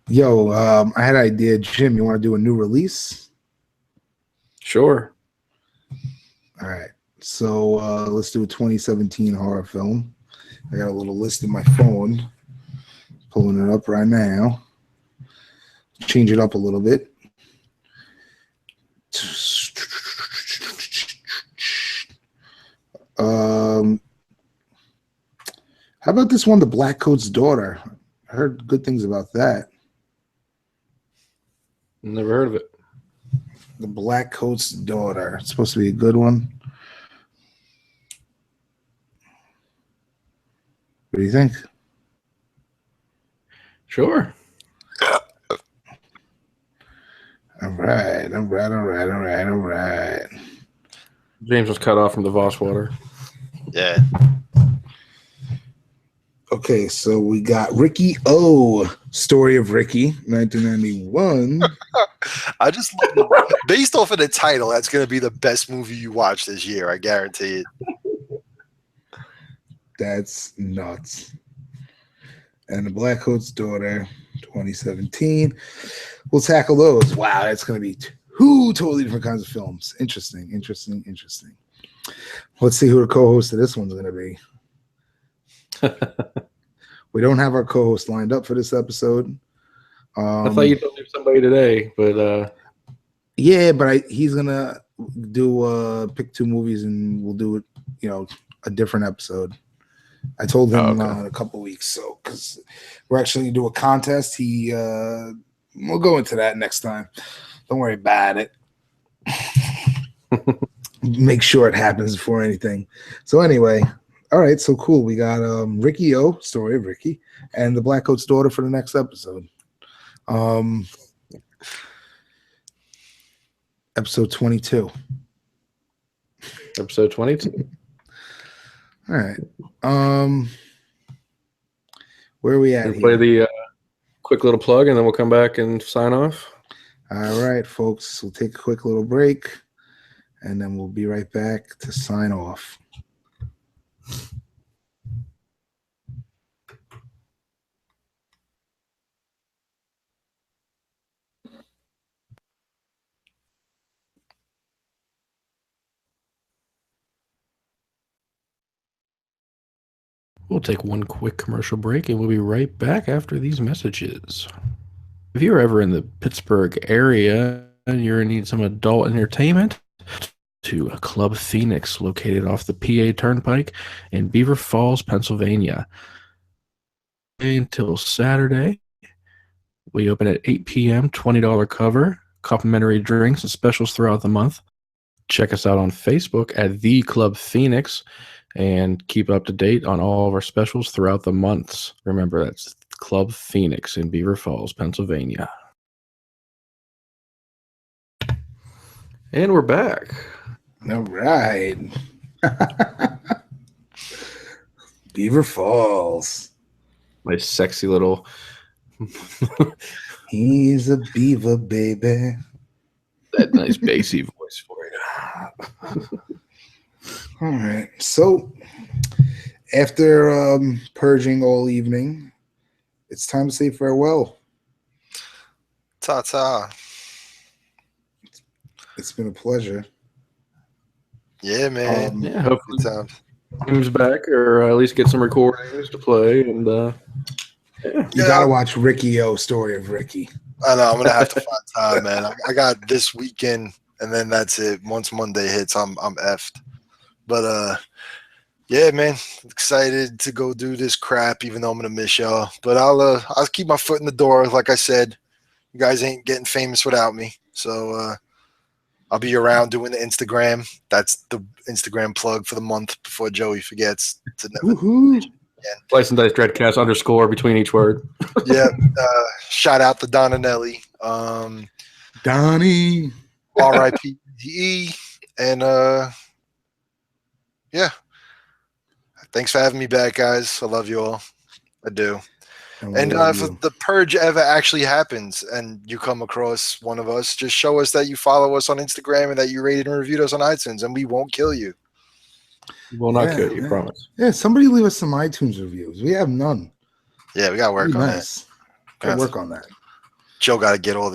Yo, I had an idea. Jim, you want to do a new release? Sure. All right. So let's do a 2017 horror film. I got a little list in my phone. Pulling it up right now. Change it up a little bit. How about this one, The Black Coat's Daughter? I heard good things about that. Never heard of it. The Black Coat's Daughter. It's supposed to be a good one. What do you think? Sure. All right. James was cut off from the Voss water. Yeah. Okay, so we got Ricky O, Story of Ricky, 1991. I just love based off of the title, that's going to be the best movie you watch this year. I guarantee it. That's nuts. And The Black Coat's Daughter, 2017. We'll tackle those. Wow, that's going to be two totally different kinds of films. Interesting. Let's see who the co-host of this one's going to be. We don't have our co-host lined up for this episode. I thought you told me somebody today, but yeah, but he's gonna do pick two movies and we'll do it, a different episode. I told him in a couple weeks, so because we're actually do a contest. We'll go into that next time. Don't worry about it. Make sure it happens before anything. So anyway. All right, so cool. We got Ricky O, Story of Ricky, and The Black Coat's Daughter for the next episode. Episode 22. Episode 22. All right. Where are we at? We'll play the quick little plug, and then we'll come back and sign off. All right, folks. We'll take a quick little break, and then we'll be right back to sign off. We'll take one quick commercial break and we'll be right back after these messages. If you're ever in the Pittsburgh area and you're in need some adult entertainment, to Club Phoenix, located off the PA Turnpike in Beaver Falls, Pennsylvania. Until Saturday, we open at 8 p.m., $20 cover, complimentary drinks and specials throughout the month. Check us out on Facebook at The Club Phoenix and keep up to date on all of our specials throughout the months. Remember, that's Club Phoenix in Beaver Falls, Pennsylvania. And we're back. All right. Beaver Falls. My sexy little... He's a beaver, baby. That nice bassy voice for you. All right. So, after purging all evening, it's time to say farewell. Ta-ta. It's been a pleasure. Yeah, man. Yeah, hopefully Good times. Tim's back, or at least get some recordings to play. And You gotta watch Ricky O, Story of Ricky. I know. I'm gonna have to find time, man. I got this weekend, and then that's it. Once Monday hits, I'm effed. But yeah, man, excited to go do this crap. Even though I'm gonna miss y'all, but I'll keep my foot in the door. Like I said, you guys ain't getting famous without me. So I'll be around doing the Instagram. That's the Instagram plug for the month before Joey forgets to never. Slice Dice Dreadcast _ between each word. Yeah. Shout out to Donanelli. Donnie. R.I.P.E. And yeah. Thanks for having me back, guys. I love you all. I do. And if the purge ever actually happens and you come across one of us, just show us that you follow us on Instagram and that you rated and reviewed us on iTunes, and we won't kill you. We will not kill you, promise. Yeah, somebody leave us some iTunes reviews. We have none. Yeah, we got to work on that. Gotta work on that. Joe got to get all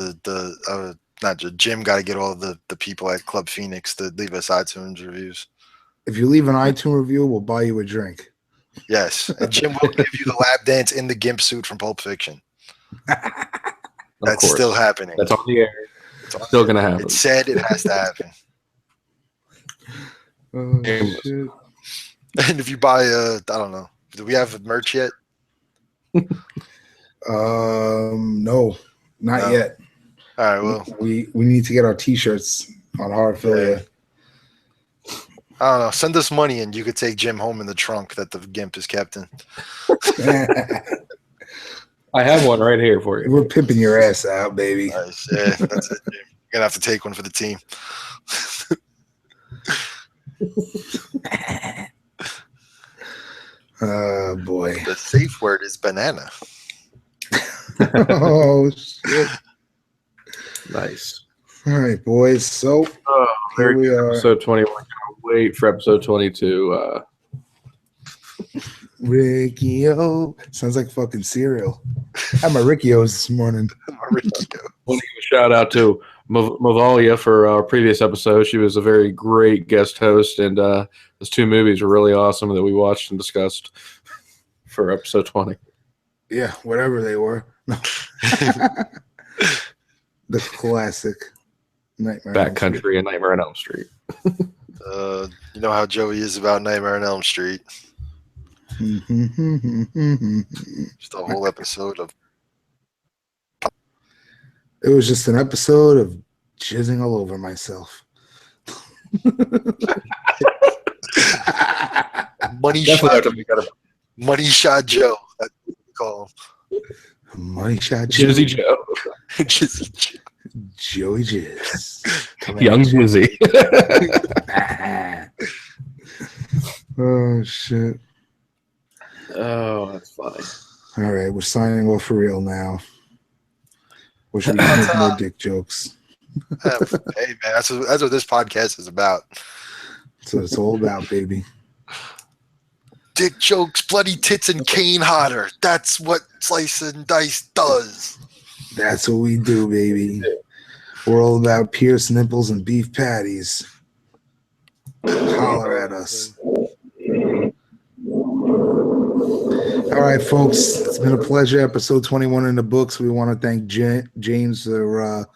Jim got to get all the people at Club Phoenix to leave us iTunes reviews. If you leave an iTunes review, we'll buy you a drink. Yes, and Jim will give you the lap dance in the gimp suit from Pulp Fiction. That's still happening. That's on the air. It's still going to happen. It said it has to happen. Oh, shit. And if you buy I don't know, do we have merch yet? No, not yet. All right, well, we need to get our T-shirts on Horrorphilia. Yeah. I don't know. Send us money and you could take Jim home in the trunk that the gimp is kept in. I have one right here for you. We're pimping your ass out, baby. Nice. Yeah, that's it, Jim. You're gonna have to take one for the team. Oh boy. The safe word is banana. Oh shit. Nice. All right, boys. So here we are. Episode 21. Wait for episode 22. Ricky-O. Sounds like fucking cereal. I had my Ricky-O's this morning. I want to give a shout out to Mavalia for our previous episode. She was a very great guest host, and those 2 movies were really awesome that we watched and discussed for episode 20. Yeah, whatever they were. The classic Nightmare on Elm Backcountry and Nightmare on Elm Street. You know how Joey is about Nightmare on Elm Street. Street. Just a whole episode of. It was just an episode of jizzing all over myself. Money shot Joe. That's what we call him. Money shot Joe. Jizzy Joe. Jizzy Joe. Joey Jizz. Young Jizzy. Oh shit. Oh, that's funny. All right, we're signing off for real now. We should make more dick jokes. Hey man, that's what this podcast is about. That's what it's all about, baby. Dick jokes, bloody tits, and cane hotter. That's what Slice and Dice does. That's what we do, baby. We're all about pierced nipples and beef patties. Holler at us. All right, folks. It's been a pleasure. Episode 21 in the books. We want to thank James for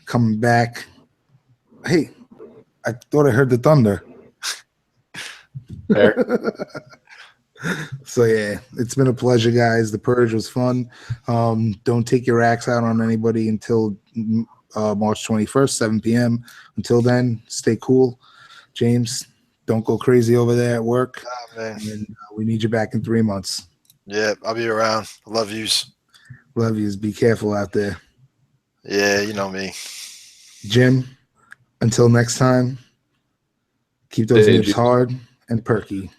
coming back. Hey, I thought I heard the thunder. So yeah, it's been a pleasure, guys. The Purge was fun. Don't take your axe out on anybody until March 21st, 7 p.m. Until then, stay cool. James, don't go crazy over there at work. Oh, man. And we need you back in 3 months. Yeah, I'll be around. Love yous. Love yous. Be careful out there. Yeah, you know me. Jim, until next time, keep those lips hard and perky.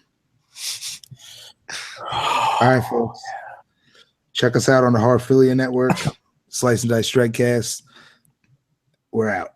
All right, folks. Check us out on the Heartfilia Network, Slice and Dice Dreadcast. We're out.